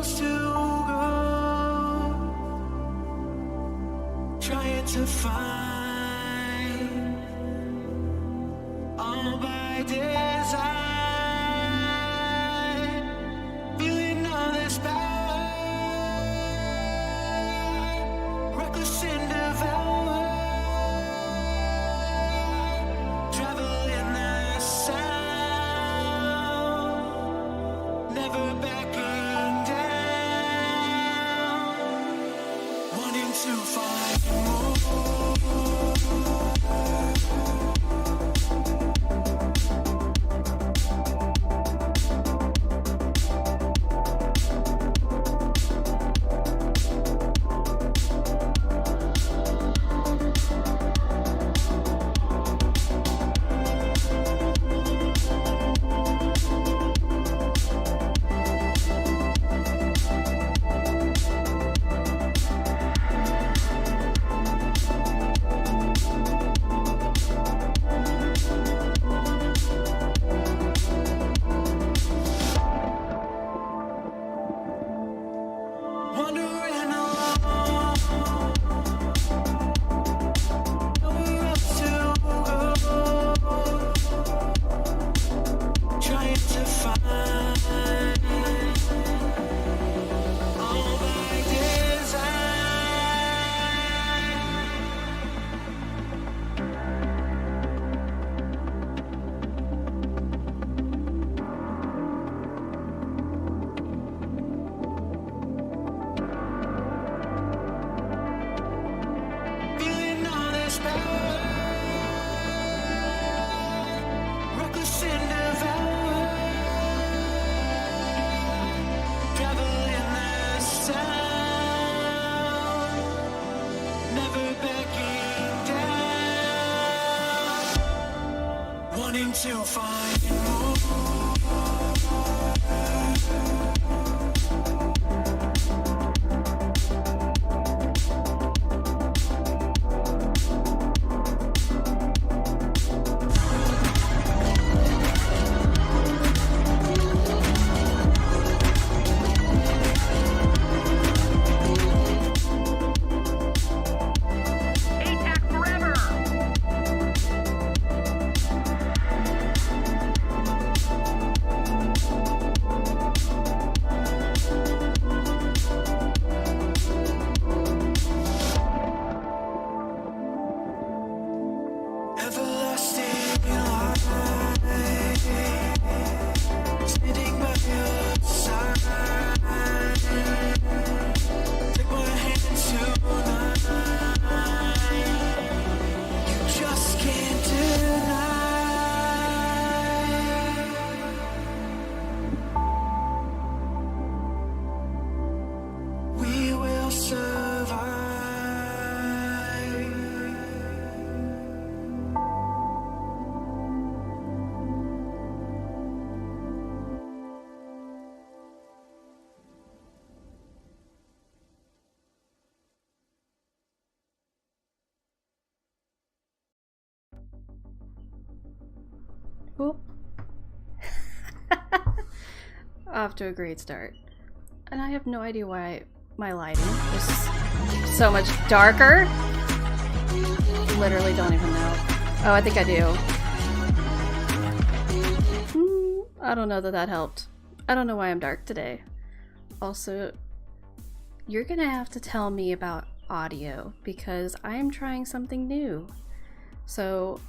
else to go, trying to find all by design, feeling all this power, reckless and devour, traveling the sound, never backing down, wanting to find more. Wandering alone, nowhere else to go, trying to find all by feeling all this power, reckless and devour, traveling the sound, never backing down, wanting to find more. ATAC forever! Everlasting light, standing by your side. Take my hand tonight. You just can't deny. We will survive. Whoop. Off to a great start. And I have no idea why my lighting is so much darker. Literally don't even know. Oh, I think I do. I don't know that helped. I don't know why I'm dark today. Also, you're gonna have to tell me about audio because I'm trying something new. So,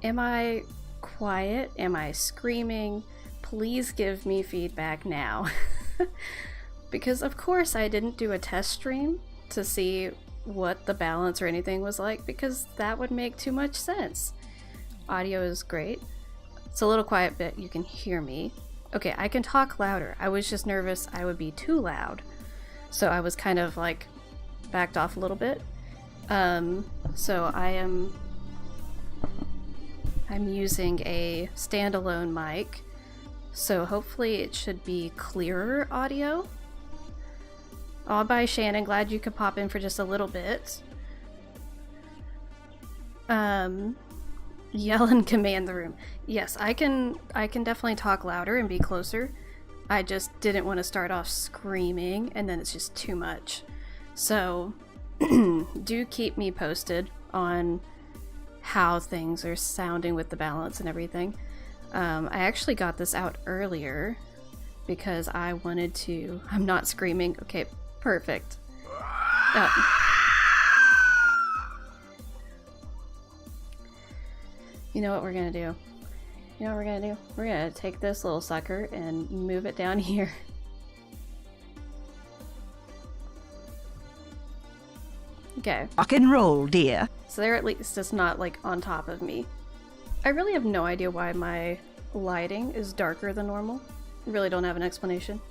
am I quiet? Am I screaming? Please give me feedback now. Because of course I didn't do a test stream to see what the balance or anything was like, because that would make too much sense. Audio is great. It's a little quiet, but you can hear me. Okay, I can talk louder. I was just nervous I would be too loud. So I was kind of like backed off a little bit. So I'm using a standalone mic. So hopefully it should be clearer audio. Oh, bye Shannon, glad you could pop in for just a little bit. Yell and command the room. Yes, I can definitely talk louder and be closer. I just didn't want to start off screaming and then it's just too much. So do keep me posted on how things are sounding with the balance and everything. I actually got this out earlier because I wanted to... I'm not screaming. Okay, perfect. You know what we're gonna do? You know what we're gonna do? We're gonna take this little sucker and move it down here. Okay. Rock and roll, dear. So they're at least just not like on top of me. I really have no idea why my lighting is darker than normal. Really don't have an explanation.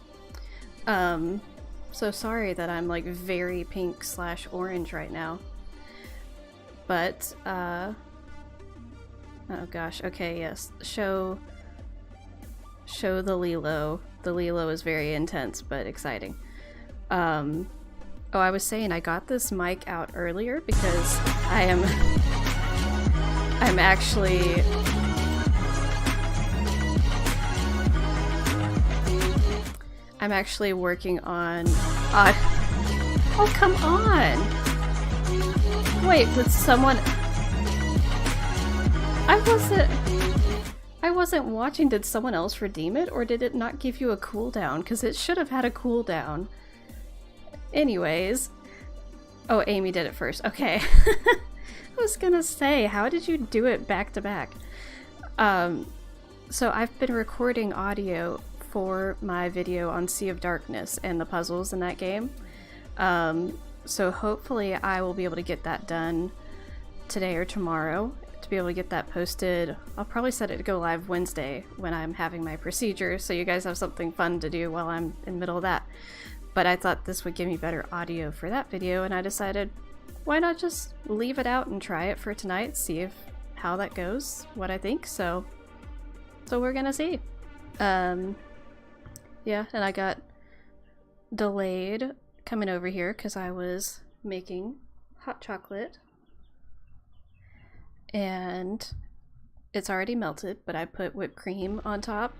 So sorry that I'm like very pink / orange right now. But, oh gosh, okay, yes. Show the Lilo. The Lilo is very intense, but exciting. Oh, I was saying I got this mic out earlier because I'm actually... I'm actually working on... oh, come on! Wait, did someone... I wasn't watching. Did someone else redeem it, or did it not give you a cooldown? Because it should have had a cooldown. Anyways. Oh, Amy did it first. Okay. I was gonna say, how did you do it back to back? So I've been recording audio for my video on Sea of Darkness and the puzzles in that game. So hopefully I will be able to get that done today or tomorrow to be able to get that posted. I'll probably set it to go live Wednesday when I'm having my procedure, so you guys have something fun to do while I'm in the middle of that. But I thought this would give me better audio for that video, and I decided why not just leave it out and try it for tonight, see how that goes, what I think. So we're gonna see. Yeah, and I got delayed coming over here because I was making hot chocolate. And it's already melted, but I put whipped cream on top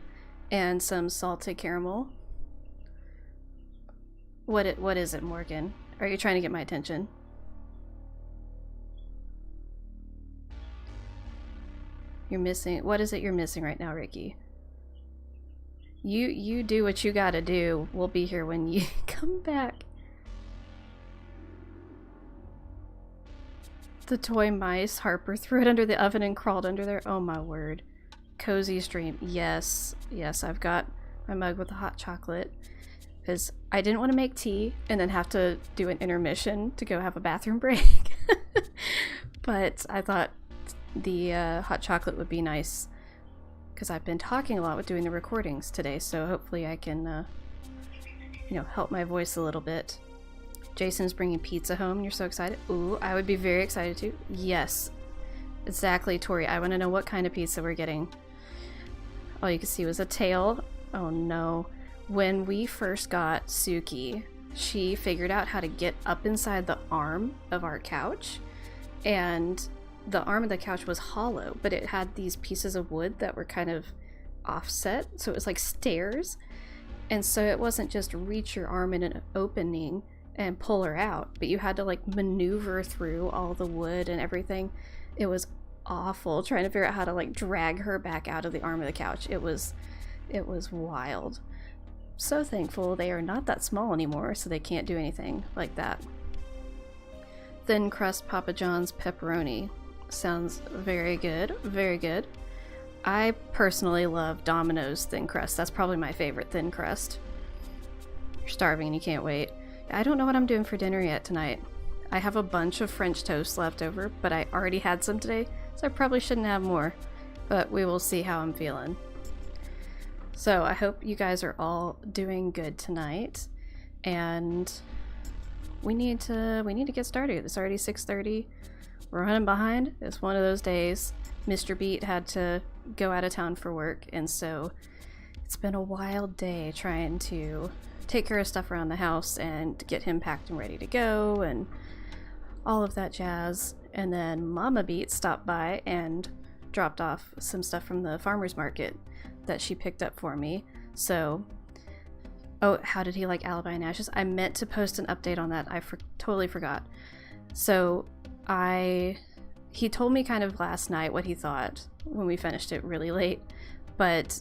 and some salted caramel. What is it, Morgan? Are you trying to get my attention? You're missing... What is it you're missing right now, Ricky? You do what you gotta do. We'll be here when you come back. The toy mice. Harper threw it under the oven and crawled under there. Oh my word. Cozy stream. Yes. Yes, I've got my mug with the hot chocolate. Because I didn't want to make tea and then have to do an intermission to go have a bathroom break. But I thought the hot chocolate would be nice. Because I've been talking a lot with doing the recordings today, so hopefully I can, you know, help my voice a little bit. Jason's bringing pizza home. You're so excited. Ooh, I would be very excited too. Yes, exactly, Tori. I want to know what kind of pizza we're getting. All you could see was a tail. Oh no. When we first got Suki, she figured out how to get up inside the arm of our couch, and the arm of the couch was hollow, but it had these pieces of wood that were kind of offset, so it was like stairs. And so it wasn't just reach your arm in an opening and pull her out, but you had to like maneuver through all the wood and everything. It was awful trying to figure out how to like drag her back out of the arm of the couch. It was wild. So thankful they are not that small anymore, so they can't do anything like that. Thin crust Papa John's pepperoni. Sounds very good, very good. I personally love Domino's thin crust. That's probably my favorite thin crust. You're starving and you can't wait. I don't know what I'm doing for dinner yet tonight. I have a bunch of French toast left over, but I already had some today, so I probably shouldn't have more. But we will see how I'm feeling. So I hope you guys are all doing good tonight, and we need to get started. It's already 6:30. We're running behind. It's one of those days. Mr. Beat had to go out of town for work, and so it's been a wild day trying to take care of stuff around the house and get him packed and ready to go and all of that jazz. And then Mama Beat stopped by and dropped off some stuff from the farmer's market that she picked up for me. So Oh, how did he like Alibi and Ashes? I meant to post an update on that. I totally forgot. So he told me kind of last night what he thought when we finished it really late, but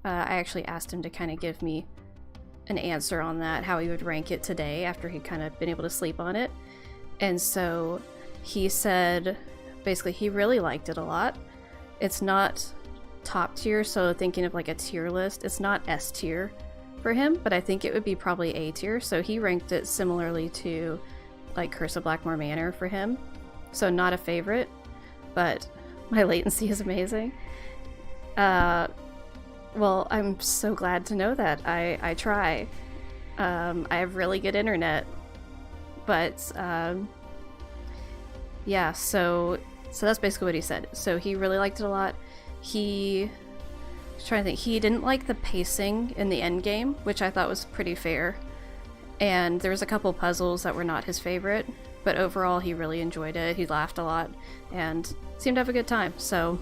I actually asked him to kind of give me an answer on that, how he would rank it today after he'd kind of been able to sleep on it. And so he said basically he really liked it a lot. It's not top tier, so thinking of like a tier list, it's not S tier for him, but I think it would be probably A tier. So he ranked it similarly to like Curse of Blackmoor Manor for him. So not a favorite, but my latency is amazing. Well, I'm so glad to know that. I try. I have really good internet, but yeah. So that's basically what he said. So he really liked it a lot. He was trying to think. He didn't like the pacing in the end game, which I thought was pretty fair. And there was a couple puzzles that were not his favorite, but overall he really enjoyed it. He laughed a lot and seemed to have a good time. So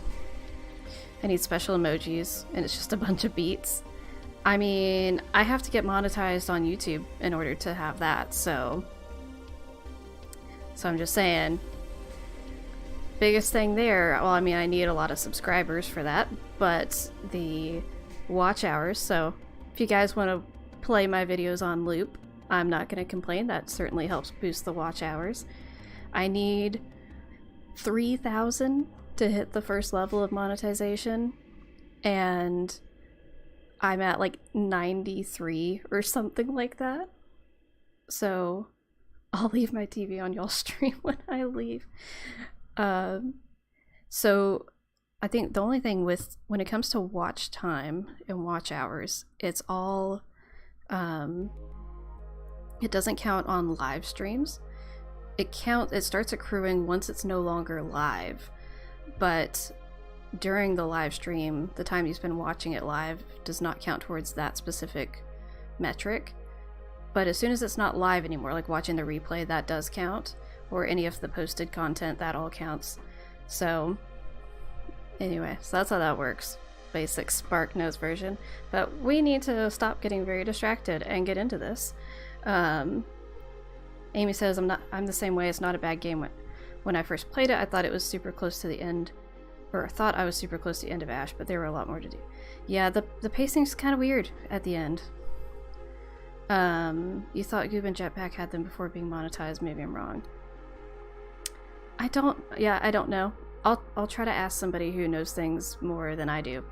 I need special emojis, and it's just a bunch of beats. I mean, I have to get monetized on YouTube in order to have that, so I'm just saying. Biggest thing there, well, I mean, I need a lot of subscribers for that, but the watch hours, so if you guys want to play my videos on loop, I'm not going to complain. That certainly helps boost the watch hours. I need 3,000 to hit the first level of monetization, and I'm at like 93 or something like that. So I'll leave my TV on y'all's stream when I leave. So I think the only thing with when it comes to watch time and watch hours, it's all it doesn't count on live streams. It starts accruing once it's no longer live. But during the live stream, the time you spend watching it live does not count towards that specific metric. But as soon as it's not live anymore, like watching the replay, that does count. Or any of the posted content, that all counts. So anyway, so that's how that works. Basic SparkNotes version. But we need to stop getting very distracted and get into this. Amy says, I'm the same way. It's not a bad game. When I first played it, I thought it was super close to the end, or thought I was super close to the end of Ash, but there were a lot more to do. Yeah, the pacing's kind of weird at the end. You thought Goob and Jetpack had them before being monetized. Maybe I'm wrong. I don't know. I'll try to ask somebody who knows things more than I do.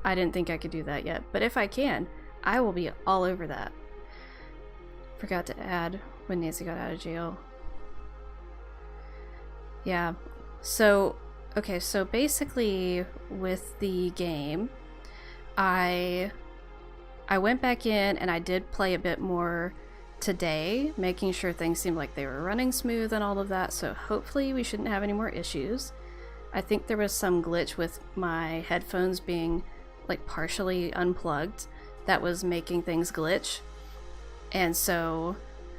I didn't think I could do that yet, but if I can, I will be all over that. Forgot to add when Nancy got out of jail. Yeah, so okay, so basically with the game, I went back in and I did play a bit more today, making sure things seemed like they were running smooth and all of that, so hopefully we shouldn't have any more issues. I think there was some glitch with my headphones being like partially unplugged that was making things glitch, and so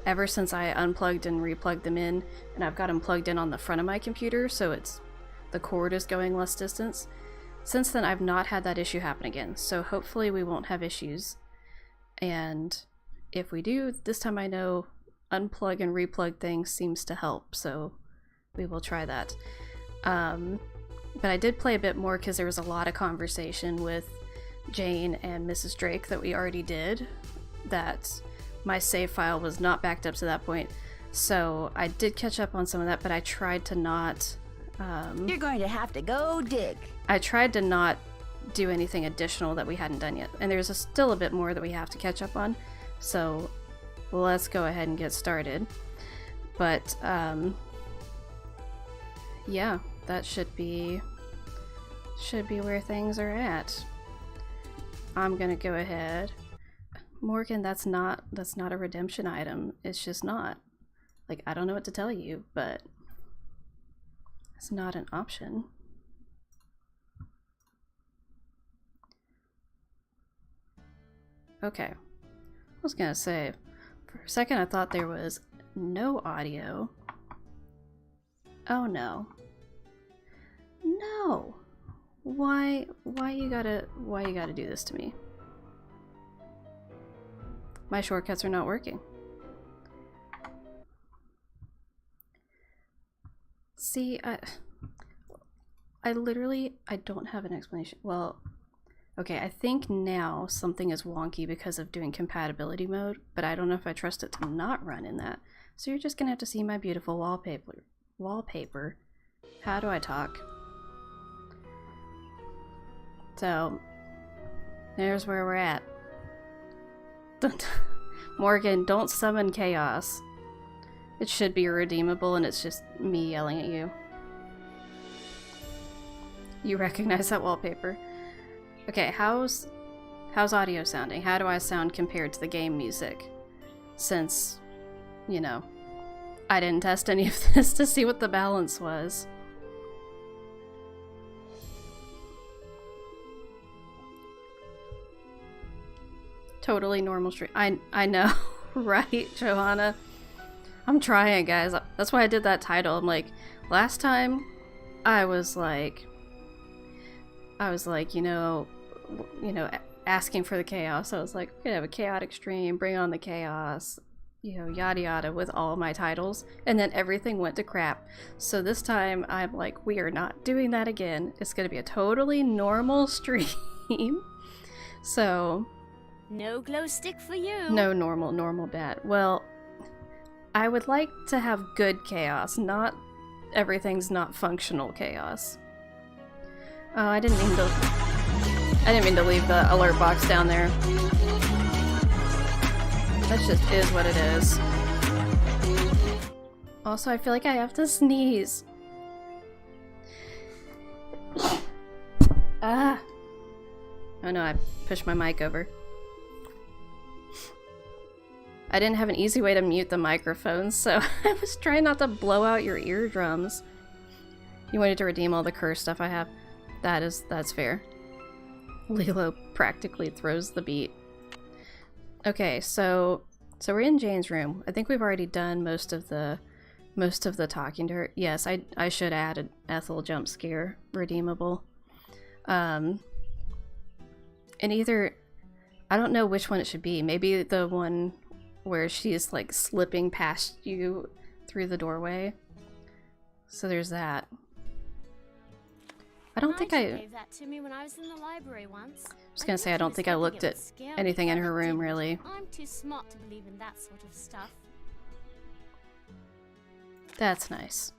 ever since I unplugged and replugged them in, and I've got them plugged in on the front of my computer, so the cord is going less distance. Since then, I've not had that issue happen again, so hopefully we won't have issues. And if we do, this time I know unplug and replug things seems to help, so we will try that. But I did play a bit more because there was a lot of conversation with Jane and Mrs. Drake that we already did, that my save file was not backed up to that point, so I did catch up on some of that, but I tried to not You're going to have to go dig. I tried to not do anything additional that we hadn't done yet, and there's still a bit more that we have to catch up on, so let's go ahead and get started. But yeah, that should be where things are at. I'm gonna go ahead. Morgan, that's not a redemption item. It's just not. Like, I don't know what to tell you, but it's not an option. Okay. I was gonna say, for a second I thought there was no audio. Oh no. No! Why you gotta do this to me? My shortcuts are not working. See, I literally, I don't have an explanation. Well, okay, I think now something is wonky because of doing compatibility mode, but I don't know if I trust it to not run in that. So you're just gonna have to see my beautiful wallpaper. How do I talk? So, there's where we're at. Morgan, don't summon chaos. It should be redeemable and it's just me yelling at you. You recognize that wallpaper? Okay, how's audio sounding? How do I sound compared to the game music? Since, you know, I didn't test any of this to see what the balance was. Totally normal stream. I know, right, Johanna? I'm trying, guys. That's why I did that title. I'm like, last time I was like, you know, asking for the chaos. I was like, we're gonna have a chaotic stream, bring on the chaos, you know, yada yada with all my titles, and then everything went to crap. So this time I'm like, we are not doing that again. It's gonna be a totally normal stream. So no glow stick for you. No normal bad. Well, I would like to have good chaos, not everything's not functional chaos. Oh, I didn't mean to leave the alert box down there. That just is what it is. Also, I feel like I have to sneeze. Ah! Oh no, I pushed my mic over. I didn't have an easy way to mute the microphone, so I was trying not to blow out your eardrums. You wanted to redeem all the curse stuff I have. That's fair. Lilo practically throws the beat. Okay, so we're in Jane's room. I think we've already done most of the talking to her. Yes, I should add an Ethel jump scare redeemable. And either, I don't know which one it should be. Maybe the one where she's like slipping past you through the doorway. So there's that. I don't think I gave that to me when I was in the library once. I was gonna say I don't think I looked at anything in her room really. I'm too smart to believe in that sort of stuff. That's nice.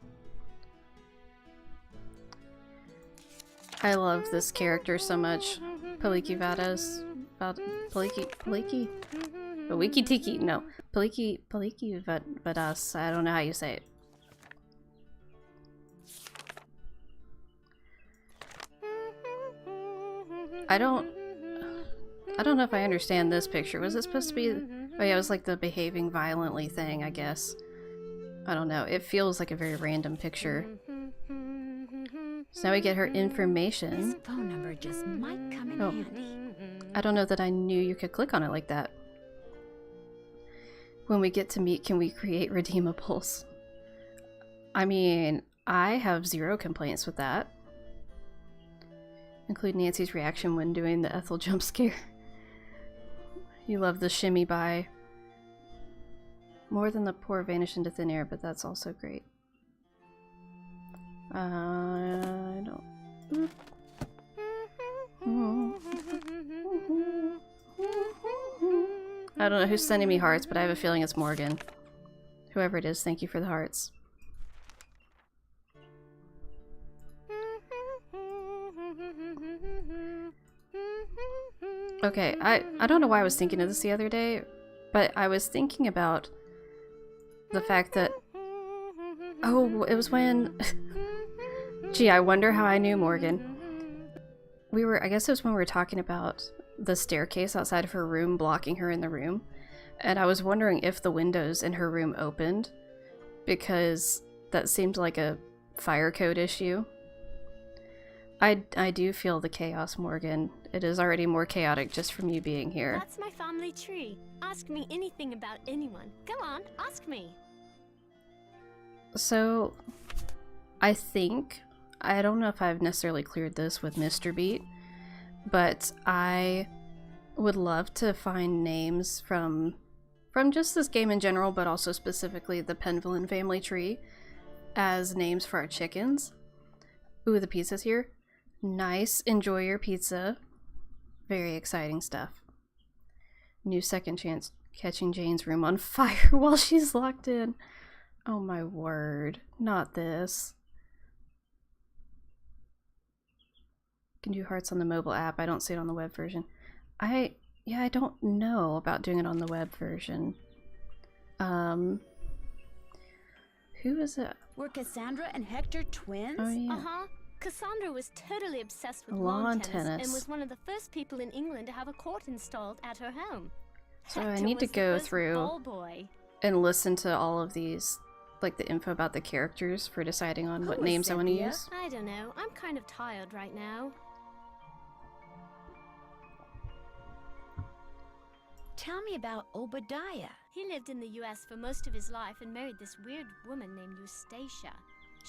I love this character so much. Paliki Vadas. Paliki? Wiki Tiki, no. Paliki Vadas. I don't know how you say it. I don't know if I understand this picture. Was it supposed to be... Oh yeah, it was like the behaving violently thing, I guess. I don't know. It feels like a very random picture. So now we get her information. This phone number just might come in handy. I don't know that I knew you could click on it like that. When we get to meet, can we create redeemables? I mean, I have zero complaints with that. Include Nancy's reaction when doing the Ethel jump scare. You love the shimmy by. More than the poor vanish into thin air, but that's also great. I don't... I don't know who's sending me hearts, but I have a feeling it's Morgan. Whoever it is, thank you for the hearts. Okay, I don't know why I was thinking of this the other day, but I was thinking about the fact that... Oh, it was when... Gee, I wonder how I knew Morgan. I guess it was when we were talking about the staircase outside of her room blocking her in the room, and I was wondering if the windows in her room opened, because that seemed like a fire code issue. I do feel the chaos, Morgan. It is already more chaotic just from you being here. That's my family tree. Ask me anything about anyone. Go on, ask me. So, I don't know if I've necessarily cleared this with Mr. Beat, but I would love to find names from just this game in general, but also specifically the Penvillain family tree as names for our chickens. Ooh, the pizza's here. Nice. Enjoy your pizza. Very exciting stuff. New second chance catching Jane's room on fire while she's locked in. Oh my word. Not this. Can do hearts on the mobile app. I don't see it on the web version. I don't know about doing it on the web version. Who is it? Were Cassandra and Hector twins? Oh yeah. Uh-huh. Cassandra was totally obsessed with Lawn tennis and tennis. was one of the first people in England to have a court installed at her home. So I Hector need to was the go first through ball boy. and listen to all of these, like the info about the characters for deciding on what Who is names I want to Cynthia? use. I don't know. I'm kind of tired right now. Tell me about Obadiah. He lived in the US for most of his life and married this weird woman named Eustacia.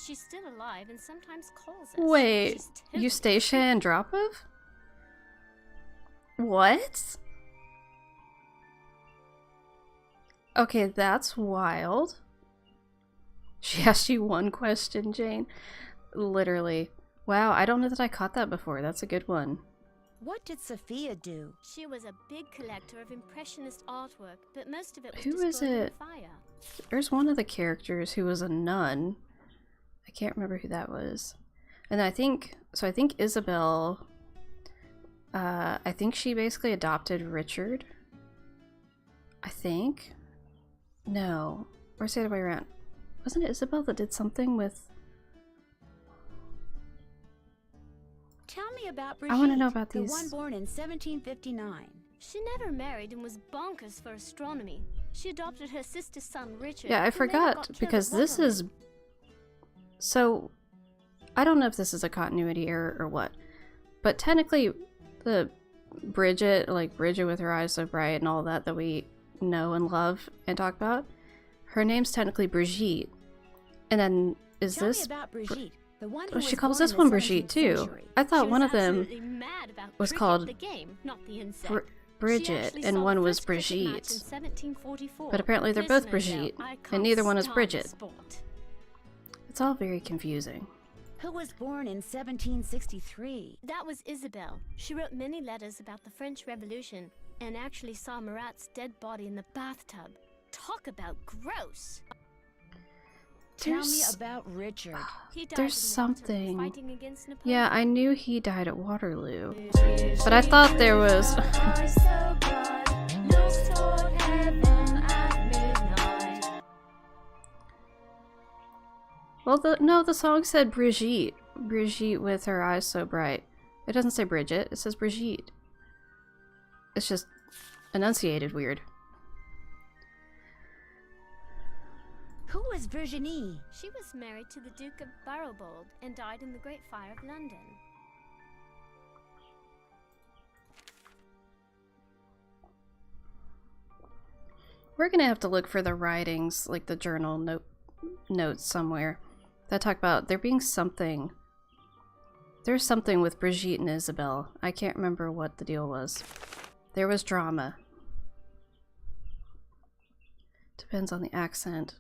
She's still alive and sometimes calls us. Wait, She's totally Eustacia Andropov? What? Okay, that's wild. She asked you one question, Jane. Literally. Wow, I don't know that I caught that before. That's a good one. What did Sophia do? She was a big collector of impressionist artwork, but most of it was Who is destroyed in it? fire. There's one of the characters who was a nun. I can't remember who that was. And I think Isabel, I think she basically adopted Richard. I think. No. Or say it the other way around. Wasn't it Isabel that did something with... Tell me about Brigitte, I want to know about the these. one born in 1759. She never married and was bonkers for astronomy. She adopted her sister's son, Richard. Yeah, I who later forgot, got killed because at this Waterloo. is... So, I don't know if this is a continuity error or what, but technically the Bridget, like Bridget with her eyes so bright and all that we know and love and talk about, her name's technically Brigitte. And then is Tell this... me about Brigitte, the one who Oh, she was calls born this in one the Brigitte 17th too. century. I thought She one was of them absolutely mad about was cricket, called the game, not the insect. Br- Bridget, She actually and saw one the was first cricket match in Brigitte. 1744. But apparently they're both Listeners out, Brigitte, I and can't neither one is stand Bridget. the sport. It's all very confusing. Who was born in 1763. That was Isabel. She wrote many letters about the French Revolution and actually saw Marat's dead body in the bathtub. Talk about gross! Tell me There's- about Richard. He died There's in Waterloo something. fighting against Napoleon. Yeah, I knew he died at Waterloo. But I thought there was... Well, the song said Brigitte. Brigitte with her eyes so bright. It doesn't say Bridget, it says Brigitte. It's just enunciated weird. Who was Virginie? She was married to the Duke of Barrowbold and died in the Great Fire of London. We're gonna have to look for the writings, like the journal notes somewhere, that talk about there being something. There's something with Brigitte and Isabel. I can't remember what the deal was. There was drama. Depends on the accent.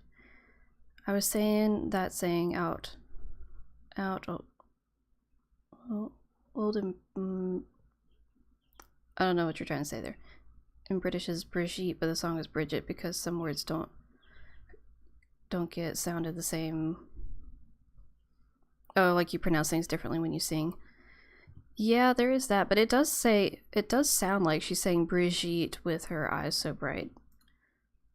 I was saying that saying out, old and, I don't know what you're trying to say there. In British is Brigitte, but the song is Bridget because some words don't get sounded the same. Oh, like you pronounce things differently when you sing. Yeah, there is that, but it does sound like she's saying Brigitte with her eyes so bright,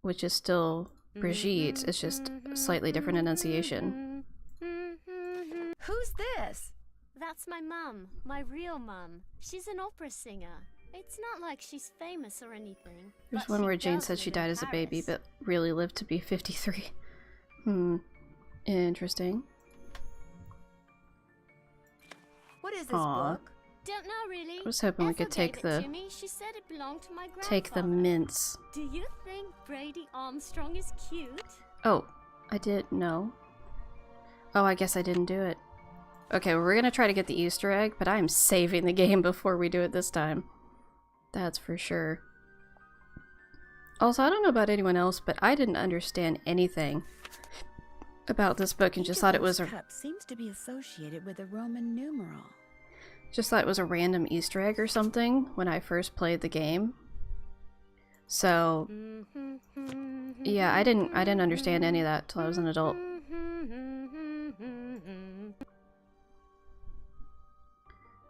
which is still Brigitte. It's just a slightly different enunciation. Who's this? That's my mum, my real mum. She's an opera singer. It's not like she's famous or anything. There's but one she where Jane does said she live in died as a baby, Paris. but really lived to be 53. Interesting. What is this Aw. book? Don't know really. I was hoping we Ethel could take gave it the to me. She said it belonged to my grandfather. take the mints. Do you think Brady Armstrong is cute? Oh, I did no. Oh, I guess I didn't do it. Okay, well, we're gonna try to get the Easter egg, but I'm saving the game before we do it this time. That's for sure. Also, I don't know about anyone else, but I didn't understand anything about this book and just thought it was a cup seems to be associated with a Roman numeral. just thought it was a random Easter egg or something when I first played the game. So yeah, I didn't understand any of that till I was an adult. I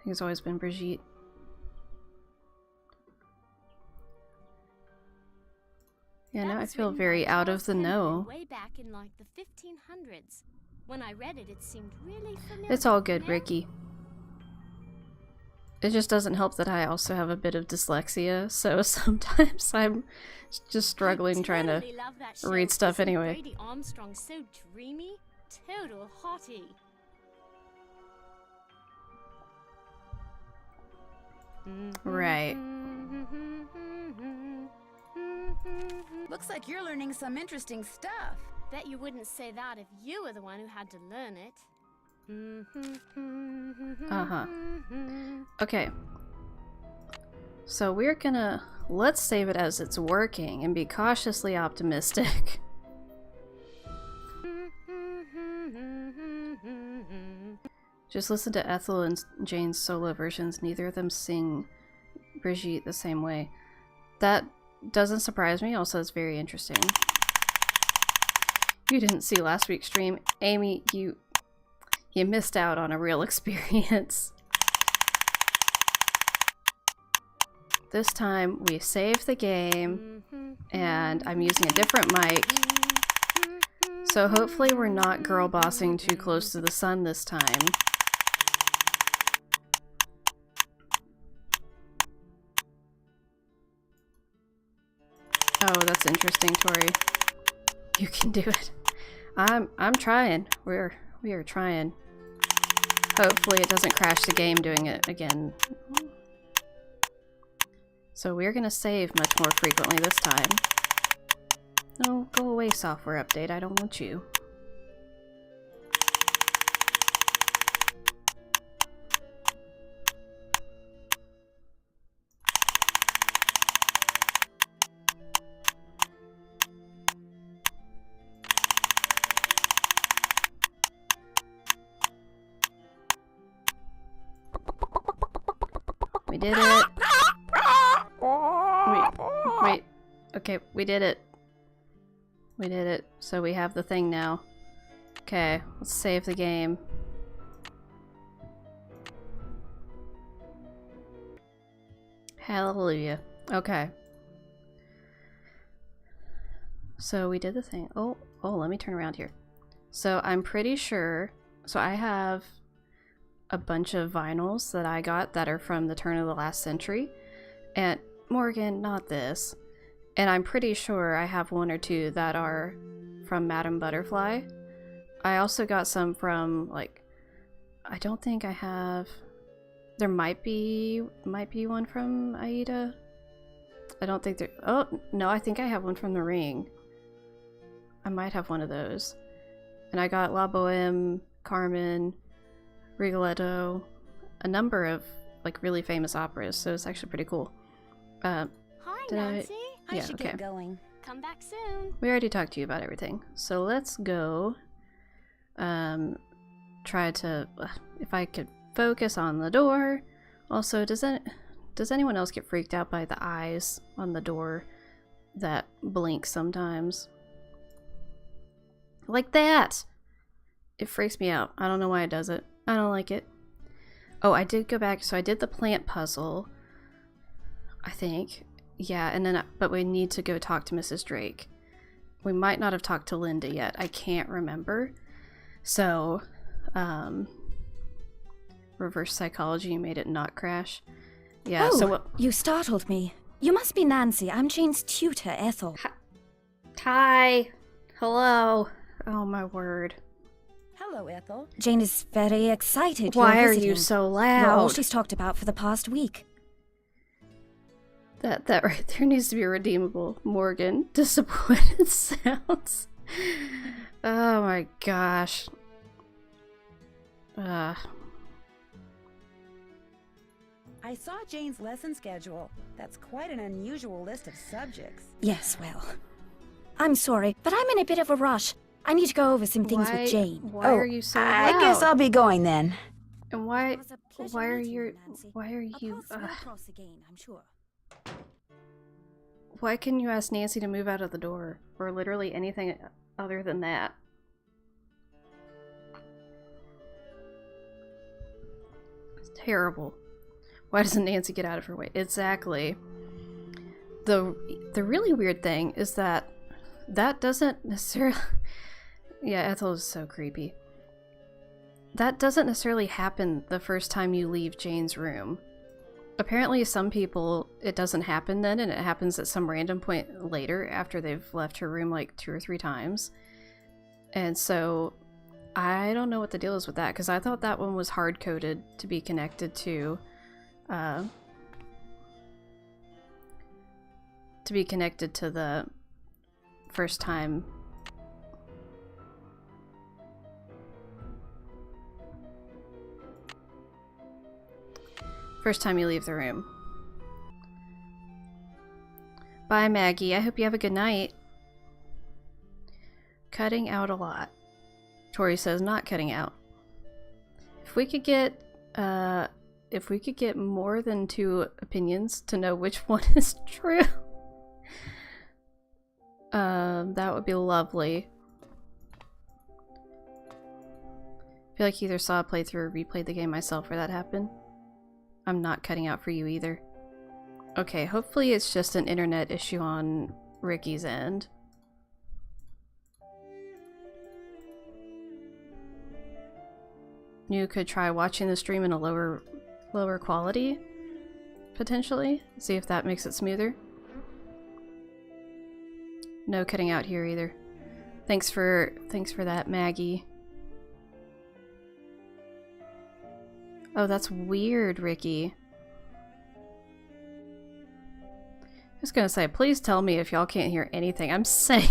think it's always been Brigitte. Yeah, now I That was feel written very by out Charles of the Henry know. Way back in like the 1500s. When I read it, it seemed really familiar. It's all good, you know? Ricky. It just doesn't help that I also have a bit of dyslexia, so sometimes I'm just struggling trying to totally love that show. read stuff Isn't anyway. Brady Armstrong so dreamy? Total hottie. Right. Looks like you're learning some interesting stuff. Bet you wouldn't say that if you were the one who had to learn it. Uh-huh. Okay. So we're gonna... let's save it as it's working and be cautiously optimistic. Just listen to Ethel and Jane's solo versions. Neither of them sing Brigitte the same way. That doesn't surprise me. Also, it's very interesting. You didn't see last week's stream. Amy, you missed out on a real experience. This time, we saved the game, and I'm using a different mic. So hopefully we're not girl bossing too close to the sun this time. Oh, that's interesting, Tori. You can do it. I'm trying. We are trying. Hopefully it doesn't crash the game doing it again. So we're gonna save much more frequently this time. No, go away, software update. I don't want you. We did it. Wait. Okay, we did it. We did it. So we have the thing now. Okay, let's save the game. Hallelujah. Okay. So we did the thing. Oh, let me turn around here. So I'm pretty sure... So I have a bunch of vinyls that I got that are from the turn of the last century. And Morgan, not this. And I'm pretty sure I have one or two that are from Madame Butterfly. I also got some from, like, I don't think I have... There might be one from Aida. I don't think there... Oh, no, I think I have one from The Ring. I might have one of those. And I got La Boheme, Carmen, Rigoletto, a number of, like, really famous operas, so it's actually pretty cool. Hi, Did I- Nancy. Yeah, I should okay. get going. Come back soon. We already talked to you about everything. So let's go try to if I could focus on the door. Also, does anyone else get freaked out by the eyes on the door that blink sometimes? Like that. It freaks me out. I don't know why it does it. I don't like it. Oh, I did go back, so I did the plant puzzle, I think. Yeah, and then, but we need to go talk to Mrs. Drake. We might not have talked to Linda yet. I can't remember. So, reverse psychology made it not crash. Yeah, Oh, so what? you startled me. You must be Nancy. I'm Jane's tutor, Ethel. Hi. Hello. Oh my word. Hello, Ethel. Jane is very excited. Why you're are you visiting. so You're all loud? she's talked about for the past week. That right there needs to be redeemable. Morgan. Disappointed sounds. Oh my gosh. I saw Jane's lesson schedule. That's quite an unusual list of subjects. Yes, well. I'm sorry, but I'm in a bit of a rush. I need to go over some things with Jane. Why are you so I loud? guess I'll be going then. And why are you Cross again, I'm sure. why can you ask Nancy to move out of the door or literally anything other than that? It's terrible. Why doesn't Nancy get out of her way? Exactly. The really weird thing is that doesn't necessarily yeah, Ethel is so creepy. That doesn't necessarily happen the first time you leave Jane's room. Apparently some people, it doesn't happen then, and it happens at some random point later after they've left her room like 2 or 3 times. And so I don't know what the deal is with that, because I thought that one was hard-coded to be connected to the first time. First time you leave the room. Bye, Maggie. I hope you have a good night. Cutting out a lot. Tori says not cutting out. If we could get more than 2 opinions to know which one is true, that would be lovely. I feel like I either saw a playthrough or replayed the game myself where that happened. I'm not cutting out for you either. Okay, hopefully it's just an internet issue on Ricky's end. You could try watching the stream in a lower quality, potentially. See if that makes it smoother. No cutting out here either. Thanks for that, Maggie. Oh, that's weird, Ricky. I was gonna say, please tell me if y'all can't hear anything I'm saying.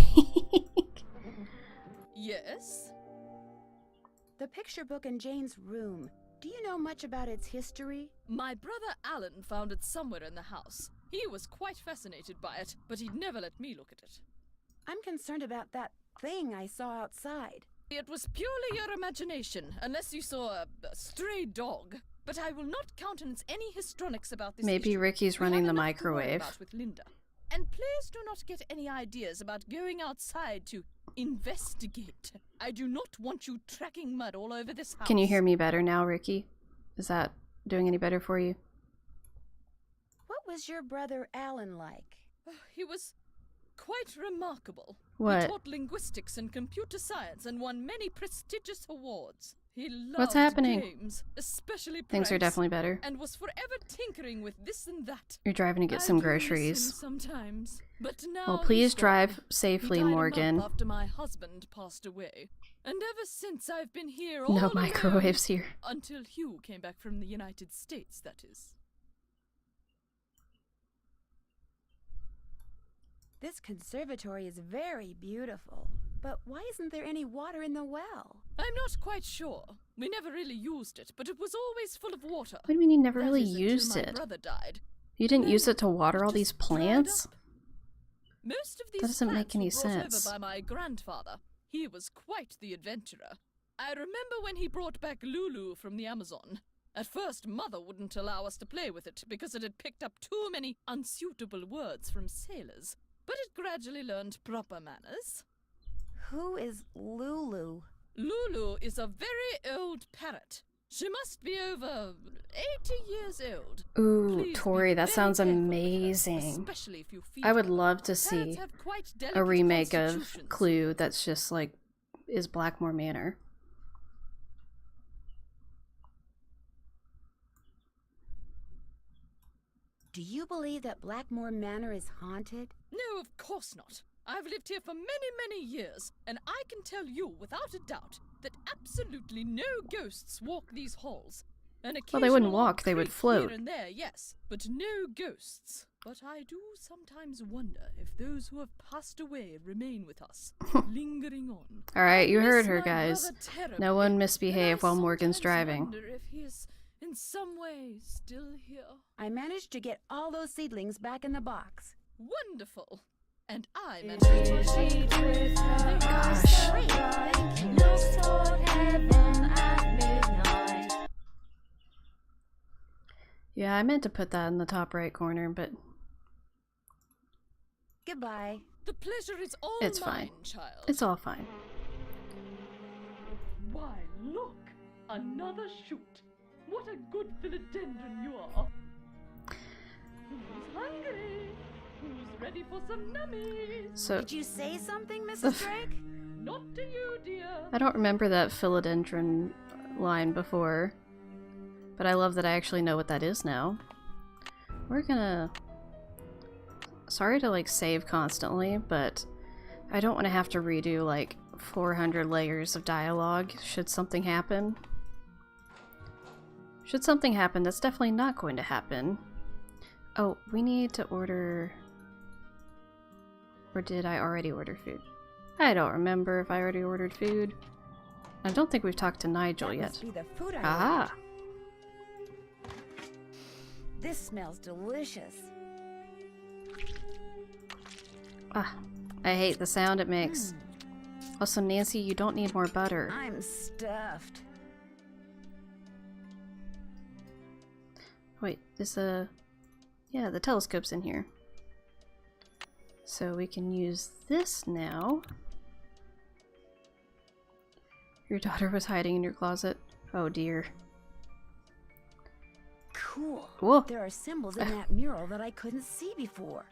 Yes? The picture book in Jane's room. Do you know much about its history? My brother Alan found it somewhere in the house. He was quite fascinated by it, but he'd never let me look at it. I'm concerned about that thing I saw outside. It was purely your imagination, unless you saw a stray dog. But I will not countenance any histrionics about this Maybe issue. Ricky's We running have the enough to worry microwave. about with Linda. And please do not get any ideas about going outside to investigate. I do not want you tracking mud all over this house. Can you hear me better now, Ricky? Is that doing any better for you? What was your brother Alan like? He was quite remarkable. What? He taught linguistics and computer science and won many prestigious awards. He loved What's happening? games, especially Things are pranks, definitely better. and was forever tinkering with this and that. You're driving to get I some do miss him groceries. sometimes, but now Well, please he's gone. drive safely, He died Morgan. a month after my husband passed away, and ever since I've been here all No alone, microwaves here. until Hugh came back from the United States, that is. This conservatory is very beautiful. But why isn't there any water in the well? I'm not quite sure. We never really used it, but it was always full of water. What do you mean you never That really is until used my it? brother died. You didn't Then use it to water it all these just dried plants? up. Most of these That doesn't make plants any were brought sense. over by my grandfather. He was quite the adventurer. I remember when he brought back Lulu from the Amazon. At first, Mother wouldn't allow us to play with it because it had picked up too many unsuitable words from sailors. But it gradually learned proper manners. Who is Lulu? Lulu is a very old parrot. She must be over 80 years old. Ooh, Please be Tori, that very sounds careful with her, amazing. especially if you feed I would her. love to Parrots see have quite a delicate remake of constitutions. Clue that's just like, is Blackmoor Manor. Do you believe that Blackmoor Manor is haunted? No, of course not. I've lived here for many, many years, and I can tell you without a doubt that absolutely no ghosts walk these halls. An Well, they wouldn't occasional walk, they would creep float. Here and there, yes, but no ghosts. But I do sometimes wonder if those who have passed away remain with us, lingering on. Alright, you I heard miss her, my guys. brother terribly, No one and misbehave I while Morgan's sometimes driving. wonder if he is in some way still here. I managed to get all those seedlings back in the box. Wonderful. And I managed to Gosh. Yeah, I meant to put that in the top right corner, but Goodbye. The pleasure is all it's mine, fine. child. It's all fine. Why, look! Another shoot! What a good philodendron you are! Who's hungry? Who's ready for some nummies? So Did you say something, Mrs. Drake? Not to you, dear. I don't remember that philodendron line before, but I love that I actually know what that is now. We're gonna... Sorry to like save constantly, but I don't want to have to redo like 400 layers of dialogue should something happen. Should something happen, that's definitely not going to happen. Oh, we need to order... Or did I already order food? I don't remember if I already ordered food. I don't think we've talked to Nigel That yet. must be the food I Ah! ordered. This smells delicious. Ah, I hate the sound it makes. Also, Nancy, you don't need more butter. I'm stuffed. Wait, is the... Yeah, the telescope's in here. So we can use this now. Your daughter was hiding in your closet. Oh dear. Cool. Whoa. There are symbols in that mural that I couldn't see before.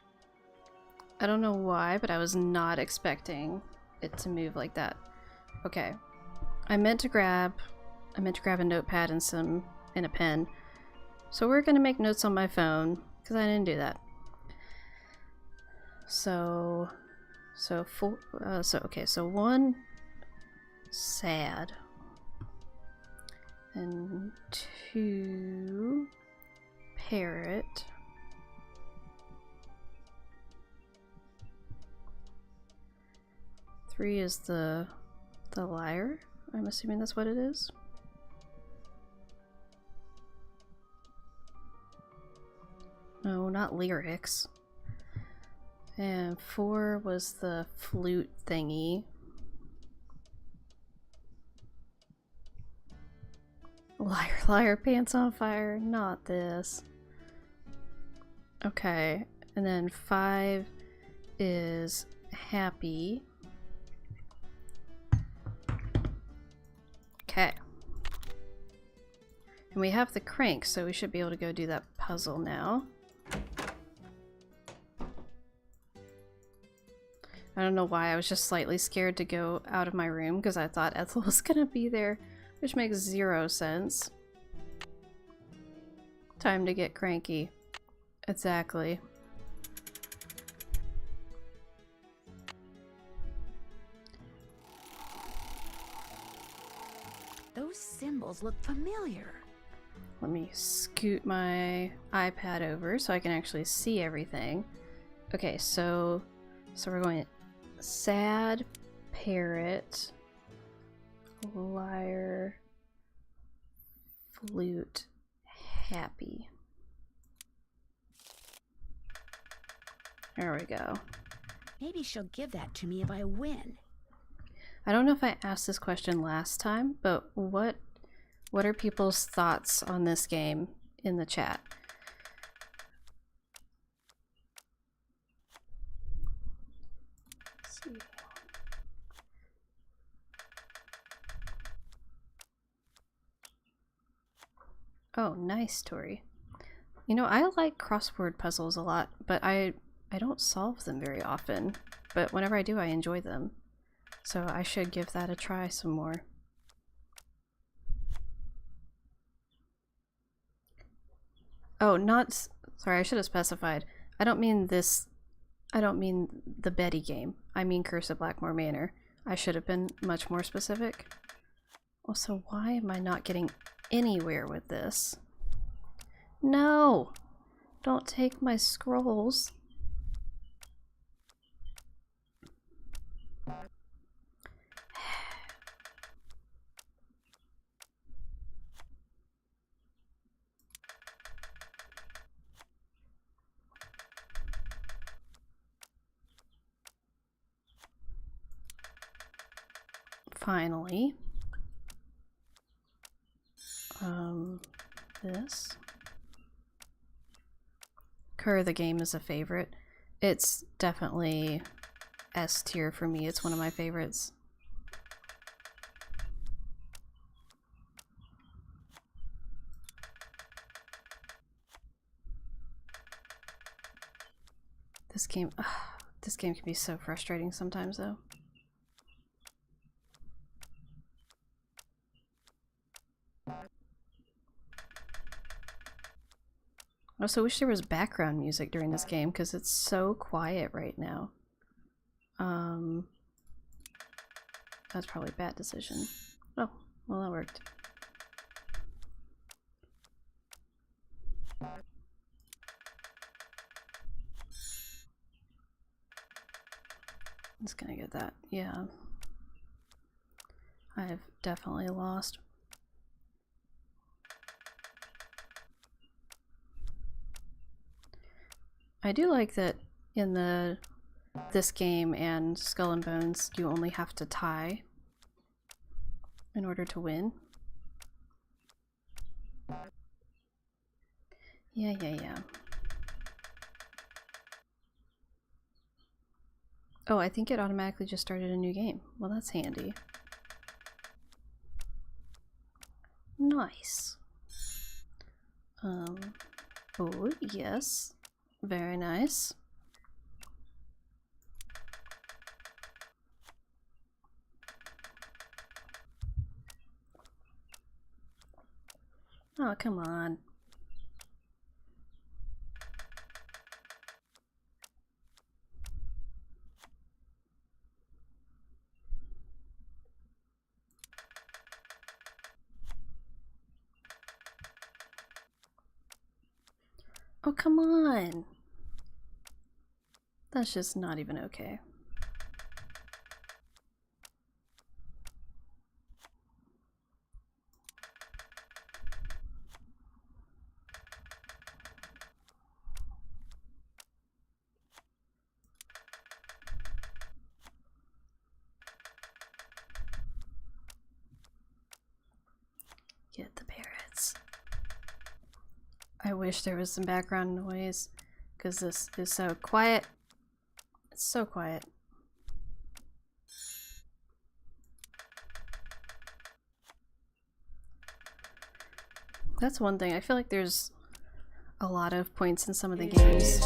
I don't know why, but I was not expecting it to move like that. Okay. I meant to grab a notepad and a pen. So we're gonna make notes on my phone, because I didn't do that. So one sad and 2 parrot. 3 is the liar. I'm assuming that's what it is. No, not lyrics. And 4 was the flute thingy. Liar, liar, pants on fire. Not this. Okay. And then 5 is happy. Okay. And we have the crank, so we should be able to go do that puzzle now. I don't know why, I was just slightly scared to go out of my room because I thought Ethel was gonna be there, which makes 0 sense. Time to get cranky. Exactly. Those symbols look familiar. Let me scoot my iPad over so I can actually see everything. Okay, so we're going sad, parrot, liar, flute, happy. There we go. Maybe she'll give that to me if I win. I don't know if I asked this question last time, but what are people's thoughts on this game in the chat? Let's see. Oh, nice, Tori. You know, I like crossword puzzles a lot, but I don't solve them very often. But whenever I do, I enjoy them. So I should give that a try some more. Oh, not... Sorry, I should have specified. I don't mean this... I don't mean the Betty game. I mean Curse of Blackmoor Manor. I should have been much more specific. Also, why am I not getting anywhere with this? No! Don't take my scrolls. finally. This. Cur the game is a favorite. It's definitely S tier for me. It's one of my favorites. This game can be so frustrating sometimes, though. I also wish there was background music during this game because it's so quiet right now. That's probably a bad decision. Oh, well, that worked. I'm just gonna get that. Yeah. I've definitely lost. I do like that in this game and Skull and Bones you only have to tie in order to win. Yeah. Oh, I think it automatically just started a new game. Well, that's handy. Nice. Oh, yes. Very nice. Oh, come on. Oh, come on. That's just not even okay. Get the parrots. I wish there was some background noise because this is so quiet. It's so quiet. That's one thing. I feel like there's a lot of points in some of the games,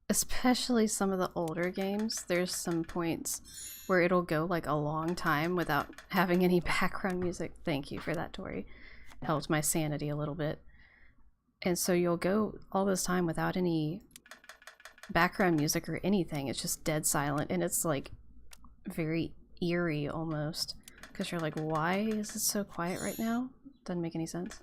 especially some of the older games. There's some points where it'll go like a long time without having any background music. Thank you for that, Tori. Helped my sanity a little bit. And so you'll go all this time without any background music or anything. It's just dead silent, and it's like very eerie almost, because you're like, why is it so quiet right now? Doesn't make any sense.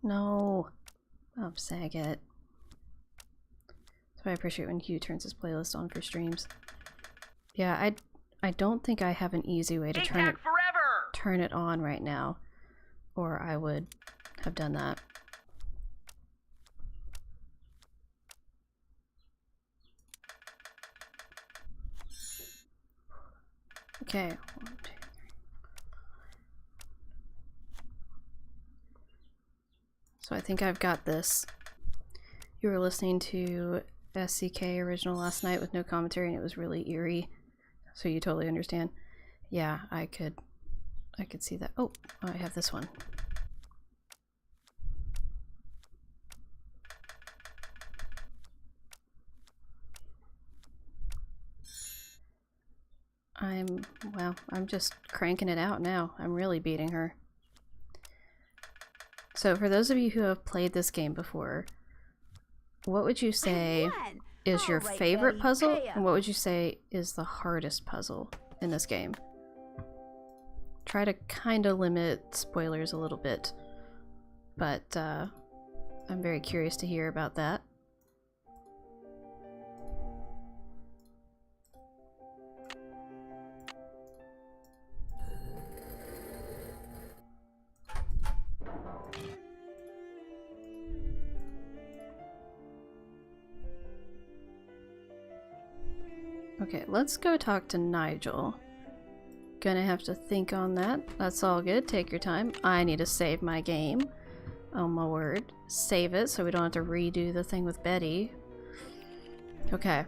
No. Oh, sag it. That's why I appreciate when Hugh turns his playlist on for streams. Yeah, I don't think I have an easy way to turn it on right now, or I would have done that. Okay. 1, 2, 3. So I think I've got this. You were listening to SCK original last night with no commentary, and it was really eerie. So you totally understand. Yeah, I could see that. Oh, I have this one. I'm just cranking it out now. I'm really beating her. So for those of you who have played this game before, what would you say is your favorite puzzle, and what would you say is the hardest puzzle in this game? Try to kind of limit spoilers a little bit, but I'm very curious to hear about that. Okay, let's go talk to Nigel. Gonna have to think on that. That's all good. Take your time. I need to save my game. Oh my word. Save it so we don't have to redo the thing with Betty. Okay.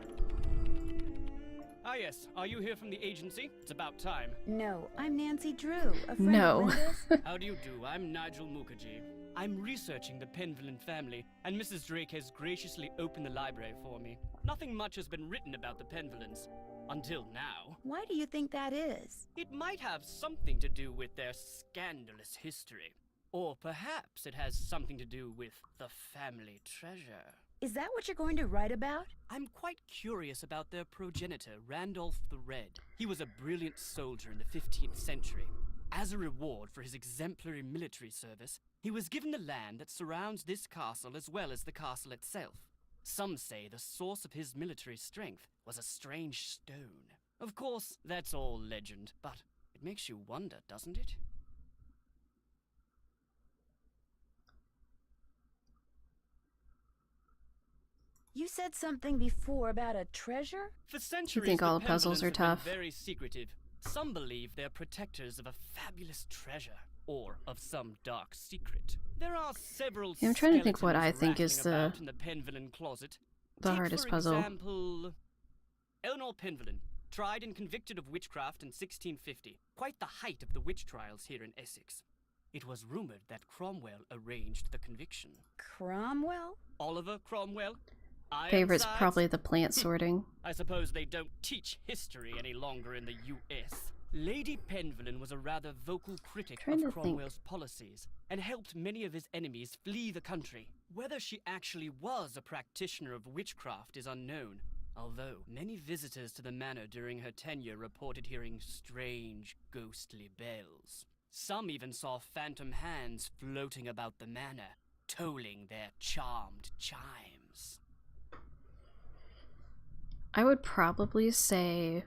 Ah yes, are you here from the agency? It's about time. No, I'm Nancy Drew, a friend No. of Linda's. How do you do? I'm Nigel Mukherjee. I'm researching the Penvillen family, and Mrs. Drake has graciously opened the library for me. Nothing much has been written about the Penvillens. Until now. Why do you think that is? It might have something to do with their scandalous history. Or perhaps it has something to do with the family treasure. Is that what you're going to write about? I'm quite curious about their progenitor, Randolph the Red. He was a brilliant soldier in the 15th century. As a reward for his exemplary military service, he was given the land that surrounds this castle as well as the castle itself. Some say the source of his military strength was a strange stone. Of course, that's all legend, but it makes you wonder, doesn't it? You said something before about a treasure? For centuries, think the all puzzles Penvillens are have tough? been very secretive. Some believe they're protectors of a fabulous treasure, or of some dark secret. There are several Yeah, I'm trying to think what I skeletons think is rattling about in the Penvillen closet. the Take, hardest for puzzle. Example, Eleanor Penvillen, tried and convicted of witchcraft in 1650. Quite the height of the witch trials here in Essex. It was rumored that Cromwell arranged the conviction. Cromwell? Oliver Cromwell? Favorite's Ironsides? probably the plant sorting. I suppose they don't teach history any longer in the US. Lady Penvillen was a rather vocal critic Trying to of think. Cromwell's policies and helped many of his enemies flee the country. Whether she actually was a practitioner of witchcraft is unknown, although many visitors to the manor during her tenure reported hearing strange, ghostly bells. Some even saw phantom hands floating about the manor, tolling their charmed chimes. I would probably say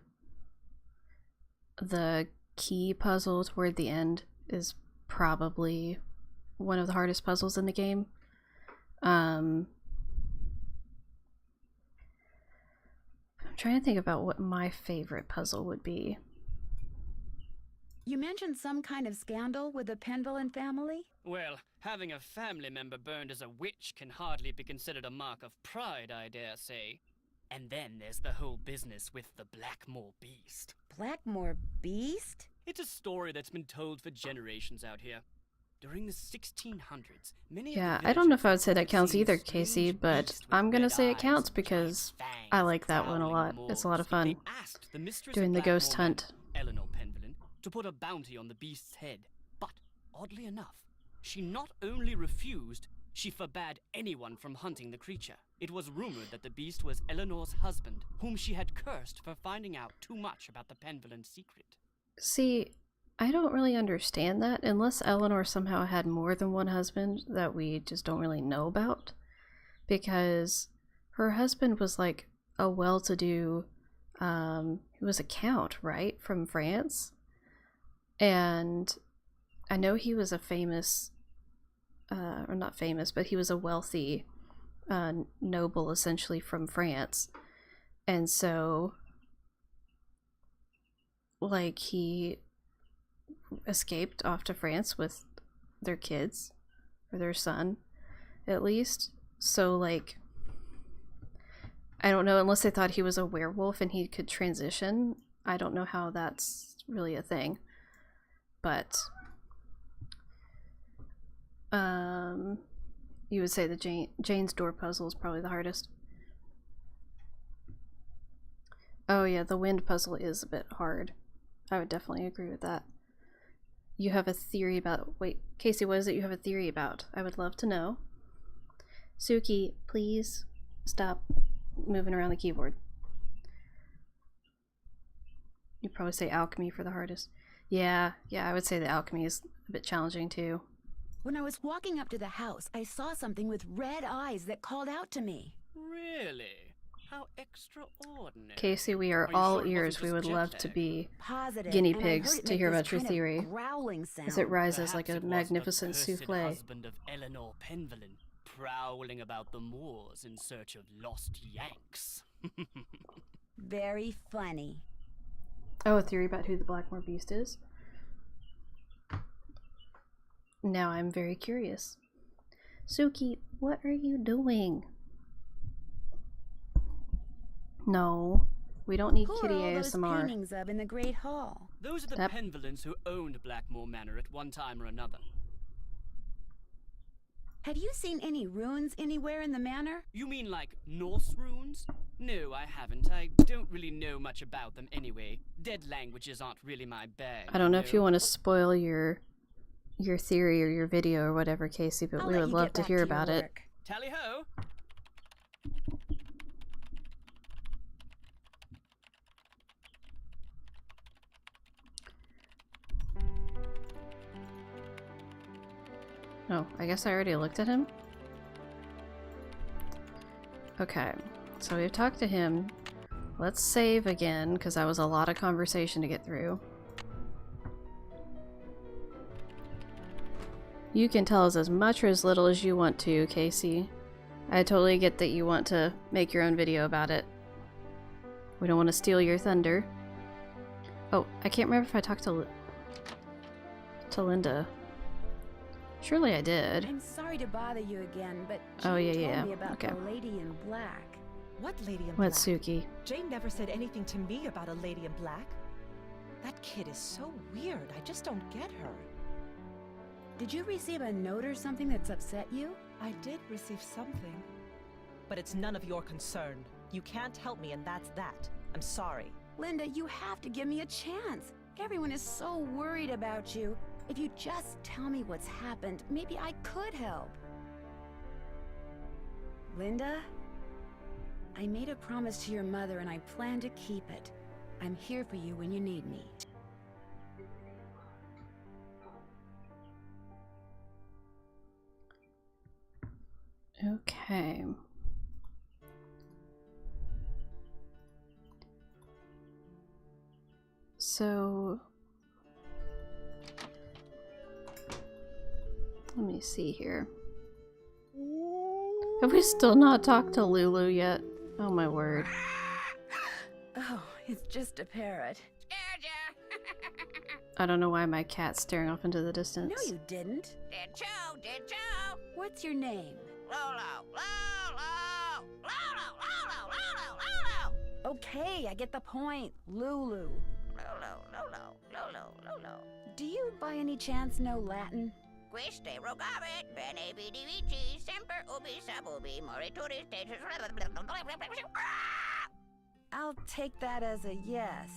the key puzzle toward the end is probably one of the hardest puzzles in the game. I'm trying to think about what my favorite puzzle would be. You mentioned some kind of scandal with the Penvillen family? Well, having a family member burned as a witch can hardly be considered a mark of pride, I dare say. And then there's the whole business with the Blackmoor beast. Blackmoor beast? It's a story that's been told for generations out here. During the 1600s, many Yeah, of the I don't know if I would villagers say that counts seen either, strange Casey, but beasts with I'm gonna red say it eyes counts and because giant fangs I like that one a prowling lot. the It's a lot of moors. fun. They asked the mistress Doing of the ghost Blackmoor hunt. Manor, Eleanor Penvillen, to put a bounty on the beast's head. But, oddly enough, she not only refused, she forbade anyone from hunting the creature. It was rumored that the beast was Eleanor's husband, whom she had cursed for finding out too much about the Penvillen secret. See, I don't really understand that unless Eleanor somehow had more than one husband that we just don't really know about. Because her husband was like a well-to-do, he was a count, right? From France. And I know he was a famous, or not famous, but he was a wealthy noble essentially from France. And so, like, he escaped off to France with their kids, or their son, at least. So, like, I don't know, unless they thought he was a werewolf and he could transition. I don't know how that's really a thing. But, you would say the Jane's door puzzle is probably the hardest. Oh yeah, the wind puzzle is a bit hard. I would definitely agree with that. You have a theory about... Wait, Casey, what is it you have a theory about? I would love to know. Suki, please stop moving around the keyboard. You'd probably say alchemy for the hardest. Yeah, I would say the alchemy is a bit challenging too. When I was walking up to the house, I saw something with red eyes that called out to me. Really? How extraordinary. Casey, we are Are you all sure it ears. wasn't We just would jet love to lag? be Positive. guinea and I heard pigs it to make hear this about your kind of theory. growling sound. As it rises like Perhaps a it was magnificent the cursed souffle. husband of Eleanor Penvillen, prowling about the moors in search of lost Yanks. Very funny. Oh, a theory about who the Blackmoor Beast is? Now I'm very curious. Suki, what are you doing? No, we don't need Who kitty are all those ASMR. paintings of in the Great Hall? Those are the Yep. Penvillans who owned Blackmoor Manor at one time or another. Have you seen any ruins anywhere in the manor? You mean like Norse runes? No, I haven't. I don't really know much about them anyway. Dead languages aren't really my bag. I don't know if you want to spoil your theory or your video or whatever, Casey, but I'll we let would you love get to back hear your about it. work. Tally ho! Oh, I guess I already looked at him. Okay, so we've talked to him. Let's save again, because that was a lot of conversation to get through. You can tell us as much or as little as you want to, Casey. I totally get that you want to make your own video about it. We don't want to steal your thunder. Oh, I can't remember if I talked to Linda. Surely I did. I'm sorry to bother you again, but Oh, Jane yeah, told yeah. me about Okay. the lady in black. What lady in black? What's Suki? Jane never said anything to me about a lady in black. That kid is so weird. I just don't get her. Did you receive a note or something that's upset you? I did receive something. But it's none of your concern. You can't help me, and that's that. I'm sorry. Linda, you have to give me a chance. Everyone is so worried about you. If you just tell me what's happened, maybe I could help. Linda, I made a promise to your mother and I plan to keep it. I'm here for you when you need me. Okay. So let me see here. Have we still not talked to Lulu yet? Oh my word. Oh, it's just a parrot. I don't know why my cat's staring off into the distance. No, you didn't. Did you? What's your name? Lolo, Lolo, Lolo, Lolo, Lolo, Lolo. Okay, I get the point. Lulu. Lolo, Lolo, Lolo, Lolo. Do you by any chance know Latin? Quiste rogabit, bene vidi vici, semper ubi sub ubi, morituri status. I'll take that as a yes.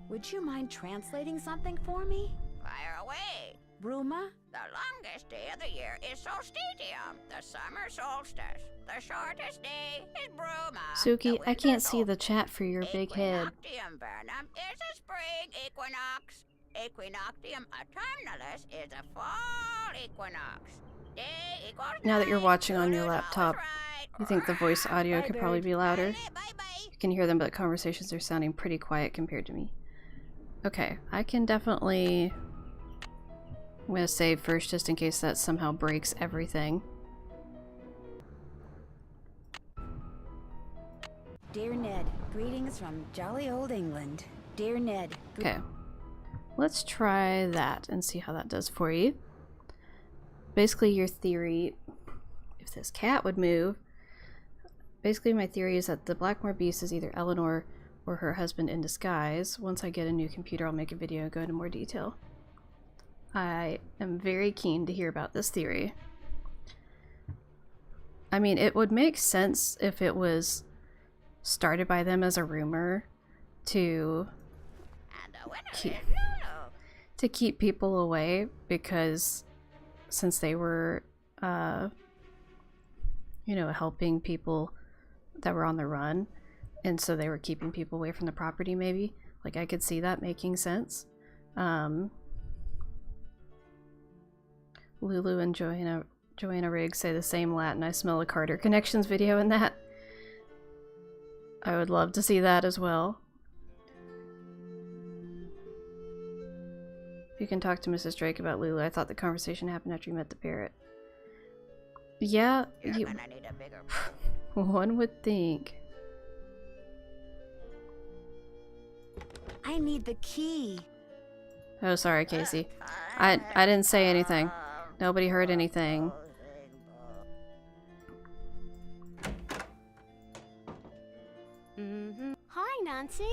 Would you mind translating something for me? Fire away. Bruma? The longest day of the year is solstitium, the summer solstice. The shortest day is Bruma. Suki, I can't see the chat for your big head. Equinoctium vernum is a spring equinox. Equinoctium autumnalis is a fall equinox. Day equals Now that you're night, watching on your Lulu's laptop, always right. you think the voice audio Bye, could probably bird. be louder? Bye-bye. You can hear them, but the conversations are sounding pretty quiet compared to me. Okay, I can definitely... I'm gonna save first just in case that somehow breaks everything. Dear Ned, greetings from jolly old England. Dear Ned. Okay, let's try that and see how that does for you. Basically, your theory, if this cat would move, basically my theory is that the Blackmoor Beast is either Eleanor or her husband in disguise. Once I get a new computer, I'll make a video and go into more detail. I am very keen to hear about this theory. I mean, it would make sense if it was started by them as a rumor to And the winner keep, is Lulu. to keep people away, because since they were, you know, helping people that were on the run, and so they were keeping people away from the property, maybe. Like, I could see that making sense. Lulu and Joanna Riggs say the same Latin. I smell a Carter Connections video in that. I would love to see that as well. You can talk to Mrs. Drake about Lulu. I thought the conversation happened after you met the parrot. Yeah, You're gonna need a bigger one would think. I need the key. Oh, sorry, Casey. I didn't say anything. Nobody heard anything. Hi, Nancy.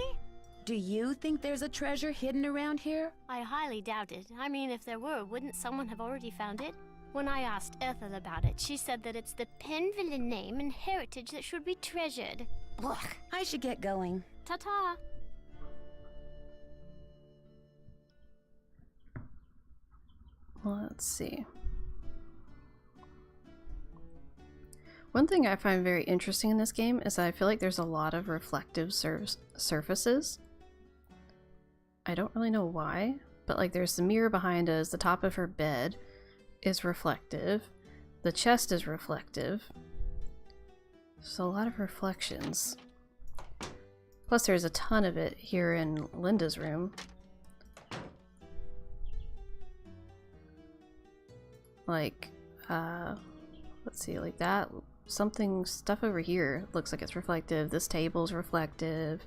Do you think there's a treasure hidden around here? I highly doubt it. I mean, if there were, wouldn't someone have already found it? When I asked Ethel about it, she said that it's the Penville name and heritage that should be treasured. Ugh, I should get going. Ta-ta. Let's see. One thing I find very interesting in this game is that I feel like there's a lot of reflective surfaces. I don't really know why, but like there's the mirror behind us, the top of her bed is reflective, the chest is reflective. So a lot of reflections. Plus there's a ton of it here in Linda's room. Like, let's see, like that, stuff over here looks like it's reflective. This table's reflective.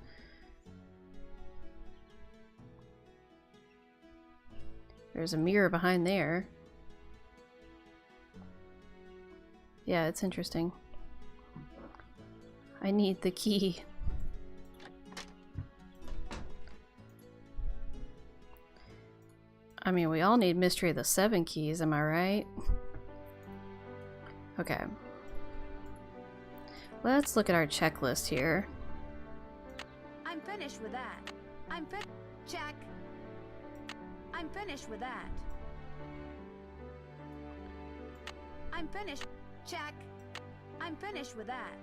There's a mirror behind there. Yeah, it's interesting. I need the key. I mean, we all need Mystery of the Seven Keys, am I right? Okay. Let's look at our checklist here. I'm finished with that. Check. I'm finished with that. I'm finished. Check. I'm finished with that.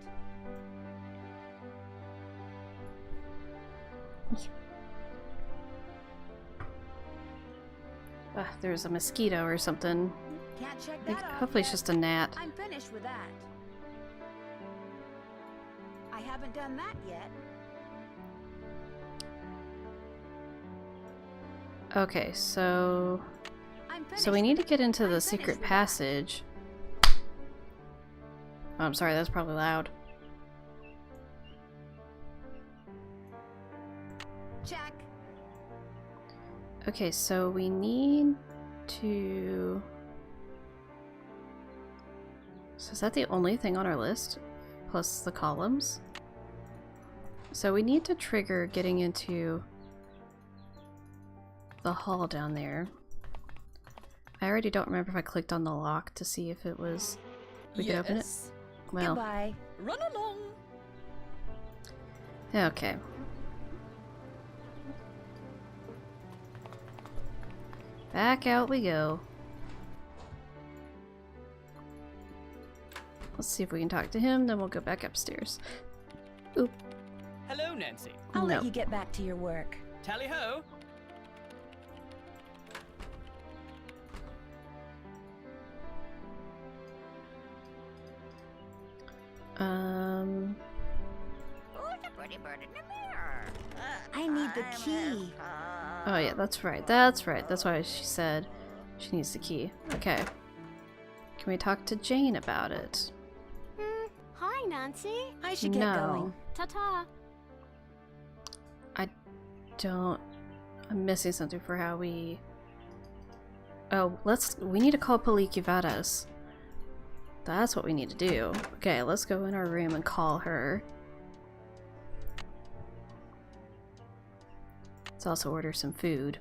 There's a mosquito or something. Can't check that off Hopefully it's yet. just a gnat. I'm finished with that. I haven't done that yet. Okay, so I'm finished. so we need to get into I'm the finished secret with that. passage. Oh, I'm sorry, that's probably loud. Check. Okay, so we need to... So is that the only thing on our list? Plus the columns? So we need to trigger getting into the hall down there. I already don't remember if I clicked on the lock to see if it was... We could open it? Yes. Well, Goodbye. Run along. okay. Back out we go. Let's see if we can talk to him, then we'll go back upstairs. Oop. Hello, Nancy. I'll No. let you get back to your work. Tally ho. Who's the pretty bird in the mirror? I need the key. Oh yeah, that's right. That's right. That's why she said she needs the key. Okay. Can we talk to Jane about it? Hi, Nancy. I should get No. going. Ta-ta. I'm missing something for how we... Oh, we need to call Palikivadas. That's what we need to do. Okay, let's go in our room and call her. Let's also order some food.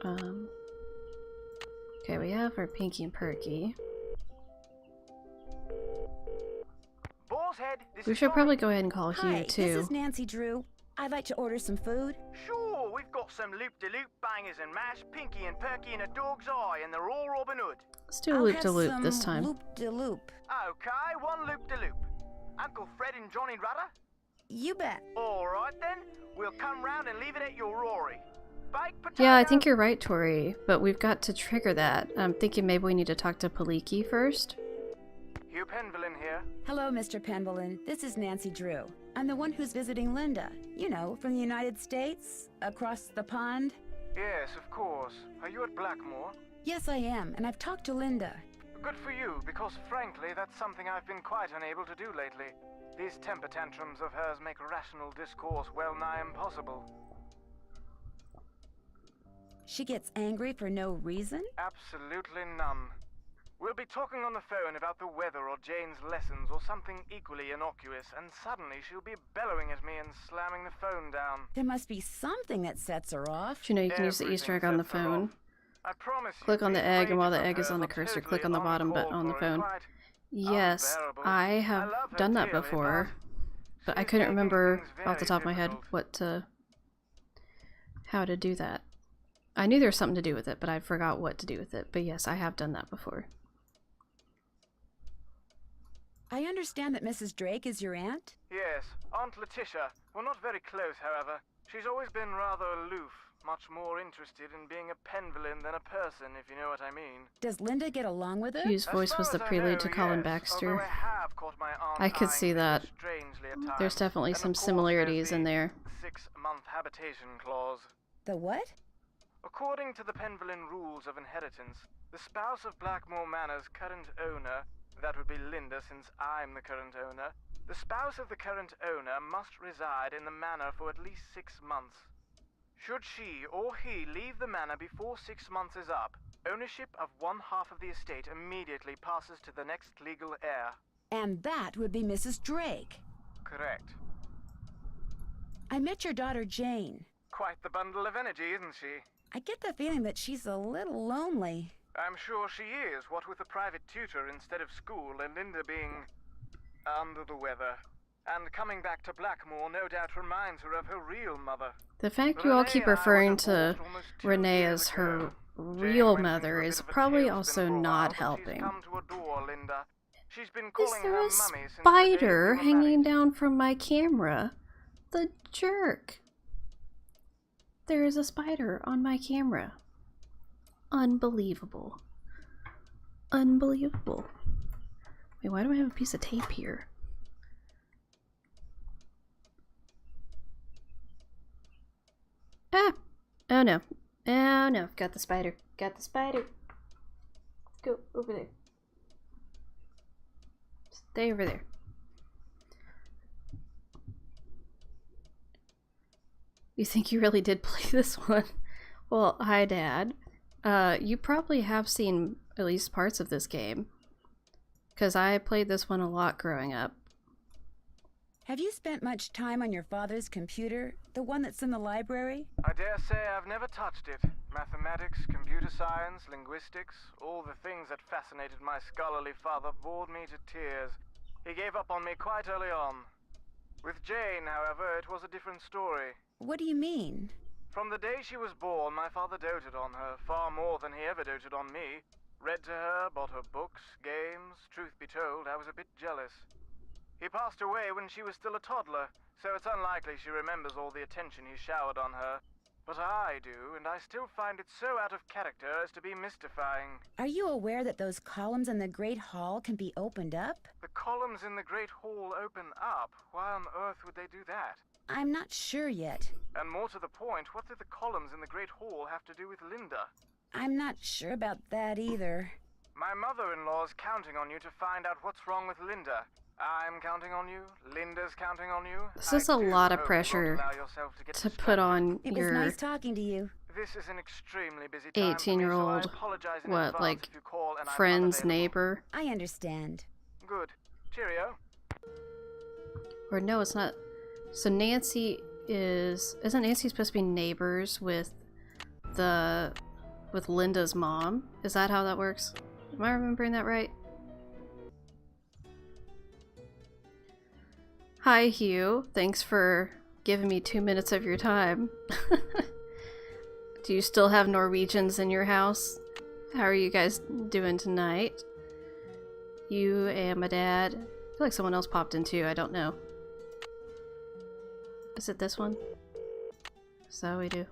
Okay, we have our Pinky and Perky. Boar's Head, this We is should Tommy. probably go ahead and call Hi, Hugh this too. is Nancy Drew. I'd like to order some food. Sure, we've got some loop-de-loop bangers and mash, Pinky and Perky in a dog's eye, and they're all Robin Hood. Let's do a I'll loop have de loop some this time. Loop-de-loop. Okay, one loop-de-loop. Uncle Fred and Johnny Rudder? You bet. All right then, we'll come round and leave it at your Rory. Baked potato. Yeah, I think you're right, Tori, but we've got to trigger that. I'm thinking maybe we need to talk to Paliki first. Hugh Penvillin here. Hello, Mr. Penvillin. This is Nancy Drew. I'm the one who's visiting Linda. You know, from the United States, across the pond. Yes, of course. Are you at Blackmoor? Yes, I am, and I've talked to Linda. Good for you, because frankly, that's something I've been quite unable to do lately. These temper tantrums of hers make rational discourse well nigh impossible. She gets angry for no reason? Absolutely none. We'll be talking on the phone about the weather or Jane's lessons or something equally innocuous, and suddenly she'll be bellowing at me and slamming the phone down. There must be something that sets her off. Do you know you can use the Easter egg on the phone? I promise you, Click on the these egg, and while the rages egg of is on the hers cursor, are click totally on the bottom uncalled button on the for phone. and quite Yes, unbearable. I have love her done that dearly, before, but I she's couldn't making remember things off the very top of my head difficult. how to do that. I knew there was something to do with it, but I forgot what to do with it. But yes, I have done that before. I understand that Mrs. Drake is your aunt? Yes, Aunt Letitia. We're not very close, however. She's always been rather aloof, much more interested in being a Penvillain than a person, if you know what I mean. Does Linda get along with her? Whose voice was the prelude to Colin Baxter? I could see that. There's definitely some similarities in there. 6-month habitation clause. The what? According to the Penvillain rules of inheritance, the spouse of Blackmoor Manor's current owner, that would be Linda since I'm the current owner, the spouse of the current owner must reside in the manor for at least 6 months. Should she or he leave the manor before 6 months is up, ownership of one half of the estate immediately passes to the next legal heir. And that would be Mrs. Drake. Correct. I met your daughter Jane. Quite the bundle of energy, isn't she? I get the feeling that she's a little lonely. I'm sure she is, what with a private tutor instead of school and Linda being under the weather. And coming back to Blackmoor no doubt reminds her of her real mother. The fact you all keep referring to Renee as her real mother is probably also not helping. Is there a spider hanging down from my camera? The jerk. There is a spider on my camera. Unbelievable. Unbelievable. Wait, why do I have a piece of tape here? Ah! Oh no. Oh no. Got the spider. Got the spider. Go over there. Stay over there. You think you really did play this one? Well, hi Dad. You probably have seen at least parts of this game. Because I played this one a lot growing up. Have you spent much time on your father's computer? The one that's in the library? I dare say I've never touched it. Mathematics, computer science, linguistics, all the things that fascinated my scholarly father bored me to tears. He gave up on me quite early on. With Jane, however, it was a different story. What do you mean? From the day she was born, my father doted on her, far more than he ever doted on me. Read to her, bought her books, games. Truth be told, I was a bit jealous. He passed away when she was still a toddler, so it's unlikely she remembers all the attention he showered on her. But I do, and I still find it so out of character as to be mystifying. Are you aware that those columns in the Great Hall can be opened up? The columns in the Great Hall open up? Why on earth would they do that? I'm not sure yet. And more to the point, what do the columns in the Great Hall have to do with Linda? I'm not sure about that either. My mother-in-law's counting on you to find out what's wrong with Linda. I'm counting on you. Linda's counting on you. This is a lot of pressure to put on It was your nice talking to you. This is an extremely busy time 18-year-old, what, like, friend's neighbor? I understand. Good. Cheerio. Or no, it's not. So Nancy isn't Nancy supposed to be neighbors with Linda's mom? Is that how that works? Am I remembering that right? Hi Hugh, thanks for giving me 2 minutes of your time. Do you still have Norwegians in your house? How are you guys doing tonight? You and my dad. I feel like someone else popped in too, I don't know. Is it this one? So we do.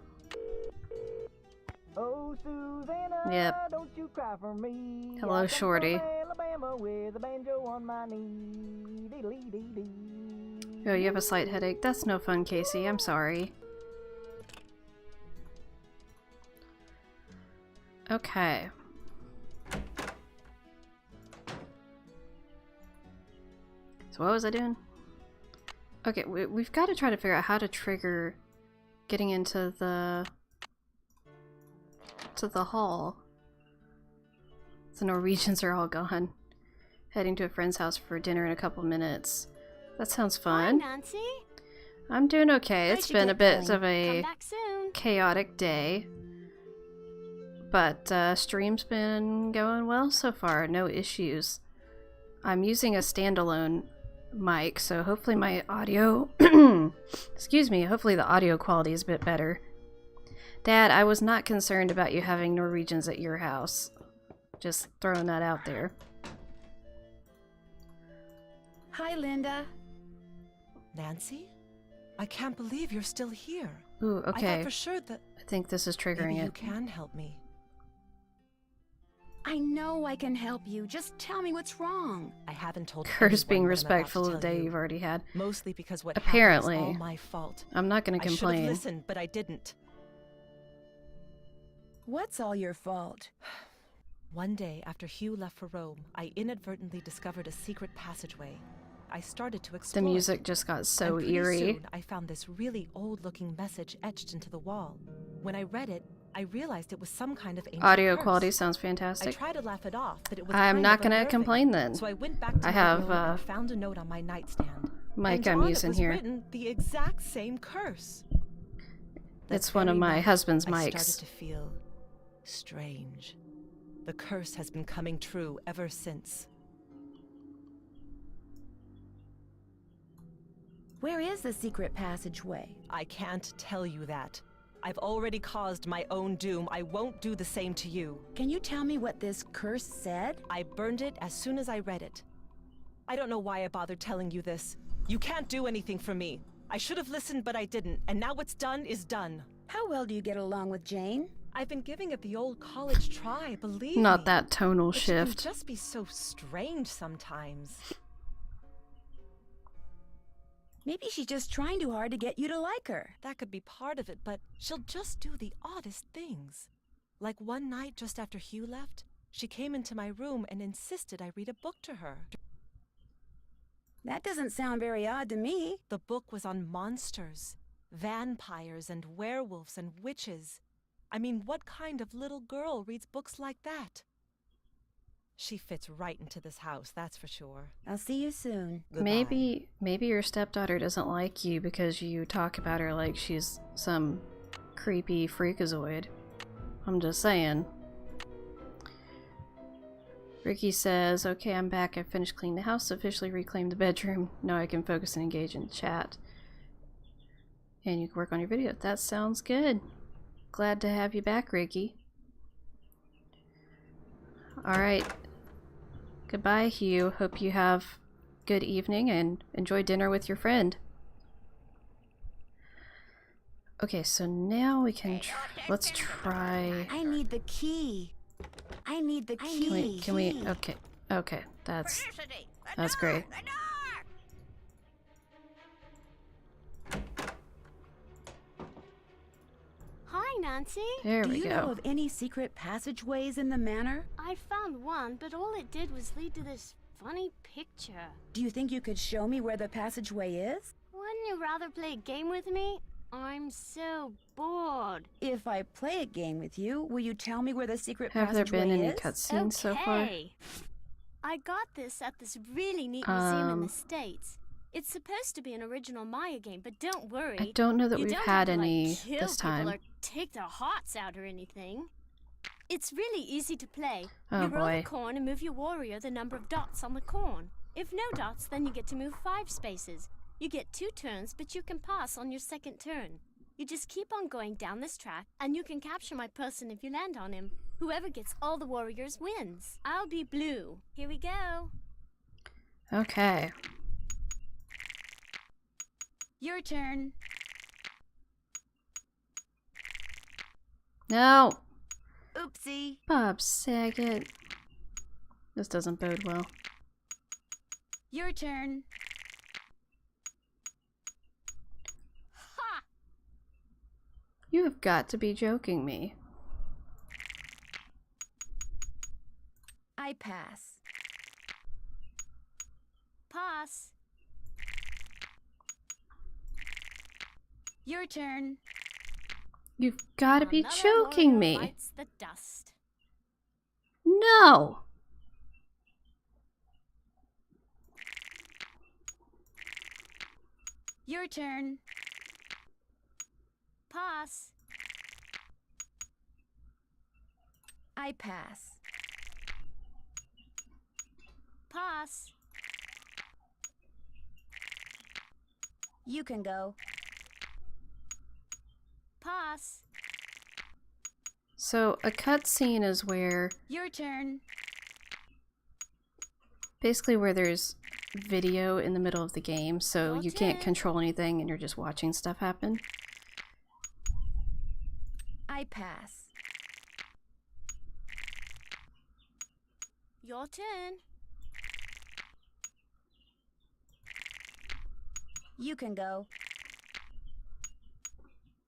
Oh, Susanna, yep. Don't you cry for me. Hello, Shorty. Alabama with a banjo on my knee. Oh, you have a slight headache? That's no fun, Casey. I'm sorry. Okay. So what was I doing? Okay, we've got to try to figure out how to trigger getting into the hall. The Norwegians are all gone. Heading to a friend's house for dinner in a couple minutes. That sounds fun. Hi, Nancy. I'm doing okay. It's been a bit of a Come back soon. chaotic day. But stream's been going well so far. No issues. I'm using a standalone mic, so hopefully my audio... excuse me, hopefully the audio quality is a bit better. Dad, I was not concerned about you having Norwegians at your house. Just throwing that out there. Hi, Linda. Nancy? I can't believe you're still here. Ooh, okay. I thought for sure that... I think this is triggering maybe it. you can help me. I know I can help you. Just tell me what's wrong. I haven't told Curse being anyone what I'm about respectful to of the tell day you. you've already had. Mostly because what Apparently. happened is all my fault. I'm not gonna I should complain. have listened, but I didn't. What's all your fault? One day, after Hugh left for Rome, I inadvertently discovered a secret passageway. I started to explore. The music just got so and pretty eerie. Soon, I found this really old-looking message etched into the wall. When I read it, I realized it was some kind of ancient Audio curse. quality sounds I fantastic. tried to laugh it off, but it was I'm kind not of gonna unnerving. complain then. So I went back to I my have, room and found a note on my nightstand. mic and I'm on using it was here. written the exact same curse. It's That one of very my night, husband's I mics. started to feel strange. The curse has been coming true ever since. Where is the secret passageway? I can't tell you that. I've already caused my own doom. I won't do the same to you. Can you tell me what this curse said? I burned it as soon as I read it. I don't know why I bothered telling you this. You can't do anything for me. I should have listened, but I didn't. And now what's done is done. How well do you get along with Jane? I've been giving it the old college try, believe Not me. that tonal But she can shift. just be so strange sometimes. Maybe she's just trying too hard to get you to like her. That could be part of it, but she'll just do the oddest things. Like one night just after Hugh left, she came into my room and insisted I read a book to her. That doesn't sound very odd to me. The book was on monsters, vampires and werewolves and witches. I mean, what kind of little girl reads books like that? She fits right into this house, that's for sure. I'll see you soon. Goodbye. Maybe your stepdaughter doesn't like you because you talk about her like she's some creepy freakazoid. I'm just saying. Ricky says, okay, I'm back. I finished cleaning the house, officially reclaimed the bedroom. Now I can focus and engage in the chat. And you can work on your video. That sounds good. Glad to have you back, Ricky. Alright. Goodbye, Hugh. Hope you have good evening and enjoy dinner with your friend. Okay, so now we can let's try. I need the key. I need the key. Can we okay, that's great. Hi, Nancy. There Do we you go. know of any secret passageways in the manor? I found one, but all it did was lead to this funny picture. Do you think you could show me where the passageway is? Wouldn't you rather play a game with me? I'm so bored. If I play a game with you, will you tell me where the secret Have there passageway been any is? cutscenes so far? Okay. I got this at this really neat museum in the Um, States. It's supposed to be an original Maya game, but don't worry. I don't know that You we've don't had have to, any like, kill this time. people or take their hearts out or anything. It's really easy to play. Oh, you roll boy. a corn and move your warrior the number of dots on the corn. If no dots, then you get to move 5 spaces. You get 2 turns, but you can pass on your second turn. You just keep on going down this track, and you can capture my person if you land on him. Whoever gets all the warriors wins. I'll be blue. Here we go. Okay. Your turn. No! Oopsie. Bob Saget. This doesn't bode well. Your turn. Ha! You have got to be joking me. I pass. Pass. Your turn. You've got to be Another joking warrior me. bites the dust. No! Your turn. Pass. I pass. Pass. You can go. Pass. So, a cutscene is where, Your turn. basically where there's video in the middle of the game, so Your you can't turn. control anything and you're just watching stuff happen. I pass. Your turn. You can go.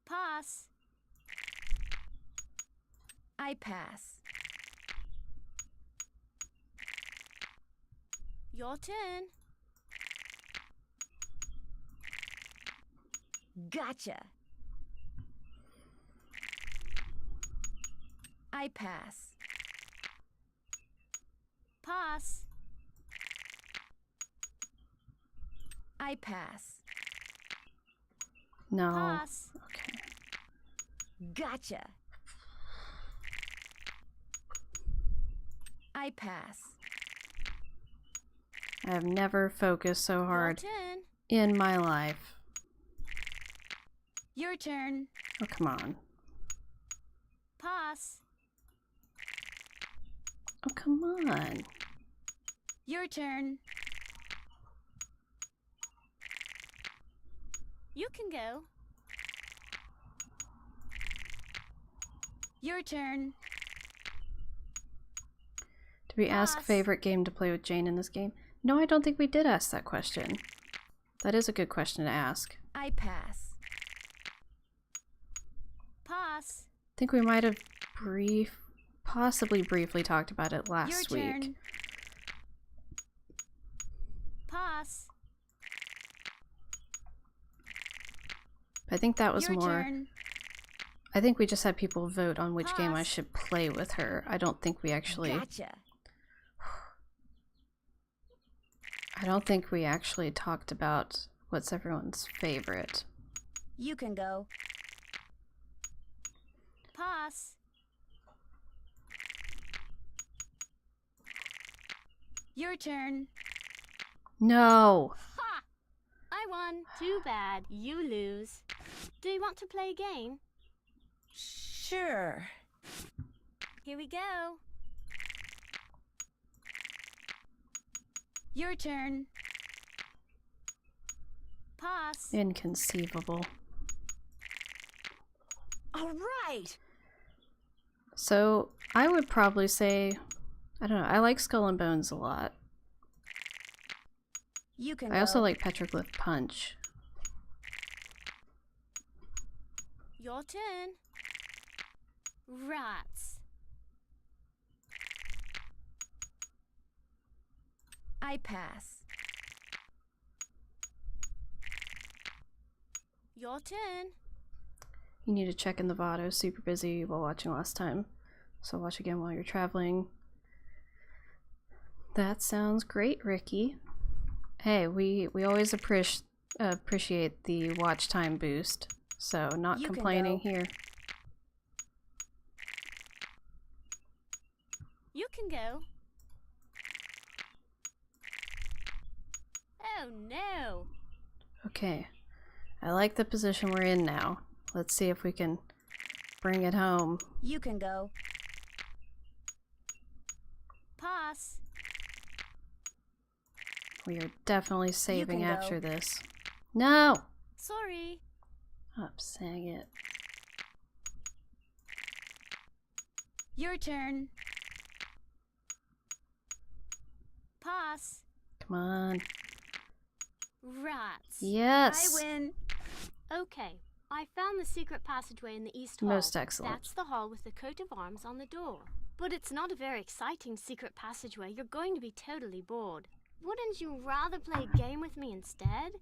Pass. I pass. Your turn. Gotcha. I pass. Pass. I pass. No. Pass. Okay. Gotcha. I pass. I have never focused so hard Your turn. in my life. Your turn. Oh, come on. Pass. Oh, come on. Your turn. You can go. Your turn. Did we ask Pass. favorite game to play with Jane in this game? No, I don't think we did ask that question. That is a good question to ask. I pass. Pass. I think we might have possibly briefly talked about it Your last week. turn. Pass. I think that was Your more... turn. I think we just had people vote on which game I Pass. should play with her. I don't think we actually... Gotcha. I don't think we actually talked about what's everyone's favorite. You can go. Pass. Your turn. No! Ha! I won. Too bad. You lose. Do you want to play a game? Sure. Here we go. Your turn. Pass. Inconceivable. All right. So, I would probably say... I don't know, I like Skull and Bones a lot. You can I go. also like Petroglyph Punch. Your turn. Rats. I pass. Your turn. You need to check in the VOD. I was super busy while watching last time. So watch again while you're traveling. That sounds great, Ricky. Hey, we always appreciate the watch time boost. So not You can complaining go. here. You can go. Oh no. Okay. I like the position we're in now. Let's see if we can bring it home. You can go. Pass. We are definitely saving can go. after this. No! Sorry. Oh, sang it. Your turn. Pass. Come on. Rats. Yes! I win. Okay. I found the secret passageway in the East Hall. Most excellent. That's the hall with the coat of arms on the door. But it's not a very exciting secret passageway. You're going to be totally bored. Wouldn't you rather play a game with me instead?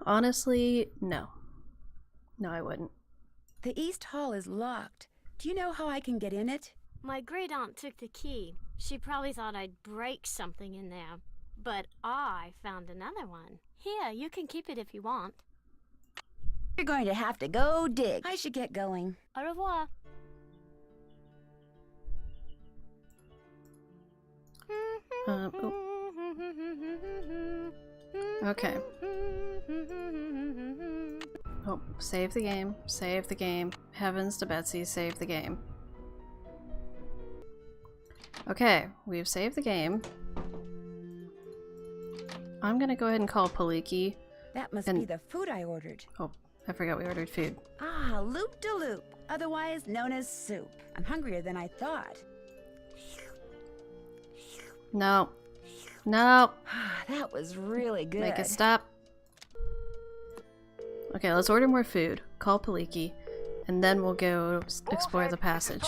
Honestly, no. No, I wouldn't. The East Hall is locked. Do you know how I can get in it? My great aunt took the key. She probably thought I'd break something in there. But I found another one. Here, you can keep it if you want. You're going to have to go dig. I should get going. Au revoir. Oh. Okay. Oh, save the game. Save the game. Heavens to Betsy, save the game. Okay, we've saved the game. I'm gonna go ahead and call Paliki. That must be the food I ordered. Oh, I forgot we ordered food. Ah, loop-de-loop, otherwise known as soup. I'm hungrier than I thought. No. No. That was really good. Make it stop. Okay, let's order more food. Call Paliki, and then we'll go explore the passage.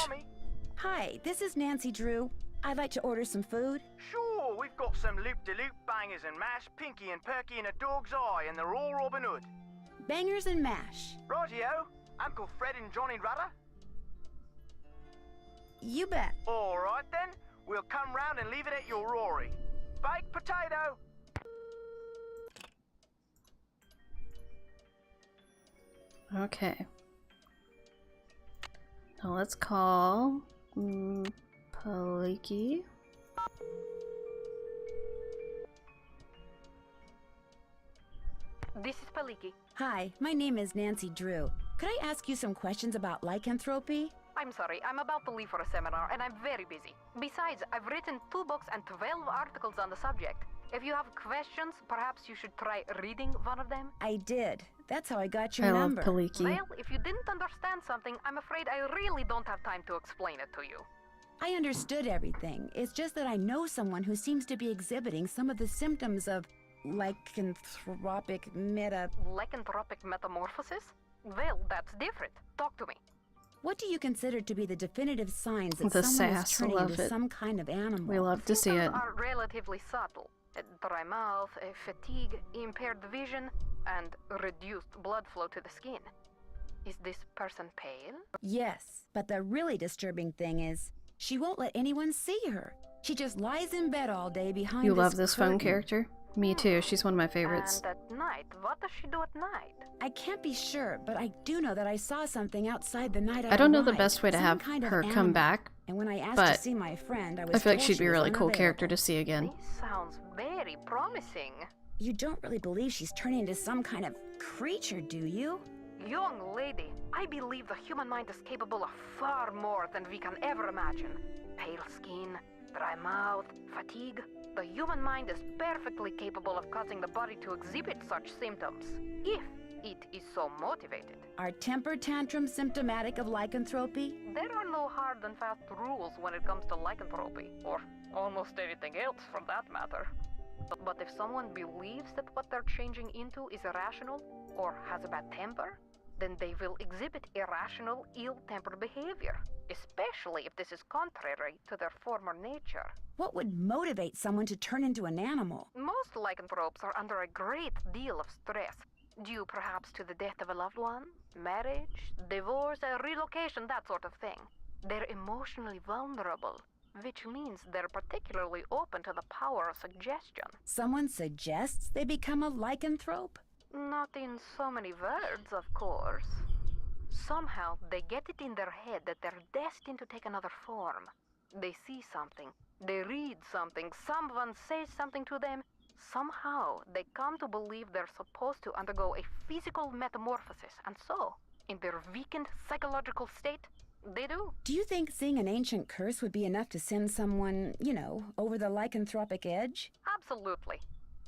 Hi, this is Nancy Drew. I'd like to order some food. Sure, we've got some loop-de-loop bangers and mash, Pinky and Perky and a dog's eye, and they're all Robin Hood. Bangers and mash. Rightio, Uncle Fred and Johnny Rudder. You bet. All right then, we'll come round and leave it at your Rory. Baked potato. Okay. Now let's call Paliki. This is Paliki. Hi, my name is Nancy Drew. Could I ask you some questions about lycanthropy? I'm sorry, I'm about to leave for a seminar and I'm very busy. Besides, I've written 2 books and 12 articles on the subject. If you have questions, perhaps you should try reading one of them. I did. That's how I got your I number. love Paliki. Well, if you didn't understand something, I'm afraid I really don't have time to explain it to you. I understood everything. It's just that I know someone who seems to be exhibiting some of the symptoms of lycanthropic Lycanthropic metamorphosis? Well, that's different. Talk to me. What do you consider to be the definitive signs that The someone is sass, I turning love into it. some kind of animal? We love to see it. Symptoms are relatively subtle. Dry mouth, fatigue, impaired vision, and reduced blood flow to the skin. Is this person pale? Yes, but the really disturbing thing is, she won't let anyone see her. She just lies in bed all day behind You this love this phone curtain. character? Me too, she's one of my favorites. And at night, what does she do at night? I can't be sure, but I do know that I saw something outside the night I don't know the arrived, best way to some have kind of her come animal. back, And when I asked but to see my friend, I was I feel like told she'd she be a was really cool unavailable. character to see again. This sounds very promising. You don't really believe she's turning into some kind of creature, do you? Young lady, I believe the human mind is capable of far more than we can ever imagine. Pale skin, dry mouth, fatigue. The human mind is perfectly capable of causing the body to exhibit such symptoms, if it is so motivated. Are temper tantrums symptomatic of lycanthropy? There are no hard and fast rules when it comes to lycanthropy, or almost anything else for that matter. But if someone believes that what they're changing into is irrational, or has a bad temper, then they will exhibit irrational, ill-tempered behavior, especially if this is contrary to their former nature. What would motivate someone to turn into an animal? Most lycanthropes are under a great deal of stress, due perhaps to the death of a loved one, marriage, divorce, a relocation, that sort of thing. They're emotionally vulnerable, which means they're particularly open to the power of suggestion. Someone suggests they become a lycanthrope? Not in so many words, of course. Somehow they get it in their head that they're destined to take another form. They see something, they read something, someone says something to them. Somehow they come to believe they're supposed to undergo a physical metamorphosis, and so, in their weakened psychological state, they do. Do you think seeing an ancient curse would be enough to send someone, over the lycanthropic edge? Absolutely.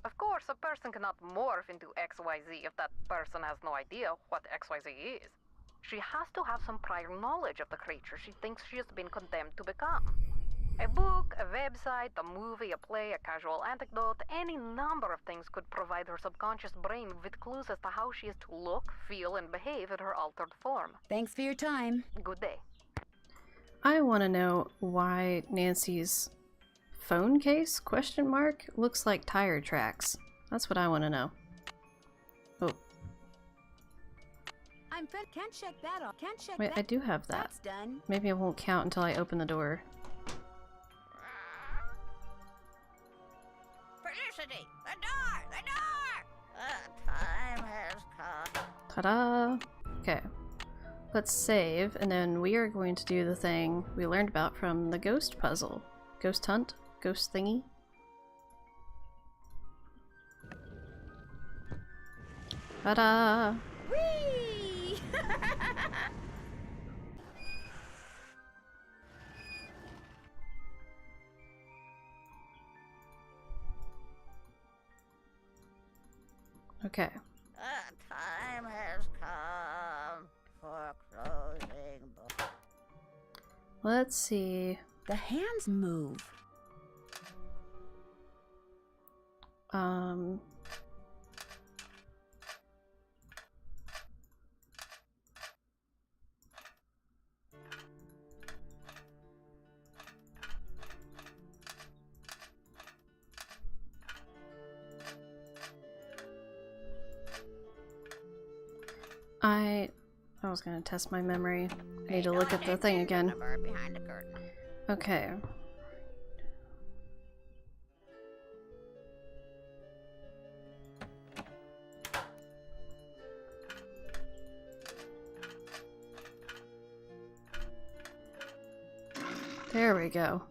Of course, a person cannot morph into XYZ if that person has no idea what XYZ is. She has to have some prior knowledge of the creature she thinks she has been condemned to become. A book, a website, a movie, a play, a casual anecdote, any number of things could provide her subconscious brain with clues as to how she is to look, feel, and behave in her altered form. Thanks for your time. Good day. I want to know why Nancy's phone case, ? Looks like tire tracks. That's what I want to know. Oh, I'm can't check that off. Can't check Wait, that. I do have that. That's done. Maybe it won't count until I open the door. Felicity, the door, the door! The time has come. Ta-da! Okay. Let's save, and then we are going to do the thing we learned about from the ghost puzzle. Ghost hunt? Ghost thingy? Ta-da! Whee! Okay. The time has come for closing books. Let's see. The hands move. I was gonna test my memory. I need to look at the thing again. Behind the curtain. Okay. There we go.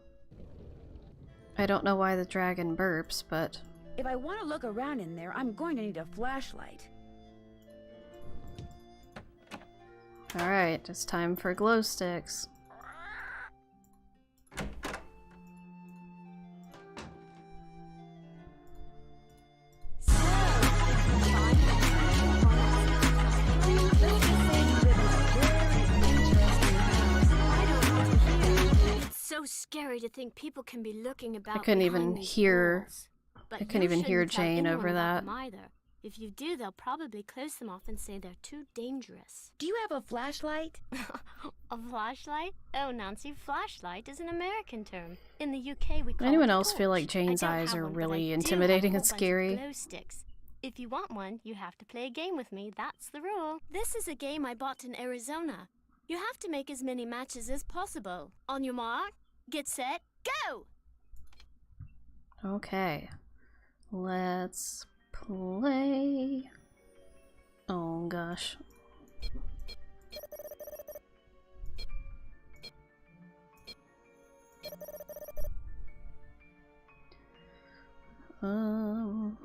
I don't know why the dragon burps, but... If I want to look around in there, I'm going to need a flashlight. Alright, it's time for glow sticks. It's so scary to think people can be looking about. I couldn't even behind these hear... walls. But I couldn't you even hear shouldn't tell Jane anyone over about that. them either. If you do, they'll probably close them off and say they're too dangerous. Do you have a flashlight? A flashlight? Oh, Nancy, flashlight is an American term. In the UK, we call Anyone it a else feel torch. like Jane's I don't eyes have are one, but I really do have a intimidating whole and bunch of scary? glow sticks. If you want one, you have to play a game with me. That's the rule. This is a game I bought in Arizona. You have to make as many matches as possible. On your mark, get set, go! Okay. Let's play... Oh gosh. Oh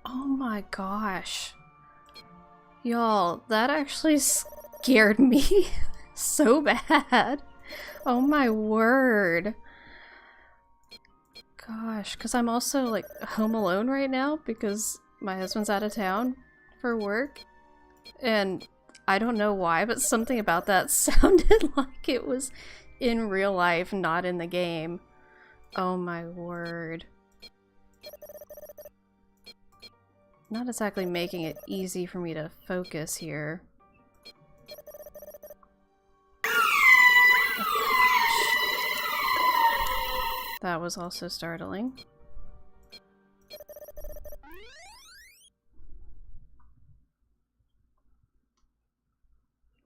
my gosh. Y'all, that actually scared me so bad. Oh my word. Gosh, because I'm also like home alone right now because my husband's out of town for work. And I don't know why, but something about that sounded like it was in real life, not in the game. Oh my word. Not exactly making it easy for me to focus here. That was also startling.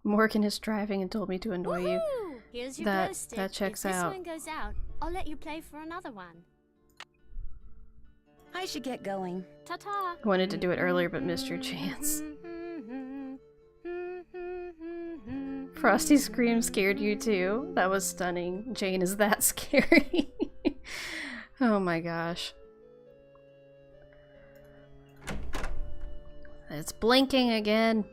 Morgan is driving and told me to annoy you. Here's your That glow stick. checks if out. This one goes out, I'll let you play for another one. I should get going. Ta-ta! I wanted to do it earlier but missed your chance. Frosty's scream scared you too? That was stunning. Jane is that scary. Oh my gosh. It's blinking again.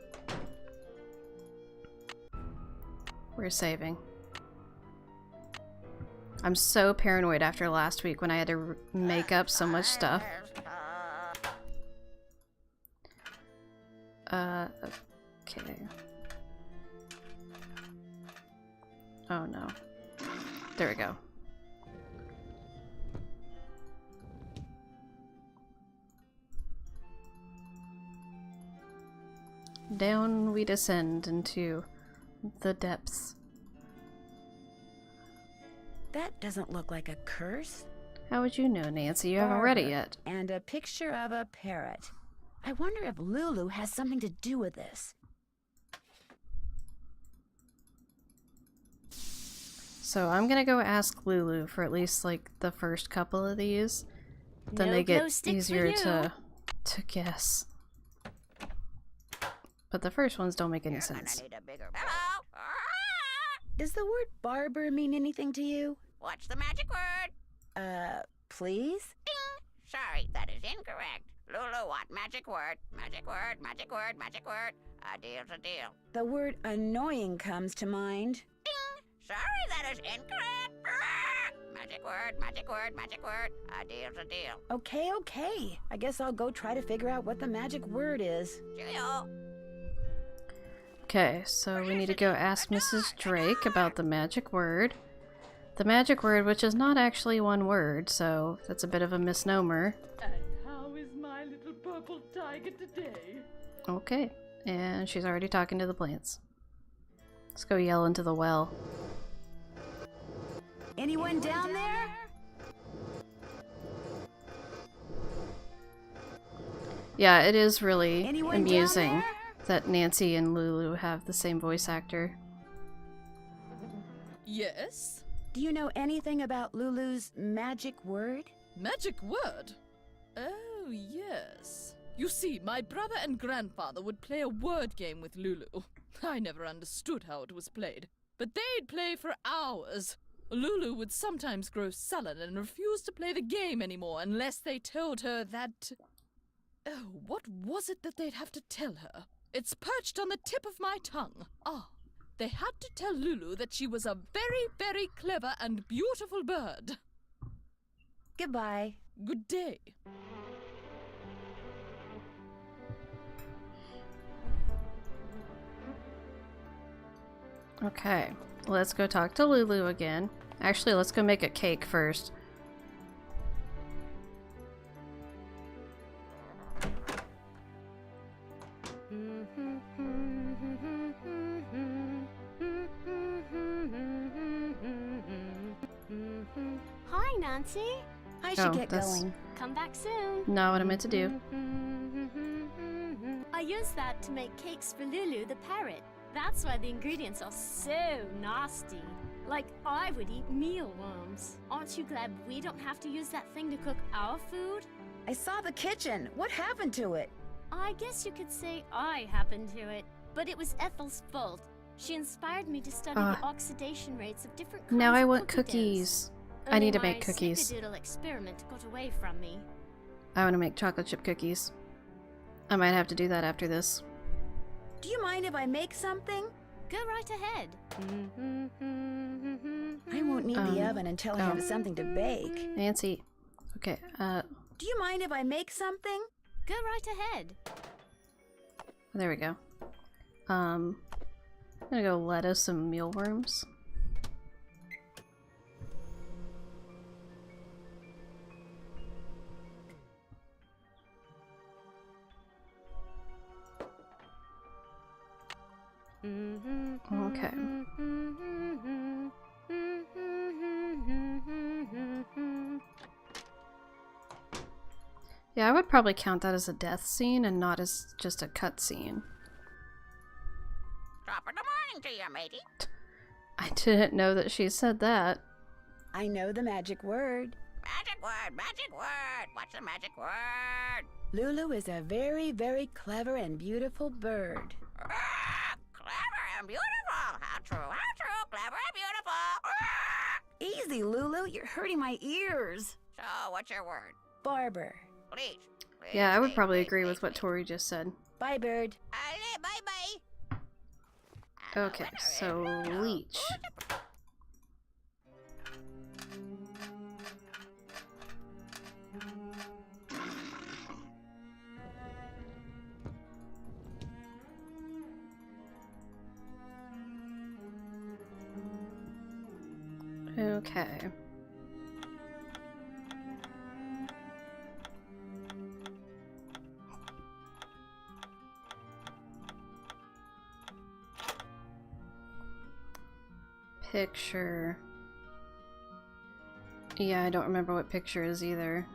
We're saving. I'm so paranoid after last week when I had to make up so much stuff. Okay. Oh no. There we go. Down we descend into the depths. That doesn't look like a curse. How would you know, Nancy? You haven't read it Barber, yet. And a picture of a parrot. I wonder if Lulu has something to do with this. So I'm gonna go ask Lulu for at least like the first couple of these. Then No they glow get stick for easier you. to guess. But the first ones don't make any sense. Need a bigger Hello? Does the word barber mean anything to you? What's the magic word? Please? Ding! Sorry, that is incorrect. Lulu, what magic word? Magic word, magic word, magic word. A deal's a deal. The word annoying comes to mind. Ding! Sorry, that is incorrect. Magic word, magic word, magic word. A deal's a deal. Okay. I guess I'll go try to figure out what the magic word is. Cheerio. Okay, so we need to go ask Mrs. Drake about the magic word. The magic word, which is not actually one word, so that's a bit of a misnomer. And how is my little purple tiger today? Okay, and she's already talking to the plants. Let's go yell into the well. Anyone down there? Yeah, it is really Anyone amusing down there? that Nancy and Lulu have the same voice actor. Yes? Do you know anything about Lulu's magic word? Magic word? Oh, yes. You see, my brother and grandfather would play a word game with Lulu. I never understood how it was played, but they'd play for hours. Lulu would sometimes grow sullen and refuse to play the game anymore unless they told her that... Oh, what was it that they'd have to tell her? It's perched on the tip of my tongue. Ah, they had to tell Lulu that she was a very, very clever and beautiful bird. Goodbye. Good day. Okay, let's go talk to Lulu again. Actually, let's go make a cake first. Hi, Nancy. I should get that's going. Come back soon. not what I meant to do. I used that to make cakes for Lulu the parrot. That's why the ingredients are so nasty. Like, I would eat mealworms. Aren't you glad we don't have to use that thing to cook our food? I saw the kitchen. What happened to it? I guess you could say I happened to it. But it was Ethel's fault. She inspired me to study the oxidation rates of different kinds Now I of want cookie doughs. cookies. I Only need to my make cookies. snickerdoodle experiment got away from me. I want to make chocolate chip cookies. I might have to do that after this. Do you mind if I make something? Go right ahead. I won't need the oven until I have something to bake. Nancy. Okay, Do you mind if I make something? Go right ahead. there we go. I'm gonna go lettuce some mealworms. Okay. Yeah, I would probably count that as a death scene and not as just a cut scene. Top of the morning to you, matey. I didn't know that she said that. I know the magic word. Magic word, magic word. What's the magic word? Lulu is a very, very clever and beautiful bird. Clever and beautiful. How true, clever and beautiful. Easy, Lulu. You're hurting my ears. So, what's your word? Barber. Please. Yeah, I would probably agree with what Tori just said. Bye, bird. Bye-bye. Okay, so leech. Okay. Picture. Yeah, I don't remember what picture is either.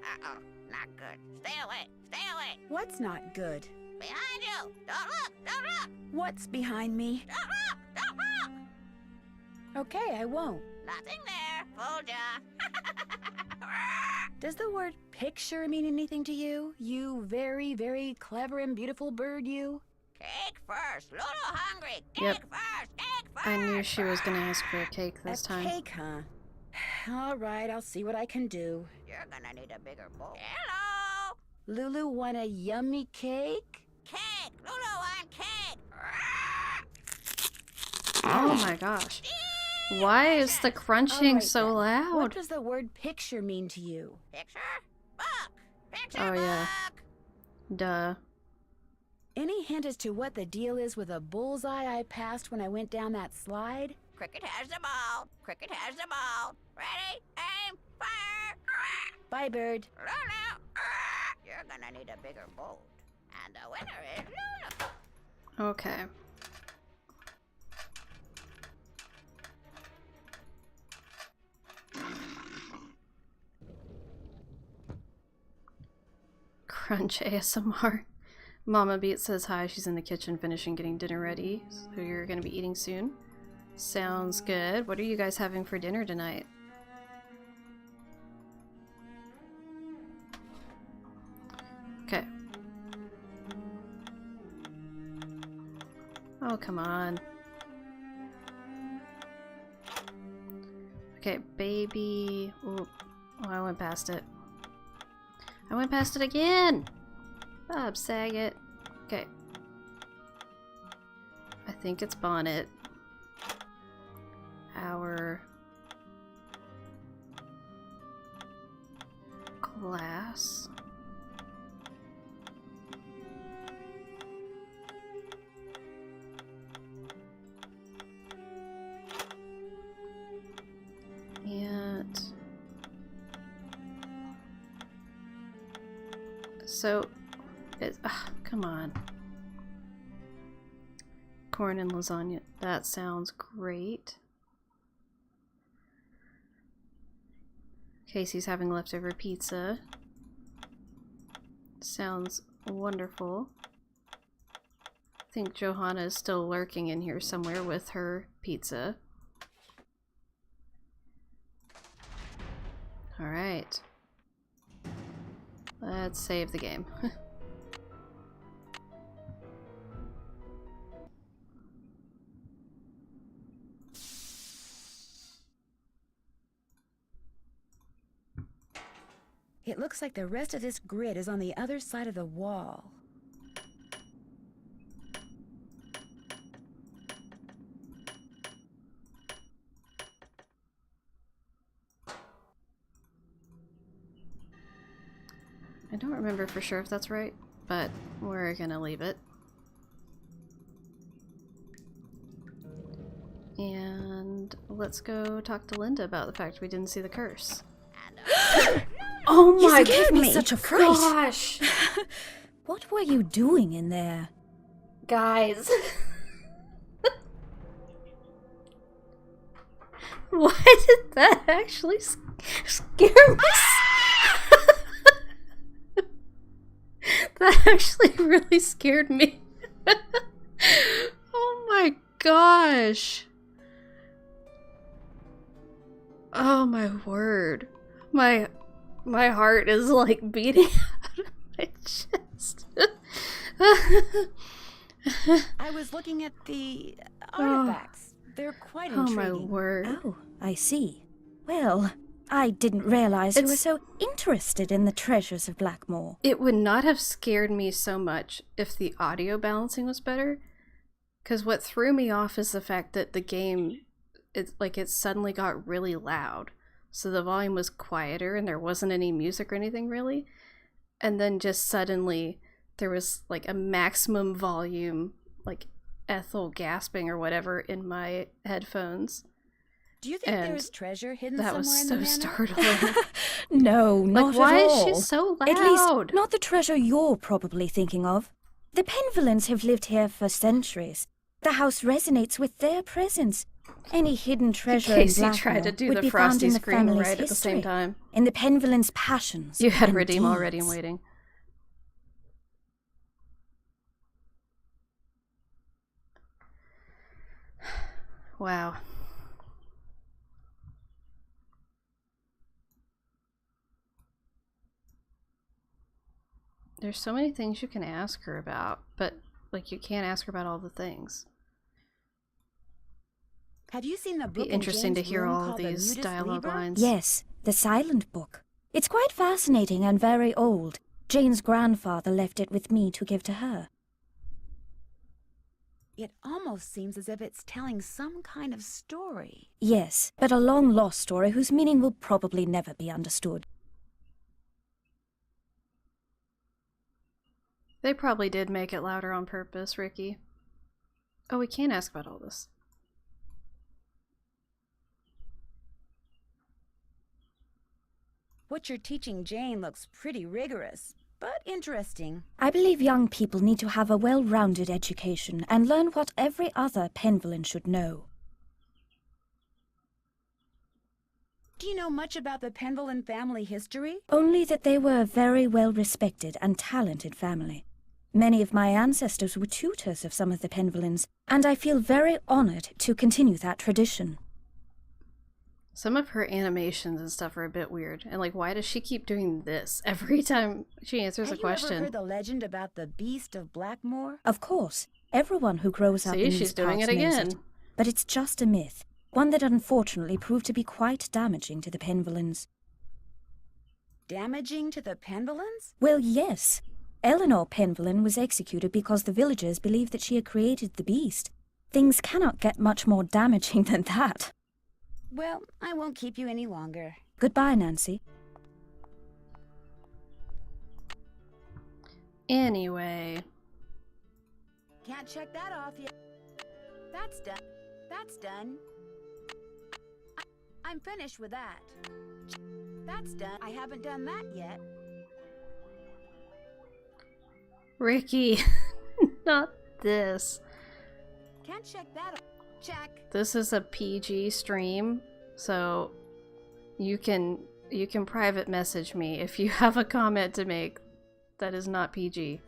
Uh-oh, not good. Stay away, stay away. What's not good? Behind you. Don't look, don't look. What's behind me? Don't look, don't look. Okay, I won't. Nothing there. Fooled ya. Does the word picture mean anything to you? You very, very clever and beautiful bird, you? Cake first. Lulu hungry. Cake Yep. first. Cake first. I knew she was gonna ask for a cake this time. A cake, huh? All right, I'll see what I can do. You're gonna need a bigger bowl. Hello. Lulu want a yummy cake? Cake. Lulu want cake. Oh my gosh. Why is the crunching Alright so then. loud? What does the word picture mean to you? Picture? Book. Picture Oh, yeah. book. Duh. Any hint as to what the deal is with a bullseye I passed when I went down that slide? Cricket has the ball. Cricket has the ball. Ready? Aim. Fire. Bye, bird. Lulu. You're gonna need a bigger bowl. And the winner is Lulu. Okay. Crunch ASMR. Mama Beat says hi. She's in the kitchen finishing getting dinner ready. So you're gonna be eating soon. Sounds good. What are you guys having for dinner tonight? Okay. Oh, come on. Okay, baby. Ooh. Oh, I went past it. I went past it again! Bob Saget. Okay. I think it's Bonnet. Our glass. And so it's come on. Corn and lasagna. That sounds great. Casey's having leftover pizza. Sounds wonderful. I think Johanna is still lurking in here somewhere with her pizza. Alright. Let's save the game. It looks like the rest of this grid is on the other side of the wall. I don't remember for sure if that's right, but we're gonna leave it. And let's go talk to Linda about the fact we didn't see the curse. Oh my You gave me goodness. such a fright. Gosh. What were you doing in there? Guys. Why did that actually scare me? That actually really scared me. Oh my gosh. Oh my word. My heart is like beating out of my chest. I was looking at the artifacts. They're quite Oh intriguing. my word. Oh, I see. Well, I didn't realize you were so interested in the treasures of Blackmoor. It would not have scared me so much if the audio balancing was better. Because what threw me off is the fact that the game, it suddenly got really loud. So the volume was quieter and there wasn't any music or anything really. And then just suddenly there was like a maximum volume, like Ethel gasping or whatever in my headphones. Do you think And there's treasure hidden that somewhere was in so the manor? startling. No, not why at is all. she so At least, loud? not the treasure you're probably thinking of. The Penvillans have lived here for centuries. The house resonates with their presence. Any hidden treasure in Casey Blackmoor tried to do would the be found Frosty in the scream family's right at the same history, time. in the Penvillans' passions. You had and Redeem already and deeds. waiting. Wow. There's so many things you can ask her about, but like you can't ask her about all the things. Have you seen the It'd book be in interesting to Jane's hear room all of called The these Mutus dialogue Liber? lines. Yes, the silent book. It's quite fascinating and very old. Jane's grandfather left it with me to give to her. It almost seems as if it's telling some kind of story. Yes, but a long-lost story whose meaning will probably never be understood. They probably did make it louder on purpose, Ricky. Oh, we can't ask about all this. What you're teaching Jane looks pretty rigorous, but interesting. I believe young people need to have a well-rounded education and learn what every other Penvillan should know. Do you know much about the Penvillan family history? Only that they were a very well-respected and talented family. Many of my ancestors were tutors of some of the Penvillans, and I feel very honored to continue that tradition. Some of her animations and stuff are a bit weird. And like, why does she keep doing this every time she answers a question? Have you ever heard the legend about the Beast of Blackmoor? Of course, everyone who grows up in See, these she's doing parts it knows again. it. But it's just a myth, one that unfortunately proved to be quite damaging to the Penvillans. Damaging to the Penvillans? Well, yes. Eleanor Penvillan was executed because the villagers believed that she had created the beast. Things cannot get much more damaging than that. Well, I won't keep you any longer. Goodbye, Nancy. Anyway. Can't check that off yet. That's done. That's done. I'm finished with that. That's done. I haven't done that yet. Ricky, not this. Can't check that off. Check. This is a PG stream, so you can private message me if you have a comment to make that is not PG.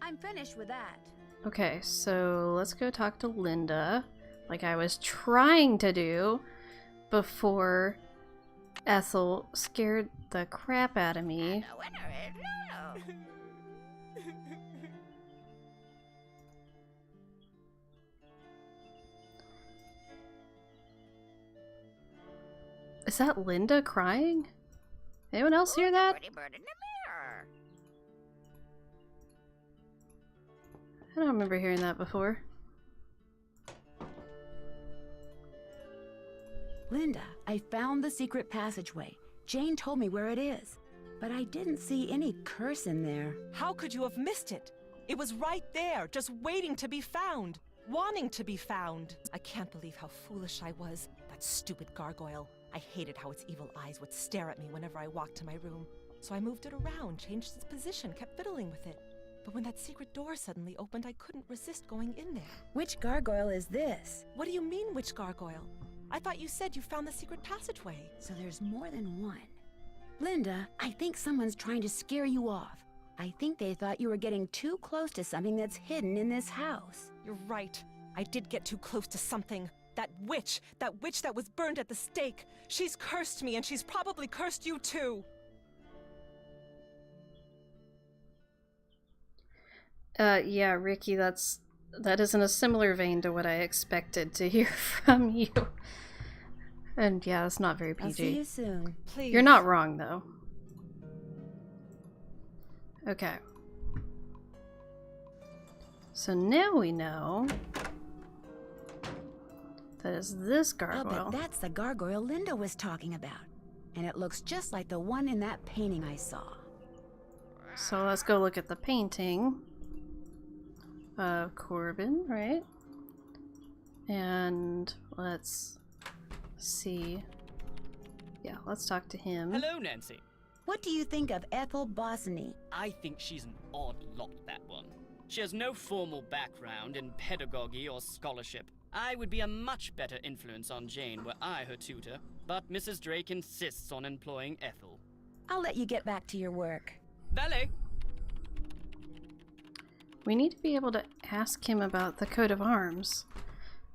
I'm finished with that. Okay, so let's go talk to Linda, like I was trying to do before Ethel scared the crap out of me. The winner is Lulu. Is that Linda crying? Anyone else hear that? Pretty bird in the mirror. I don't remember hearing that before. Linda, I found the secret passageway. Jane told me where it is, but I didn't see any curse in there. How could you have missed it? It was right there, just waiting to be found. Wanting to be found. I can't believe how foolish I was. That stupid gargoyle. I hated how its evil eyes would stare at me whenever I walked to my room. So I moved it around, changed its position, kept fiddling with it. But when that secret door suddenly opened, I couldn't resist going in there. Which gargoyle is this? What do you mean, which gargoyle? I thought you said you found the secret passageway. So there's more than one. Linda, I think someone's trying to scare you off. I think they thought you were getting too close to something that's hidden in this house. You're right. I did get too close to something. That witch that was burned at the stake. She's cursed me, and she's probably cursed you too. Yeah, Ricky, that is in a similar vein to what I expected to hear from you. And yeah, that's not very PG. I'll see you soon. Please. You're not wrong, though. Okay. So now we know that is this I'll gargoyle. bet that's the gargoyle Linda was talking about. And it looks just like the one in that painting I saw. So let's go look at the painting of Corbin, right? And let's see. Yeah, let's talk to him. Hello, Nancy. What do you think of Ethel Bosny? I think she's an odd lot, that one. She has no formal background in pedagogy or scholarship. I would be a much better influence on Jane were I her tutor, but Mrs. Drake insists on employing Ethel. I'll let you get back to your work. Ballet! We need to be able to ask him about the coat of arms.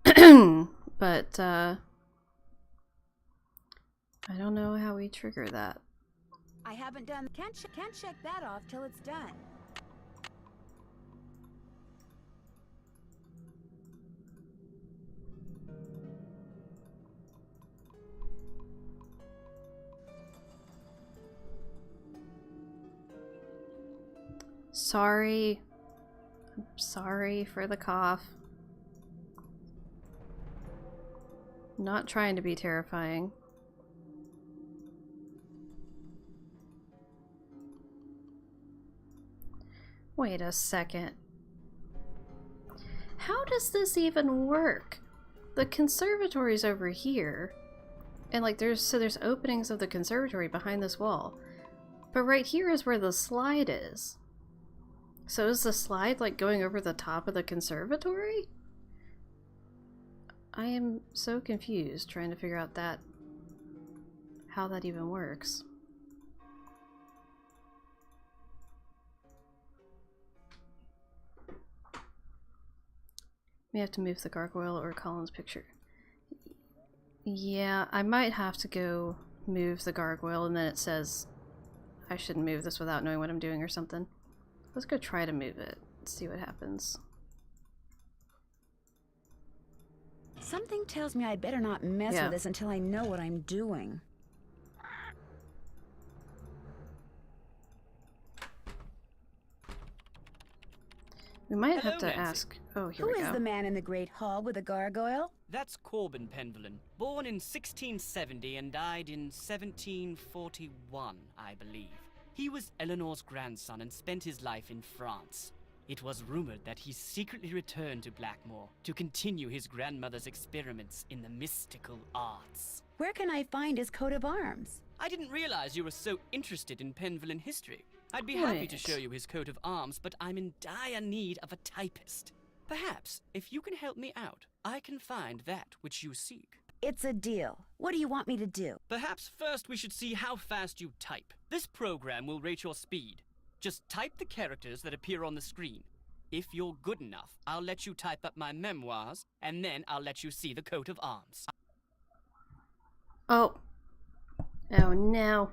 But, I don't know how we trigger that. I haven't done... Can't check that off till it's done. Sorry. I'm sorry for the cough. Not trying to be terrifying. Wait a second. How does this even work? The conservatory's over here. And like there's openings of the conservatory behind this wall. But right here is where the slide is. So is the slide like going over the top of the conservatory? I am so confused trying to figure out how that even works. We have to move the gargoyle or Colin's picture. Yeah, I might have to go move the gargoyle and then it says I shouldn't move this without knowing what I'm doing or something. Let's go try to move it. See what happens. Something tells me I better not mess with this until I know what I'm doing. We might have to ask... Oh, here we go. Who is the man in the Great Hall with the gargoyle? That's Corbin Penvelin, born in 1670 and died in 1741, I believe. He was Eleanor's grandson and spent his life in France. It was rumored that he secretly returned to Blackmoor to continue his grandmother's experiments in the mystical arts. Where can I find his coat of arms? I didn't realize you were so interested in Penvelin history. I'd be happy to show you his coat of arms, but I'm in dire need of a typist. Perhaps, if you can help me out, I can find that which you seek. It's a deal. What do you want me to do? Perhaps first we should see how fast you type. This program will rate your speed. Just type the characters that appear on the screen. If you're good enough, I'll let you type up my memoirs, and then I'll let you see the coat of arms. Oh. Oh no.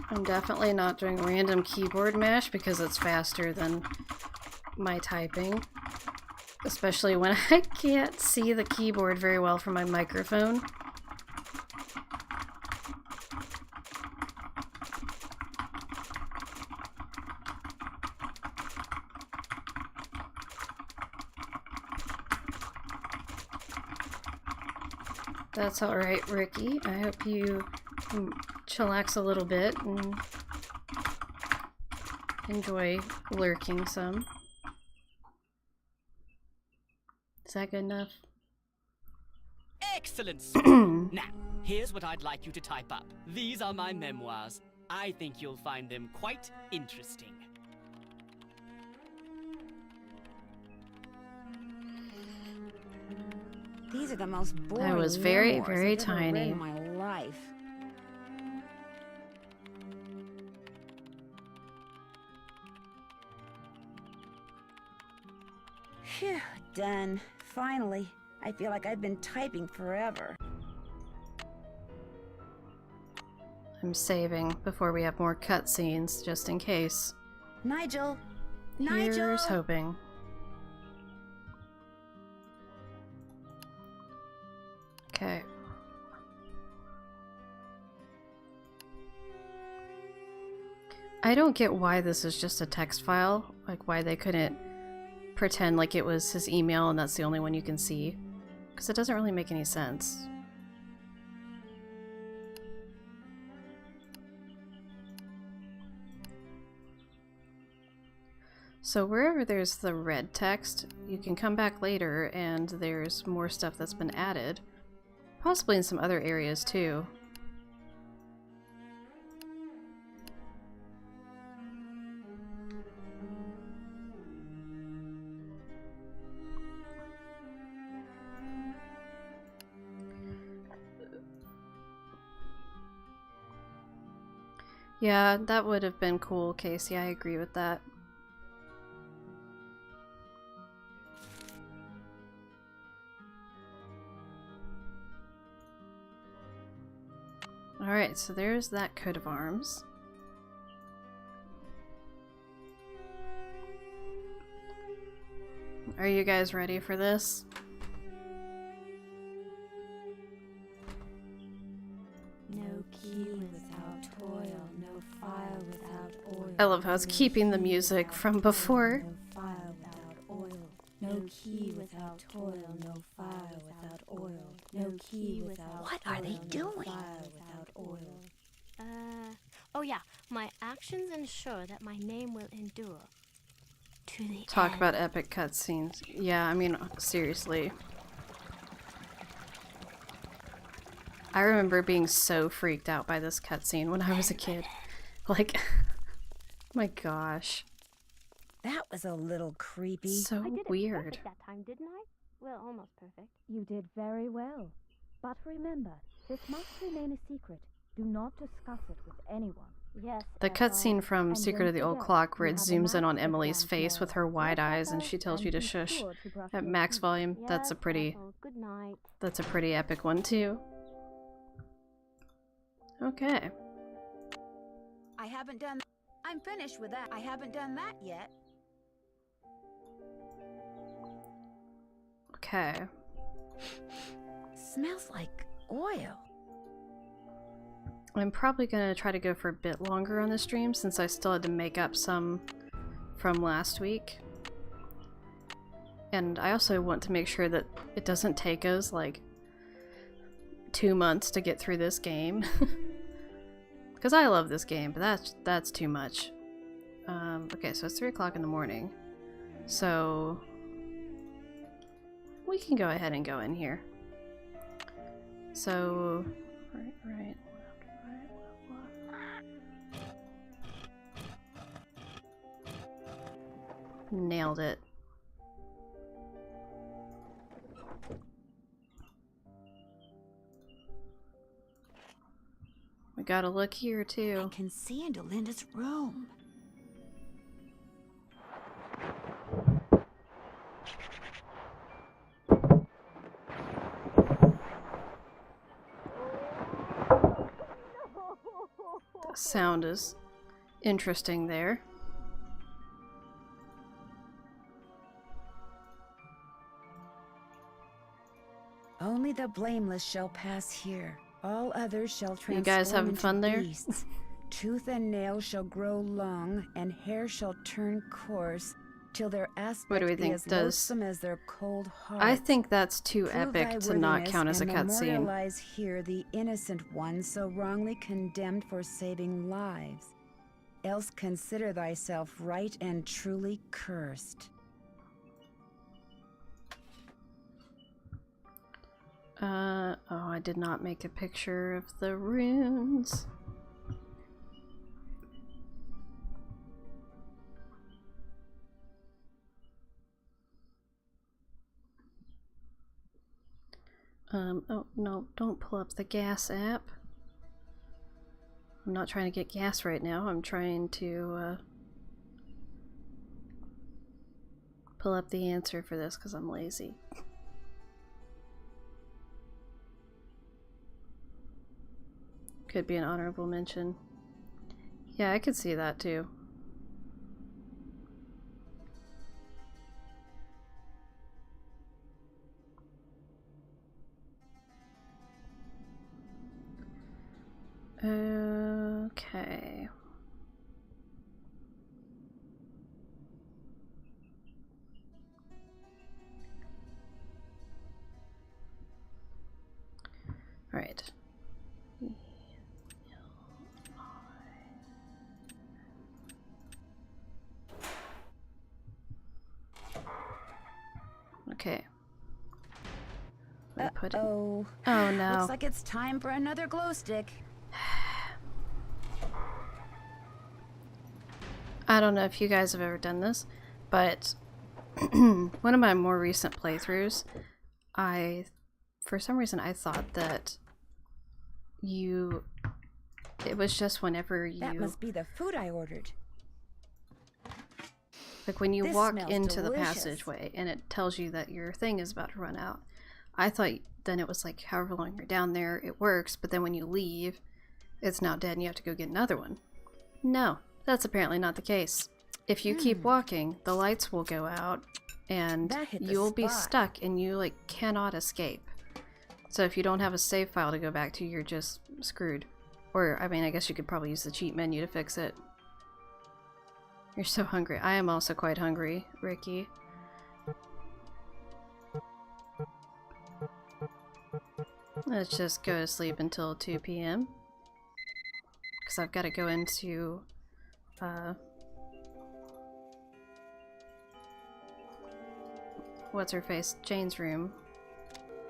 I'm definitely not doing random keyboard mash because it's faster than my typing. Especially when I can't see the keyboard very well from my microphone. That's alright, Ricky. I hope you chillax a little bit and enjoy lurking some. Is that good enough? Excellent! Now, here's what I'd like you to type up. These are my memoirs. I think you'll find them quite interesting. These are the most boring I was very, memoirs very I've ever read tiny. in my life. Phew, done. Finally. I feel like I've been typing forever. I'm saving before we have more cutscenes, just in case. Nigel! Here's Nigel! hoping. Okay. I don't get why this is just a text file. Like, why they couldn't pretend like it was his email and that's the only one you can see. Because it doesn't really make any sense. So wherever there's the red text, you can come back later and there's more stuff that's been added. Possibly in some other areas too. Yeah, that would have been cool, Casey. I agree with that. Alright, so there's that coat of arms. Are you guys ready for this? No key without toil, no fire without oil. I love how it's keeping the music from before. No fire without oil. No key without toil, no fire without oil. No key without What are they toil, no doing? fire without oil. Oh yeah, my actions ensure that my name will endure. To the Talk end. about epic cutscenes. Yeah, I mean, seriously. I remember being so freaked out by this cutscene when I was a kid. Like, my gosh. That was a little creepy. So I did it weird. perfect that time, didn't I? Well, almost perfect. You did very well. But remember, this must remain a secret. Do not discuss it with anyone. Yes. The cutscene from Secret of the Old Clock where it zooms in on Emily's face with her wide eyes and she tells you to shush at max volume. That's a pretty Good night. That's a pretty epic one too. Okay. I haven't done. I'm finished with that. I haven't done that yet. Okay. Smells like oil. I'm probably gonna try to go for a bit longer on the stream since I still had to make up some from last week. And I also want to make sure that it doesn't take us like 2 months to get through this game. Because I love this game, but that's too much. Okay, so it's 3 o'clock in the morning. So we can go ahead and go in here. So right. Nailed it. We gotta look here too. I can see into Linda's room. The sound is interesting there. Only the blameless shall pass here. All others shall transform You guys having into fun there? beasts. Tooth and nail shall grow long, and hair shall turn coarse, till their aspect What do we be think? as Does loathsome as their cold hearts. I think that's too Prove epic thy to not worthiness count as a and cutscene. memorialize here the innocent one so wrongly condemned for saving lives. Else consider thyself right and truly cursed. Oh, I did not make a picture of the runes. Oh no, don't pull up the gas app. I'm not trying to get gas right now. I'm trying to pull up the answer for this because I'm lazy. Could be an honorable mention. Yeah, I could see that too. Okay. Alright. Okay. Put it. Oh no. Looks like it's time for another glow stick. I don't know if you guys have ever done this, but one of my more recent playthroughs, for some reason I thought that it was just whenever you... That must be the food I ordered. Like when you This walk smells into the delicious. passageway and it tells you that your thing is about to run out. I thought then it was like however long you're down there, it works, but then when you leave, it's now dead and you have to go get another one. No, that's apparently not the case. If you keep walking, the lights will go out and That hit the you'll be spot. stuck and you like cannot escape. So if you don't have a save file to go back to, you're just screwed. Or, I mean, I guess you could probably use the cheat menu to fix it. You're so hungry. I am also quite hungry, Ricky. Let's just go to sleep until 2 p.m. Because I've got to go into, what's-her-face? Jane's room.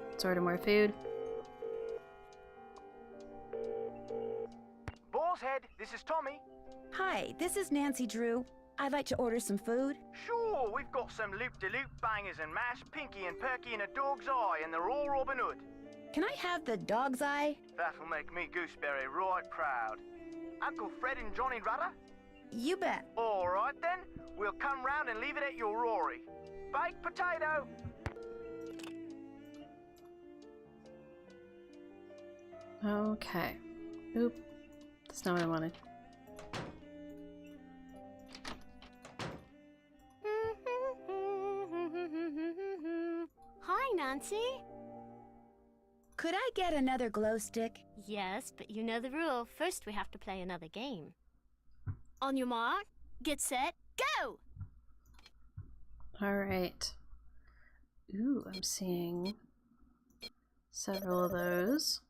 Let's order more food. Boar's Head, this is Tommy. Hi, this is Nancy Drew. I'd like to order some food. Sure, we've got some loop-de-loop bangers and mash, Pinky and Perky and a dog's eye, and they're all Robin Hood. Can I have the dog's eye? That'll make me Gooseberry right proud. Uncle Fred and Johnny Rudder? You bet. All right then, we'll come round and leave it at your Rory. Baked potato. Okay. Oop. That's not what I wanted. Hi, Nancy. Could I get another glow stick? Yes, but you know the rule. First, we have to play another game. On your mark, get set, go! Alright. Ooh, I'm seeing several of those.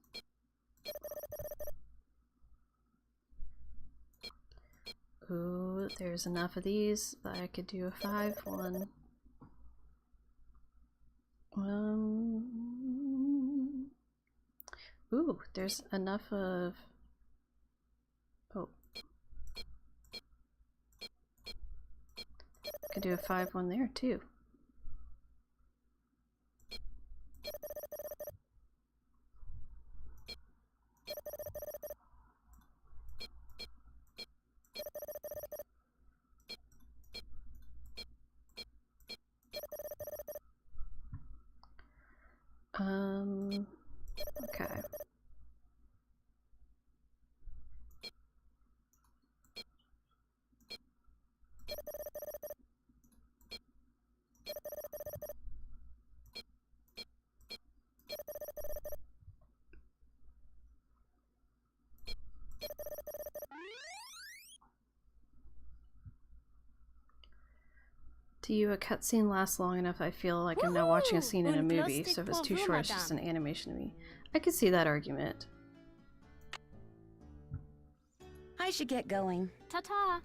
Ooh, there's enough of these that I could do a 5-1. Ooh, there's enough of... Oh. Could do a 5-1 there, too. Okay. To you, a cutscene lasts long enough, I feel like I'm now watching a scene in a movie, so if it's too short, it's just an animation to me. I could see that argument. I should get going. Ta-ta.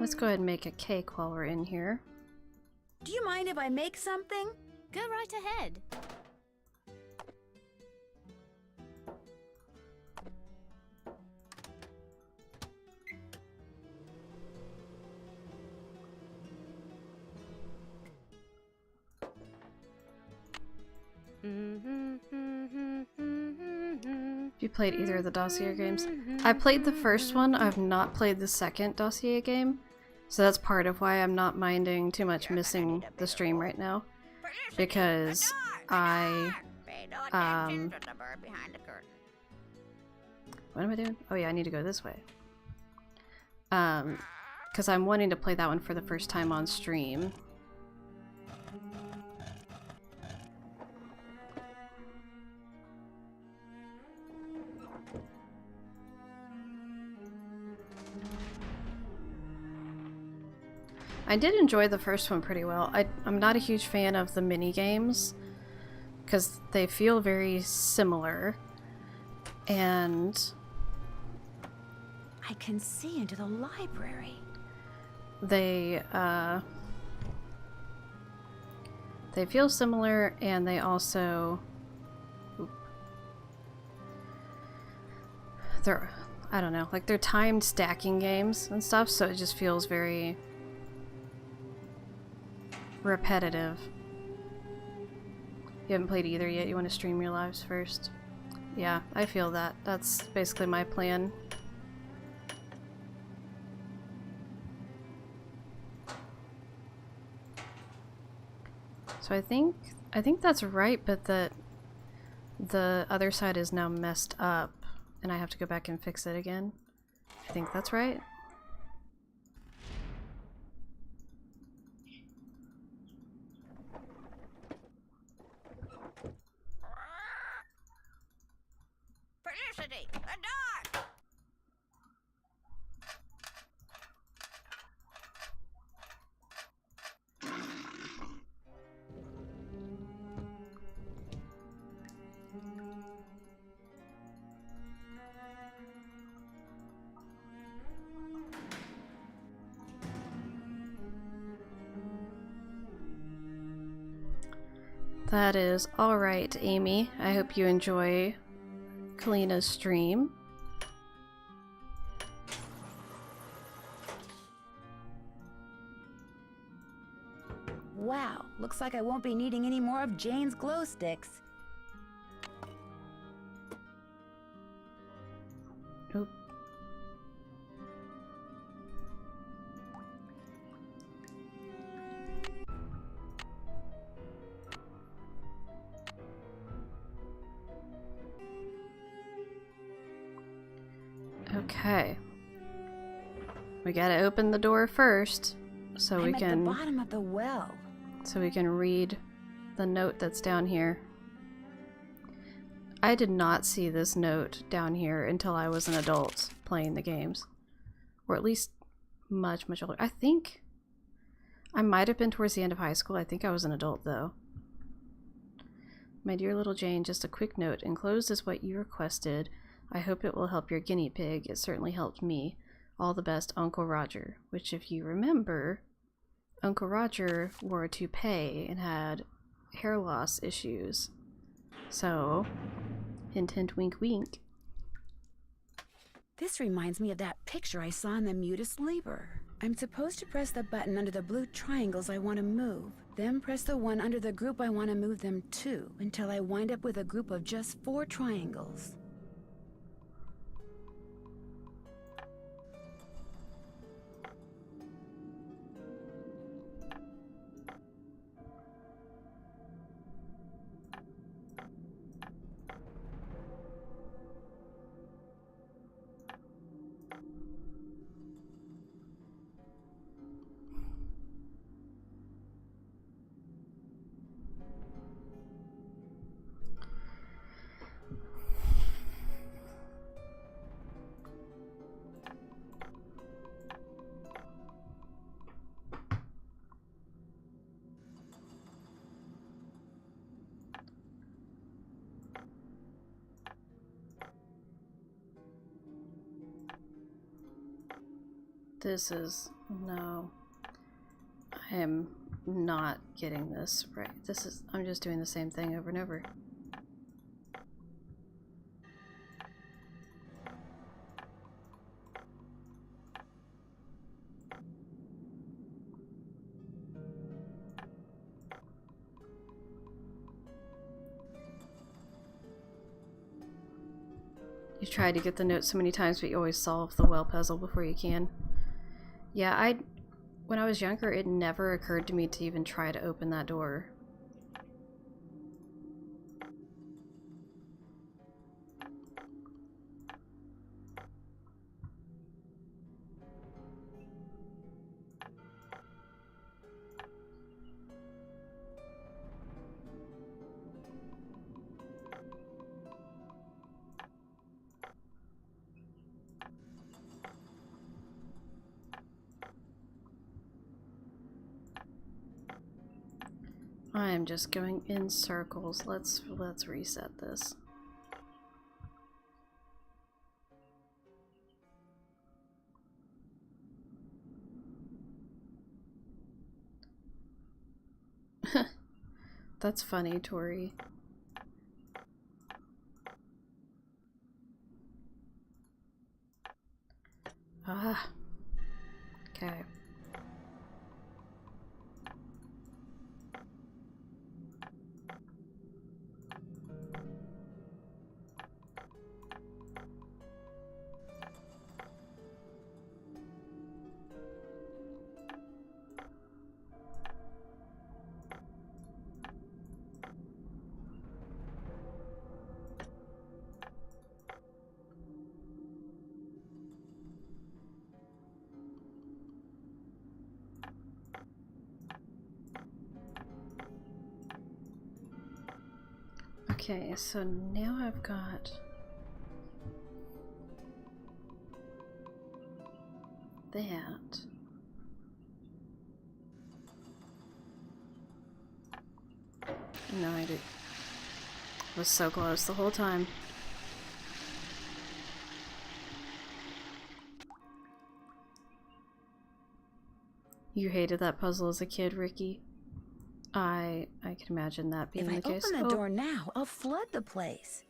Let's go ahead and make a cake while we're in here. Do you mind if I make something? Go right ahead. Have you played either of the Dossier games? I played the first one, I've not played the second Dossier game, so that's part of why I'm not minding too much missing the stream right now, because I, Pay no attention to the bird behind the curtain. what am I doing? Oh yeah, I need to go this way. Because I'm wanting to play that one for the first time on stream. I did enjoy the first one pretty well. I'm not a huge fan of the mini games because they feel very similar, and I can see into the library. they feel similar, and they also they're, I don't know, like they're timed stacking games and stuff, so it just feels very repetitive. You haven't played either yet? You want to stream your lives first? Yeah, I feel that. That's basically my plan. So I think that's right, but that the other side is now messed up and I have to go back and fix it again. I think that's right. Felicity, a dart! That is alright, Amy. I hope you enjoy Kalina's stream. Wow, looks like I won't be needing any more of Jane's glow sticks. Oop. Okay. We gotta open the door first so I'm at the bottom of the well. so we can read the note that's down here. I did not see this note down here until I was an adult playing the games. Or at least much older. I think I might have been towards the end of high school. I think I was an adult though. My dear little Jane, just a quick note. Enclosed is what you requested. I hope it will help your guinea pig. It certainly helped me. All the best, Uncle Roger. Which, if you remember, Uncle Roger wore a toupee and had hair loss issues. So, hint hint wink wink. This reminds me of that picture I saw in the Mutus Liber. I'm supposed to press the button under the blue triangles I want to move, then press the one under the group I want to move them to, until I wind up with a group of just 4 triangles. This is... no. I am not getting this right. This is... I'm just doing the same thing over and over. You tried to get the note so many times, but you always solve the well puzzle before you can. Yeah, when I was younger, it never occurred to me to even try to open that door. I am just going in circles. Let's reset this. That's funny, Tori. Ah. Okay. Okay, so now I've got that. No, I did. Was so close the whole time. You hated that puzzle as a kid, Ricky. I can imagine that being the case. If I open the door now, I'll flood the place.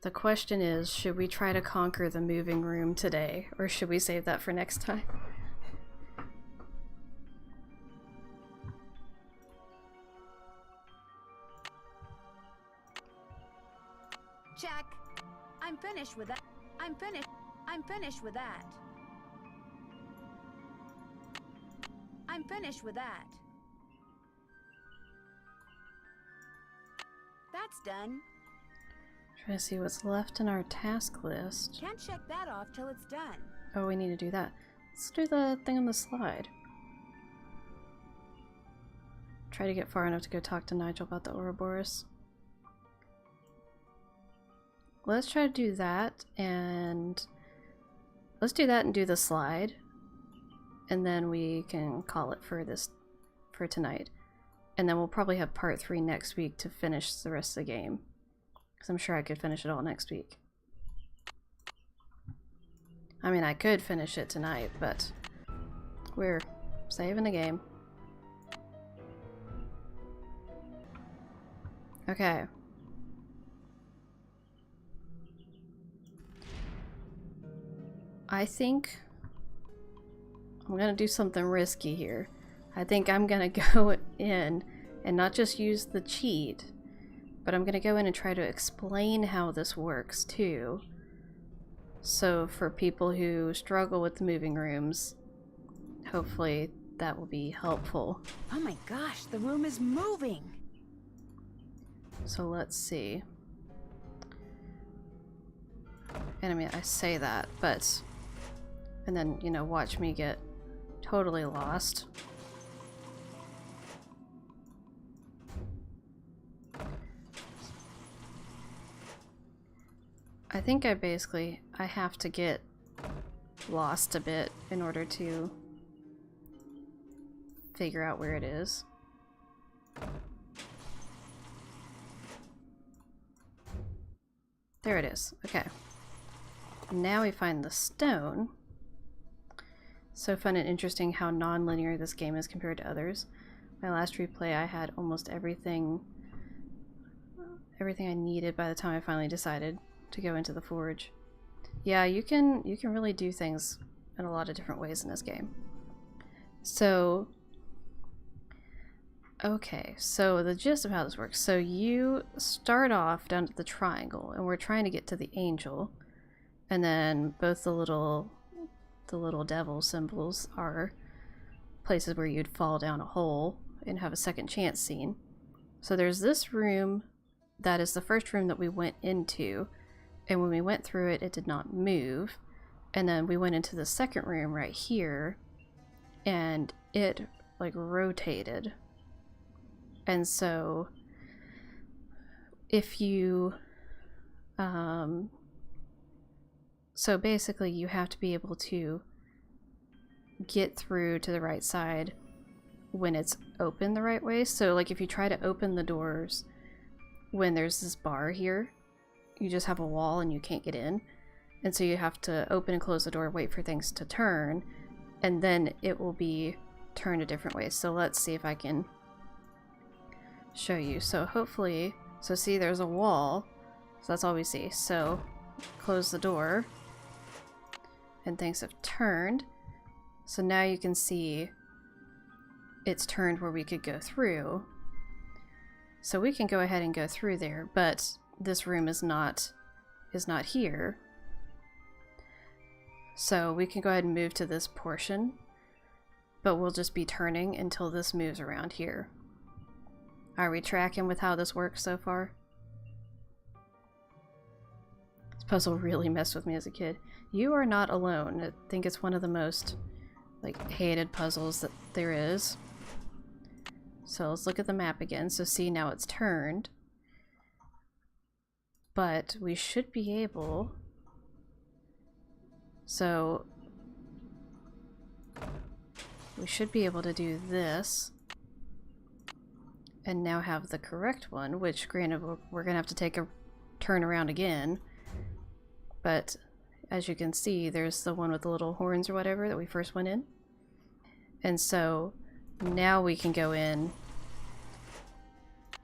The question is, should we try to conquer the moving room today, or should we save that for next time? Check. I'm finished with that. I'm finished with that. I'm finished with that. That's done. Trying to see what's left in our task list. Can't check that off till it's done. Oh, we need to do that. Let's do the thing on the slide. Try to get far enough to go talk to Nigel about the Ouroboros. Let's try to do that, and let's do that and do the slide, and then we can call it for tonight. And then we'll probably have part 3 next week to finish the rest of the game, because I'm sure I could finish it all next week. I mean, I could finish it tonight, but we're saving the game. Okay. I think I'm gonna do something risky here. I think I'm gonna go in and not just use the cheat, but I'm gonna go in and try to explain how this works too. So for people who struggle with the moving rooms, hopefully that will be helpful. Oh my gosh, the room is moving! So let's see. And I mean, I say that, but... And then, you know, watch me get totally lost. I think I have to get lost a bit in order to figure out where it is. There it is. Okay. Now we find the stone. So fun and interesting how non-linear this game is compared to others. My last replay I had almost everything I needed by the time I finally decided to go into the forge. Yeah, you can really do things in a lot of different ways in this game. So okay, so the gist of how this works. So you start off down at the triangle, and we're trying to get to the angel, and then both the little devil symbols are places where you'd fall down a hole and have a second chance scene. So there's this room that is the first room that we went into, and when we went through it, it did not move. And then we went into the second room right here, and it like rotated. And so if you so basically you have to be able to get through to the right side when it's open the right way. So like if you try to open the doors when there's this bar here, you just have a wall and you can't get in. And so you have to open and close the door, wait for things to turn, and then it will be turned a different way. So let's see if I can show you. So hopefully, so see there's a wall, so that's all we see. So close the door and things have turned. So now you can see it's turned where we could go through. So we can go ahead and go through there, but this room is not here. So we can go ahead and move to this portion, but we'll just be turning until this moves around here. Are we tracking with how this works so far? This puzzle really messed with me as a kid. You are not alone. I think it's one of the most hated puzzles that there is. So let's look at the map again. So see, now it's turned. But we should be able... So we should be able to do this and now have the correct one, which granted we're gonna have to take a turn around again, but as you can see there's the one with the little horns or whatever that we first went in. And so now we can go in,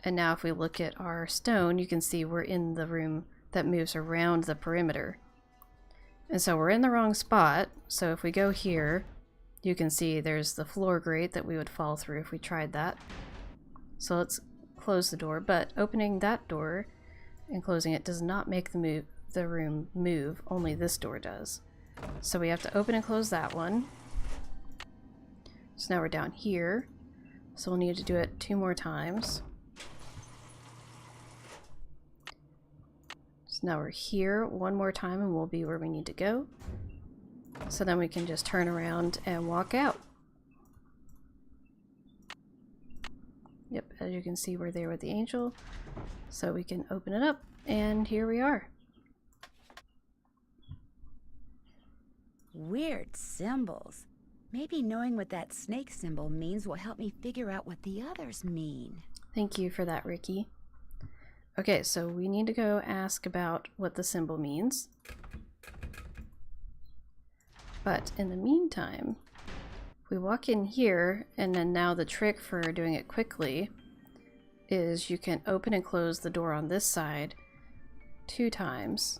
and now if we look at our stone you can see we're in the room that moves around the perimeter. And so we're in the wrong spot, so if we go here, you can see there's the floor grate that we would fall through if we tried that. So let's close the door, but opening that door and closing it does not make the room move, only this door does. So we have to open and close that one. So now we're down here, so we'll need to do it 2 more times. So now we're here 1 more time and we'll be where we need to go. So then we can just turn around and walk out. Yep, as you can see we're there with the angel. So we can open it up and here we are. Weird symbols. Maybe knowing what that snake symbol means will help me figure out what the others mean. Thank you for that, Ricky. Okay, so we need to go ask about what the symbol means. But in the meantime, we walk in here, and then now the trick for doing it quickly is you can open and close the door on this side 2 times.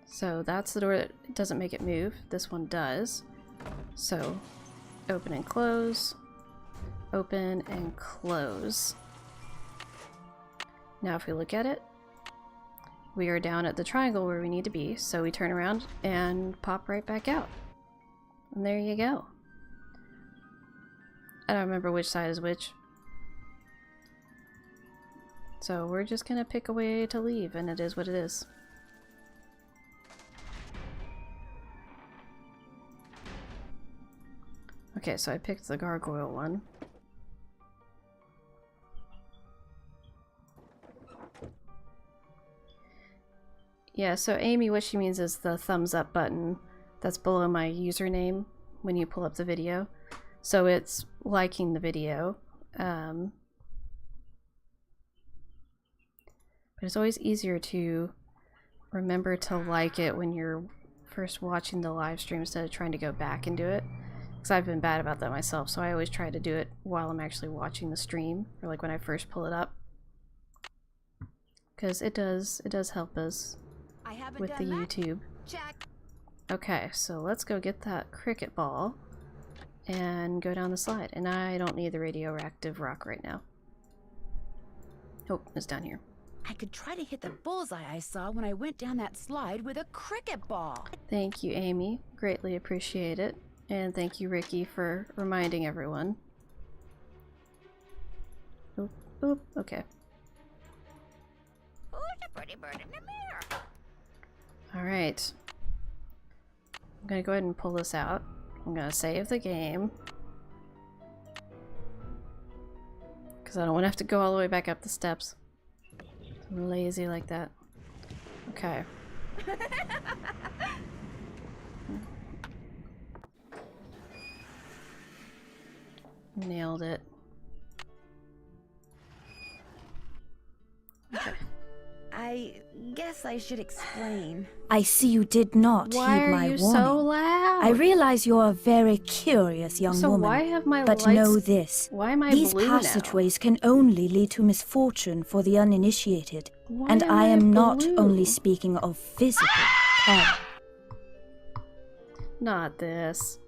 So that's the door that doesn't make it move. This one does. So open and close, open and close. Now if we look at it, we are down at the triangle where we need to be, so we turn around and pop right back out. And there you go. I don't remember which side is which. So we're just gonna pick a way to leave, and it is what it is. Okay, so I picked the gargoyle one. Yeah, so Amy, what she means is the thumbs up button that's below my username when you pull up the video. So it's liking the video. But it's always easier to remember to like it when you're first watching the live stream instead of trying to go back and do it. Because I've been bad about that myself, so I always try to do it while I'm actually watching the stream, or like when I first pull it up. Because it does help us with the YouTube. Check. Okay, so let's go get that cricket ball and go down the slide. And I don't need the radioactive rock right now. Oh, it's down here. I could try to hit the bullseye I saw when I went down that slide with a cricket ball. Thank you, Amy. Greatly appreciate it. And thank you, Ricky, for reminding everyone. Oop, oop, okay. Who's the pretty bird in the mirror? Alright. I'm gonna go ahead and pull this out. I'm gonna save the game. Because I don't want to have to go all the way back up the steps. I'm lazy like that. Okay. Nailed it. Okay. I guess I should explain. I see you did not heed Why are my you warning. so loud? I realize you're a very curious young So woman. why have my but lights... know this. Why am I These blue passageways can only lead to misfortune for the uninitiated. Why and am I I am not blue? only speaking of physical peril. Not this.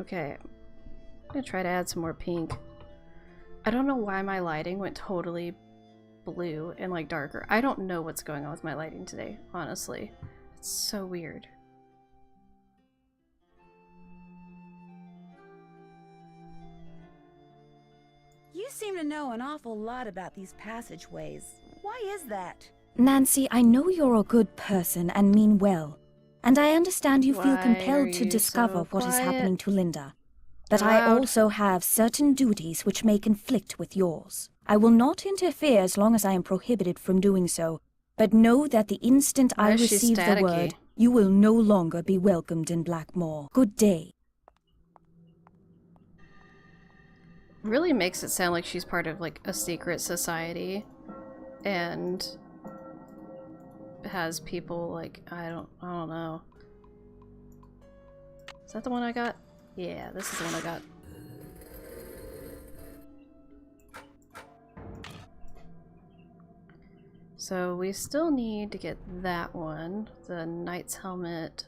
Okay. I'm gonna try to add some more pink. I don't know why my lighting went totally blue and like darker. I don't know what's going on with my lighting today, honestly. It's so weird. You seem to know an awful lot about these passageways. Why is that? Nancy, I know you're a good person and mean well. And I understand you feel Why compelled are to you discover so what is quiet? happening to Linda. But You're I loud. also have certain duties which may conflict with yours. I will not interfere as long as I am prohibited from doing so, but know that the instant Why I is she receive the staticky? word, you will no longer be welcomed in Blackmoor. Good day. Really makes it sound like she's part of like a secret society and has people like I don't know. Is that the one I got? Yeah, this is the one I got. So we still need to get that one, the knight's helmet,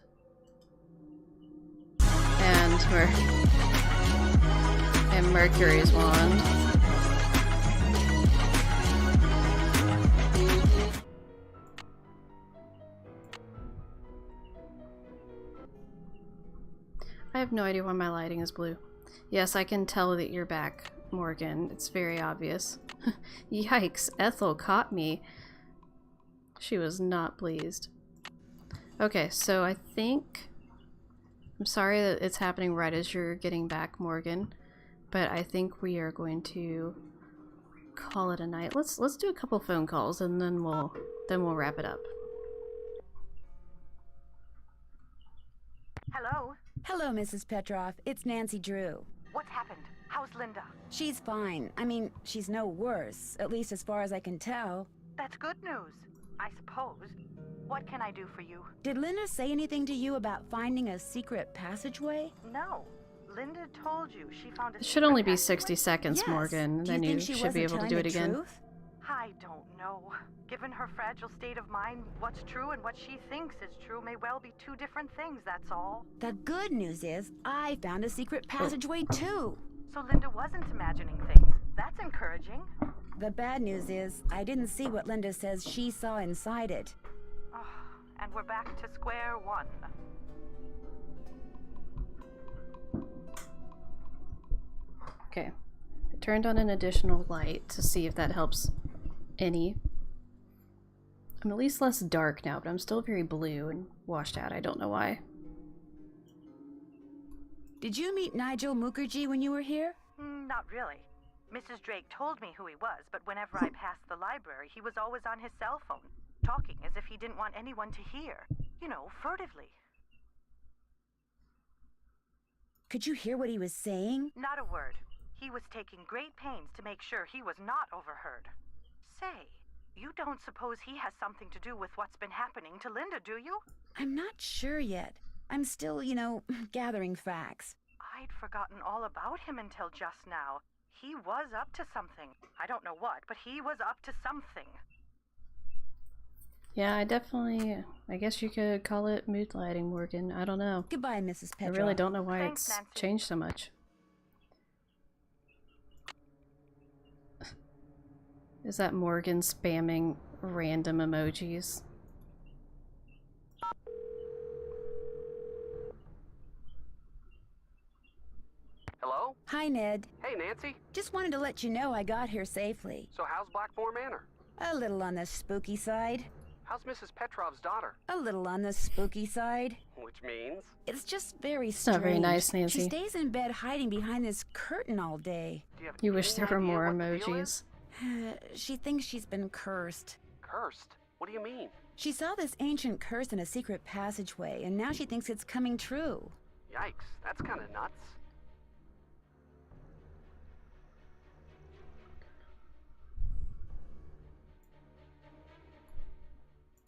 and Mercury's wand. I have no idea why my lighting is blue. Yes, I can tell that you're back, Morgan. It's very obvious. Yikes, Ethel caught me. She was not pleased. Okay, so I think... I'm sorry that it's happening right as you're getting back, Morgan. But I think we are going to call it a night. Let's do a couple phone calls and then we'll wrap it up. Hello? Hello, Mrs. Petroff. It's Nancy Drew. What's happened? How's Linda? She's fine. I mean, she's no worse, at least as far as I can tell. That's good news, I suppose. What can I do for you? Did Linda say anything to you about finding a secret passageway? No. Linda told you she found a It should only be 60 seconds, Yes. Morgan. Do Then you think she should be wasn't able to telling do it the again. truth? I don't know. Given her fragile state of mind, what's true and what she thinks is true may well be two different things, that's all. The good news is, I found a secret passageway too. So Linda wasn't imagining things. That's encouraging. The bad news is, I didn't see what Linda says she saw inside it. Oh, and we're back to square one. Okay. I turned on an additional light to see if that helps any. I'm at least less dark now, but I'm still very blue and washed out. I don't know why. Did you meet Nigel Mukherjee when you were here? Not really. Mrs. Drake told me who he was, but whenever I passed the library, he was always on his cell phone, talking as if he didn't want anyone to hear. You know, furtively. Could you hear what he was saying? Not a word. He was taking great pains to make sure he was not overheard. Say, you don't suppose he has something to do with what's been happening to Linda, do you? I'm not sure yet. I'm still, gathering facts. I'd forgotten all about him until just now. He was up to something. I don't know what, but he was up to something. Yeah, I guess you could call it mood lighting, Morgan. I don't know. Goodbye, Mrs. Petroff. I really don't know why Thanks, it's Nancy. changed so much. Is that Morgan spamming random emojis? Hello? Hi, Ned. Hey, Nancy. Just wanted to let you know I got here safely. So how's Blackmoor Manor? A little on the spooky side. How's Mrs. Petrov's daughter? A little on the spooky side. Which means? It's just very It's not strange. very nice, Nancy. She stays in bed hiding behind this curtain all day. Do you have You wish any there were idea more what the deal emojis. is? She thinks she's been cursed. Cursed? What do you mean? She saw this ancient curse in a secret passageway, and now she thinks it's coming true. Yikes, that's kind of nuts.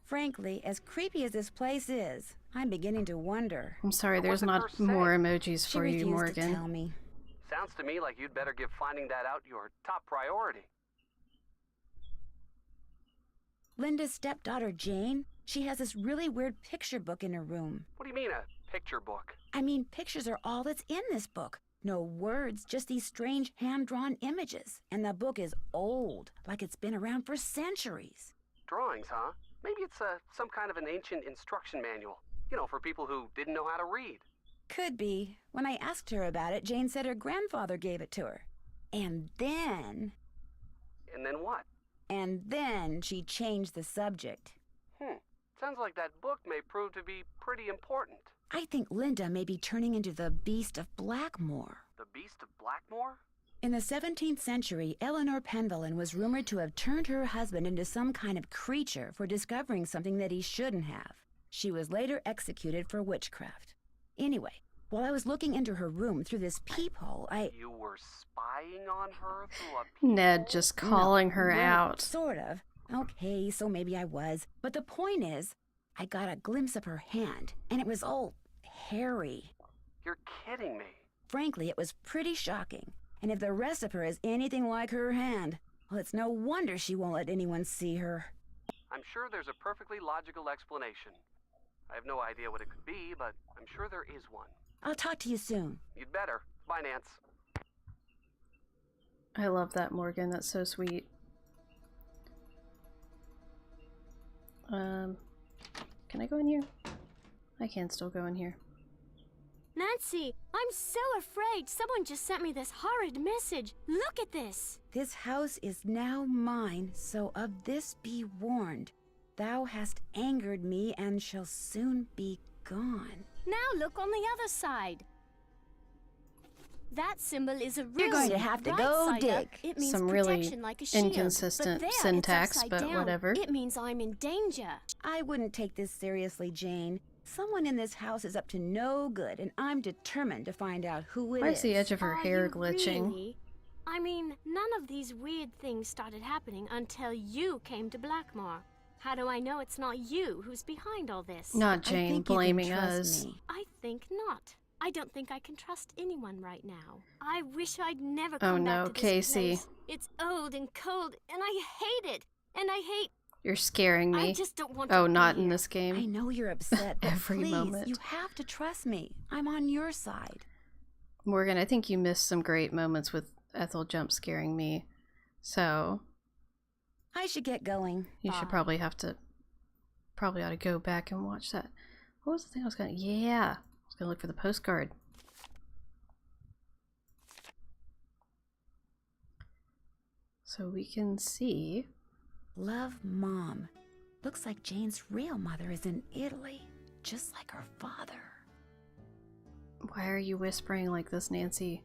Frankly, as creepy as this place is, I'm beginning to wonder. I'm sorry, But there's what'd the not curse say? more emojis She for you, refused to Morgan. tell me. Sounds to me like you'd better give finding that out your top priority. Linda's stepdaughter, Jane, she has this really weird picture book in her room. What do you mean, a picture book? I mean, pictures are all that's in this book. No words, just these strange hand-drawn images. And the book is old, like it's been around for centuries. Drawings, huh? Maybe it's some kind of an ancient instruction manual. You know, for people who didn't know how to read. Could be. When I asked her about it, Jane said her grandfather gave it to her. And then what? And then she changed the subject. Sounds like that book may prove to be pretty important. I think Linda may be turning into the Beast of Blackmoor. The Beast of Blackmoor? In the 17th century, Eleanor Penvellyn was rumored to have turned her husband into some kind of creature for discovering something that he shouldn't have. She was later executed for witchcraft. Anyway, while I was looking into her room through this peephole, You were spying on her through a peephole? Ned just calling her Right, out. Sort of. Okay, so maybe I was. But the point is, I got a glimpse of her hand, and it was all hairy. You're kidding me. Frankly, it was pretty shocking. And if the rest of her is anything like her hand, well, it's no wonder she won't let anyone see her. I'm sure there's a perfectly logical explanation. I have no idea what it could be, but I'm sure there is one. I'll talk to you soon. You'd better. Bye, Nance. I love that, Morgan. That's so sweet. Can I go in here? I can still go in here. Nancy, I'm so afraid. Someone just sent me this horrid message. Look at this. This house is now mine, so of this be warned. Thou hast angered me and shall soon be gone. Now look on the other side. That symbol is a real You're going to have to right go side dig. Up, it means Some really protection like a shield. inconsistent But there, syntax, it's upside but down. whatever. It means I'm in danger. I wouldn't take this seriously, Jane. Someone in this house is up to no good, and I'm determined to find out who it is. Why is the edge of her Are hair you glitching? Really? I mean, none of these weird things started happening until you came to Blackmoor. How do I know it's not you who's behind all this? Not Jane I think you blaming can trust us. me. I think not. I don't think I can trust anyone right now. I wish I'd never Oh come no, back to this Casey. place. It's old and cold, and I hate it. And I hate... You're scaring me. I just don't want to Oh, be not in here. this game. I know you're upset, but Every please, moment. you have to trust me. I'm on your side. Morgan, I think you missed some great moments with Ethel jump scaring me. So I should get going. you should probably ought to go back and watch that. What was the thing I was gonna look for the postcard. So we can see. Love, Mom. Looks like Jane's real mother is in Italy, just like her father. Why are you whispering like this, Nancy?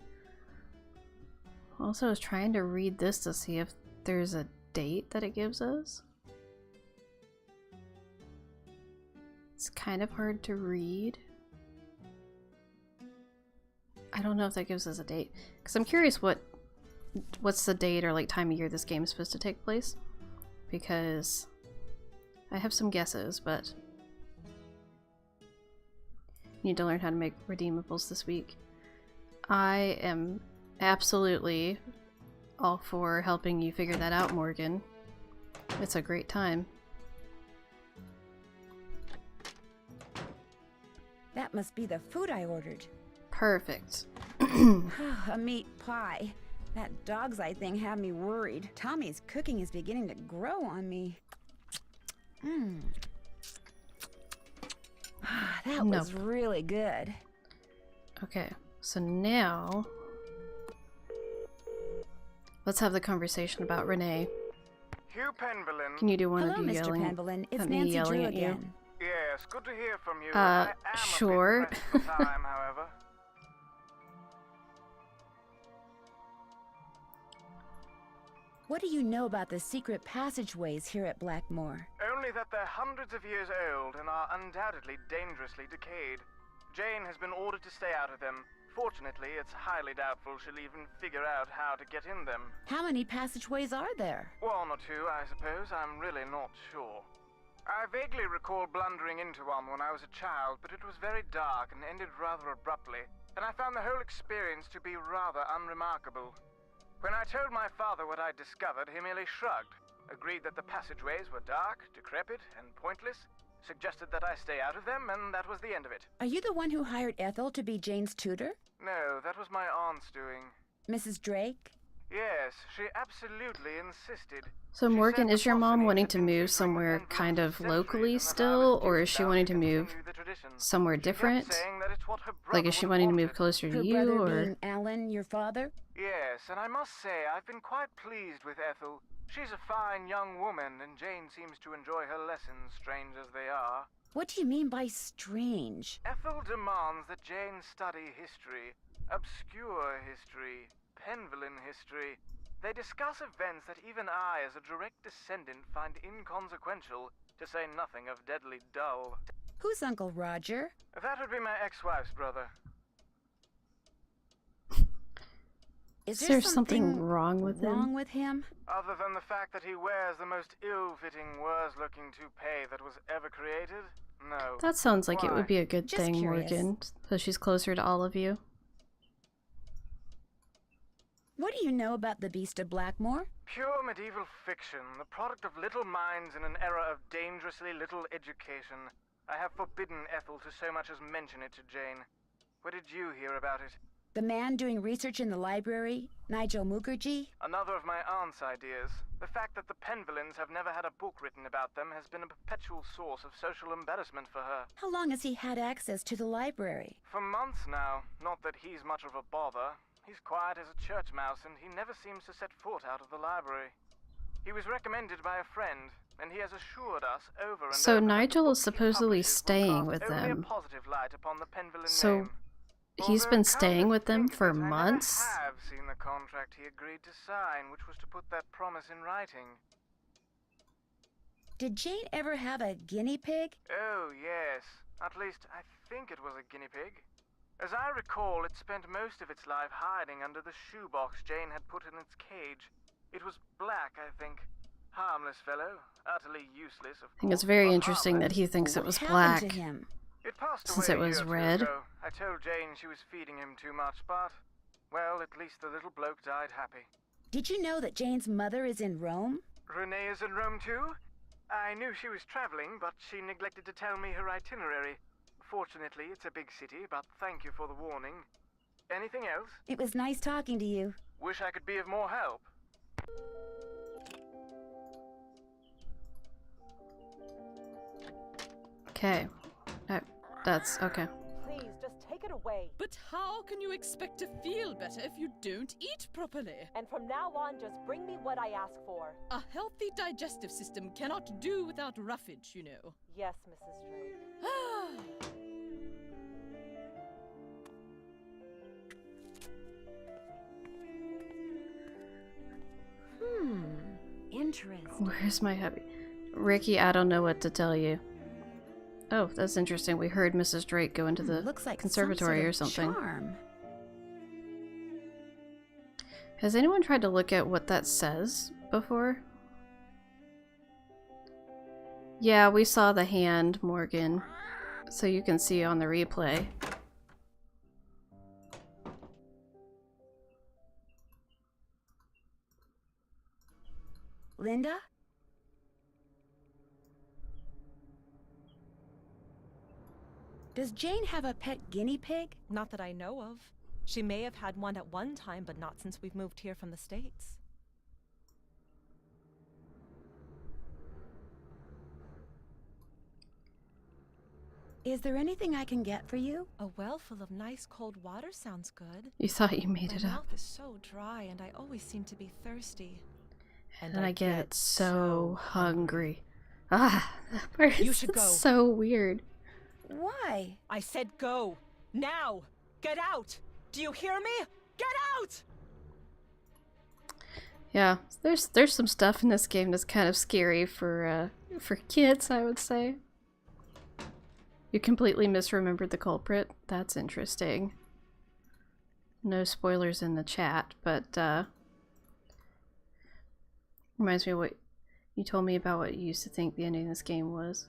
Also, I was trying to read this to see if there's a date that it gives us. It's kind of hard to read. I don't know if that gives us a date, because I'm curious what's the date or like time of year this game is supposed to take place, because I have some guesses, but you need to learn how to make redeemables this week. I am absolutely all for helping you figure that out, Morgan. It's a great time. That must be the food I ordered. Perfect. A meat pie. That dog's eye thing had me worried. Tommy's cooking is beginning to grow on me. That was really good. Okay, so now let's have the conversation about Renee. Hugh Penvellyn. Can you do one Hello, of you Mr. yelling Penvellyn. It's at me Nancy yelling Drew at you? again. Yes, good to hear from you. I am sure. a bit pressed for time, however. What do you know about the secret passageways here at Blackmoor? Only only that they're hundreds of years old and are undoubtedly dangerously decayed. Jane has been ordered to stay out of them. Fortunately, it's highly doubtful she'll even figure out how to get in them. How many passageways are there? One or two, I suppose. I'm really not sure. I vaguely recall blundering into one when I was a child, but it was very dark and ended rather abruptly, and I found the whole experience to be rather unremarkable. When I told my father what I'd discovered, he merely shrugged, agreed that the passageways were dark, decrepit, and pointless, suggested that I stay out of them, and that was the end of it. Are you the one who hired Ethel to be Jane's tutor? No, that was my aunt's doing. Mrs. Drake? Yes, she absolutely insisted. So Morgan, is your mom wanting to move somewhere kind of locally still, or is she wanting to move somewhere different? Like, is she wanting to move closer to Her you, brother or? being Alan, your father? Yes, and I must say I've been quite pleased with Ethel. She's a fine young woman, and Jane seems to enjoy her lessons, strange as they are. What do you mean by strange? Ethel demands that Jane study history, obscure history, Penvillin history. They discuss events that even I, as a direct descendant, find inconsequential, to say nothing of deadly dull. Who's Uncle Roger? That would be my ex-wife's brother. Is there something wrong with him? Other than the fact that he wears the most ill-fitting, worse-looking toupee that was ever created? No. That sounds like Why? it would be a good Just thing, curious. Morgan. So she's closer to all of you. What do you know about the Beast of Blackmoor? Pure medieval fiction, the product of little minds in an era of dangerously little education. I have forbidden Ethel to so much as mention it to Jane. Where did you hear about it? The man doing research in the library, Nigel Mukherjee? Another of my aunt's ideas. The fact that the Penvillins have never had a book written about them has been a perpetual source of social embarrassment for her. How long has he had access to the library? For months now. Not that he's much of a bother. He's quiet as a church mouse, and he never seems to set foot out of the library. He was recommended by a friend, and he has assured us over and So over that Nigel the is book he supposedly publishes will staying cast with only a them. positive light upon the Penvillin So name. he's Although been come to staying with them think for of it, months? I never have seen the contract he agreed to sign, which was to put that promise in writing. Did Jane ever have a guinea pig? Oh, yes. At least, I think it was a guinea pig. As I recall, it spent most of its life hiding under the shoebox Jane had put in its cage. It was black, I think. Harmless fellow. Utterly useless, of course. I think it's very but interesting that harmless. he thinks it was What black. happened to him? It passed since away it was a year or two red. ago. I told Jane she was feeding him too much, but, well, at least the little bloke died happy. Did you know that Jane's mother is in Rome? Renee is in Rome too? I knew she was traveling, but she neglected to tell me her itinerary. Fortunately, it's a big city, but thank you for the warning. Anything else? It was nice talking to you. Wish I could be of more help. Okay. That's okay. Please, just take it away. But how can you expect to feel better if you don't eat properly? And from now on, just bring me what I ask for. A healthy digestive system cannot do without roughage, you know. Yes, Mrs. Drake. Interesting. Where's my hubby? Ricky, I don't know what to tell you. Oh, that's interesting. We heard Mrs. Drake go into the Looks like conservatory or some sort something. of charm. Has anyone tried to look at what that says before? Yeah, we saw the hand, Morgan. So you can see on the replay. Linda? Does Jane have a pet guinea pig? Not that I know of. She may have had one at one time, but not since we've moved here from the States. Is there anything I can get for you? A well full of nice cold water sounds good. You thought you made My it up. mouth is so dry, and I always seem to be thirsty. And I get so hungry. Ah, that part You is should go. so weird. Why? I said go! Now! Get out! Do you hear me? Get out! Yeah, there's some stuff in this game that's kind of scary for kids, I would say. You completely misremembered the culprit. That's interesting. No spoilers in the chat, but reminds me of what you told me about what you used to think the ending of this game was.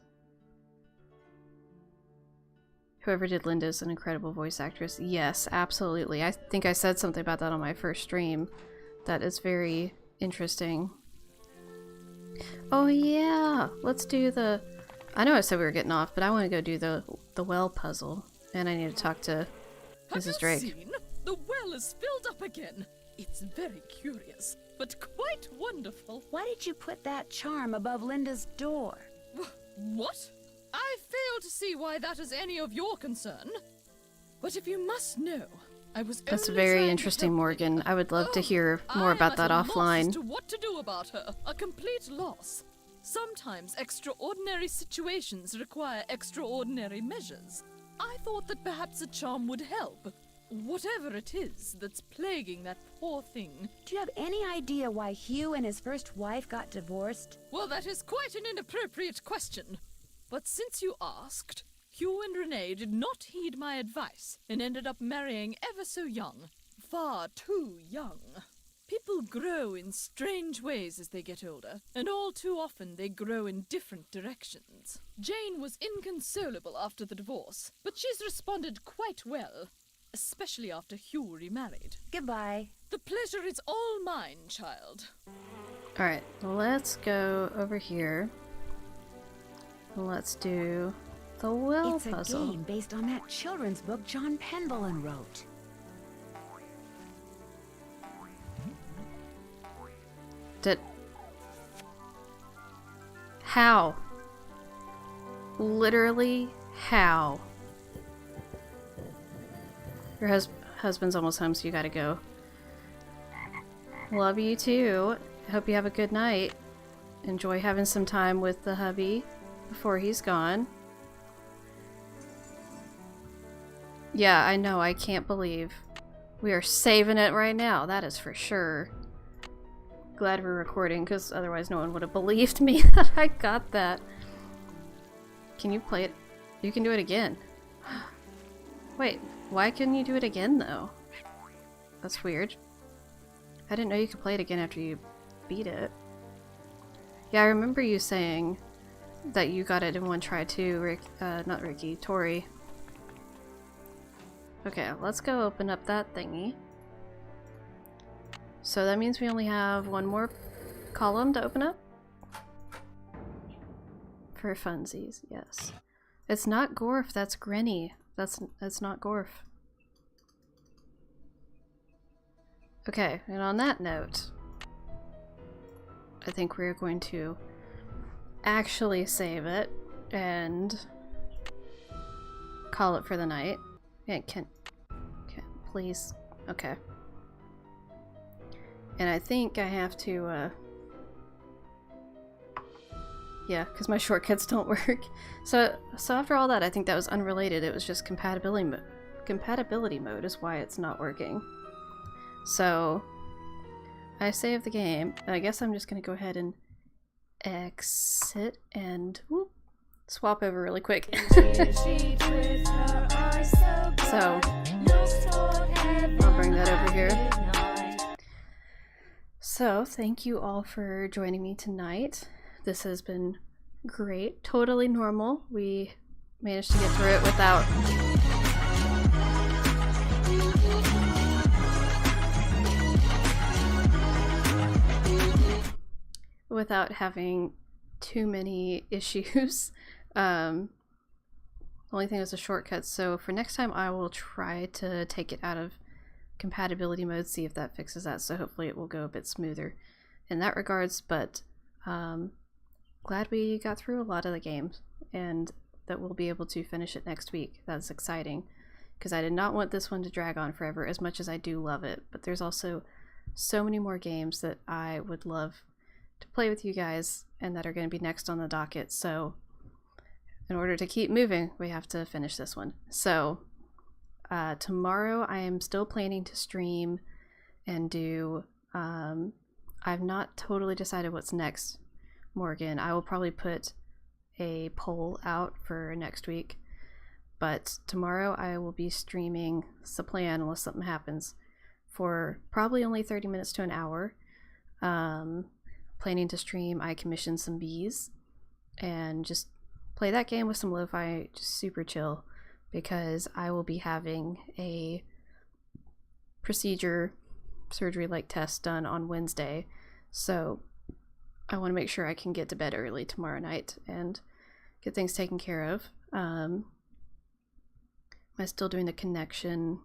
Whoever did Linda is an incredible voice actress. Yes, absolutely. I think I said something about that on my first stream. That is very interesting. Oh yeah, let's do the... I know I said we were getting off, but I want to go do the well puzzle. And I need to talk to Mrs. Drake. Have you seen? The well is filled up again. It's very curious, but quite wonderful. Why did you put that charm above Linda's door? What? I fail to see why that is any of your concern. But if you must know, I was That's only very trying to interesting, help Morgan. I would love to hear more I'm about at that a loss offline. as to what to do about her. A complete loss. Sometimes extraordinary situations require extraordinary measures. I thought that perhaps a charm would help. Whatever it is that's plaguing that poor thing. Do you have any idea why Hugh and his first wife got divorced? Well, that is quite an inappropriate question. But since you asked, Hugh and Renee did not heed my advice and ended up marrying ever so young. Far too young. People grow in strange ways as they get older, and all too often they grow in different directions. Jane was inconsolable after the divorce, but she's responded quite well, especially after Hugh remarried. Goodbye. The pleasure is all mine, child. Alright, let's go over here. Let's do the well puzzle. It's a game based on that children's book John Penvellin wrote. How? Literally, how? Your husband's almost home, so you gotta go. Love you too. Hope you have a good night. Enjoy having some time with the hubby before he's gone. Yeah, I know, I can't believe we are saving it right now, that is for sure. Glad we're recording, because otherwise no one would have believed me that I got that. Can you play it? You can do it again. Wait, why couldn't you do it again, though? That's weird. I didn't know you could play it again after you beat it. Yeah, I remember you saying that you got it in one try too, not Ricky, Tori. Okay, let's go open up that thingy. So that means we only have one more column to open up? For funsies, yes. It's not Gorf, that's Granny. That's not Gorf. Okay, and on that note, I think we're going to actually save it and call it for the night. Yeah, can please. Okay. And I think I have to, yeah, because my shortcuts don't work. So after all that, I think that was unrelated. It was just compatibility mode is why it's not working. So I saved the game. I guess I'm just going to go ahead and exit and whoop, swap over really quick. So I'll bring that over here. So thank you all for joining me tonight. This has been great. Totally normal. We managed to get through it without having too many issues. The only thing was the shortcuts. So for next time, I will try to take it out of compatibility mode, see if that fixes that. So hopefully it will go a bit smoother in that regards. But glad we got through a lot of the games and that we'll be able to finish it next week. That's exciting because I did not want this one to drag on forever as much as I do love it. But there's also so many more games that I would love to play with you guys and that are going to be next on the docket. So in order to keep moving, we have to finish this one. So tomorrow I am still planning to stream and do I've not totally decided what's next, Morgan. I will probably put a poll out for next week. But tomorrow I will be streaming. It's the plan unless something happens. For probably only 30 minutes to an hour. Planning to stream I Commissioned Some Bees. And just play that game with some lo-fi, just super chill. Because I will be having a procedure, surgery-like test done on Wednesday. So I want to make sure I can get to bed early tomorrow night and get things taken care of. Am I still doing the connection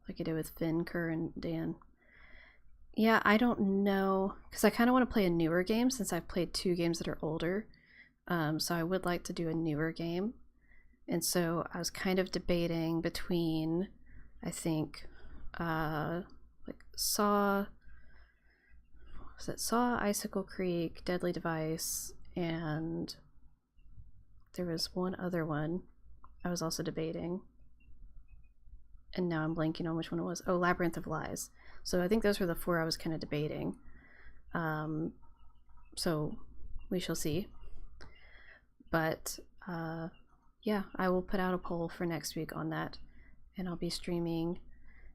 like I did with Finn, Kerr, and Dan? Yeah, I don't know, because I kind of want to play a newer game since I've played 2 games that are older. So I would like to do a newer game. And so I was kind of debating between, I think, like Saw, was it Saw, Icicle Creek, Deadly Device, and there was one other one I was also debating. And now I'm blanking on which one it was. Oh, Labyrinth of Lies. So I think those were the 4 I was kind of debating. So we shall see. But yeah, I will put out a poll for next week on that. And I'll be streaming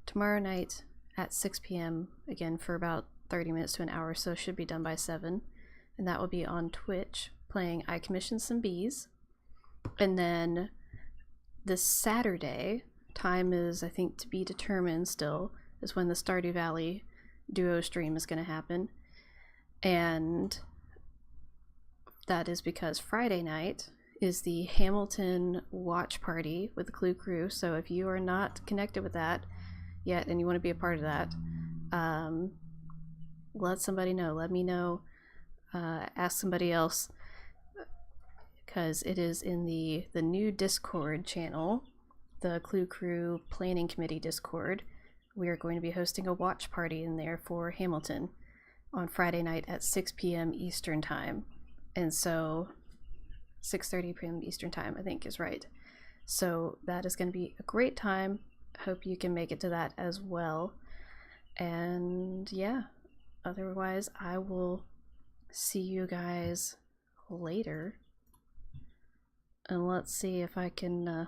tomorrow night at 6 p.m. again for about 30 minutes to an hour, so it should be done by 7. And that will be on Twitch, playing I Commissioned Some Bees. And then this Saturday, time is, I think, to be determined still, is when the Stardew Valley duo stream is going to happen. And that is because Friday night is the Hamilton watch party with the Clue Crew. So if you are not connected with that yet and you want to be a part of that, let somebody know. Let me know. Ask somebody else, because it is in the new Discord channel, the Clue Crew Planning Committee Discord. We are going to be hosting a watch party in there for Hamilton on Friday night at 6 p.m. Eastern Time. And so 6:30 p.m. Eastern Time, I think, is right. So that is going to be a great time. Hope you can make it to that as well. And yeah, otherwise I will see you guys later. And let's see if I can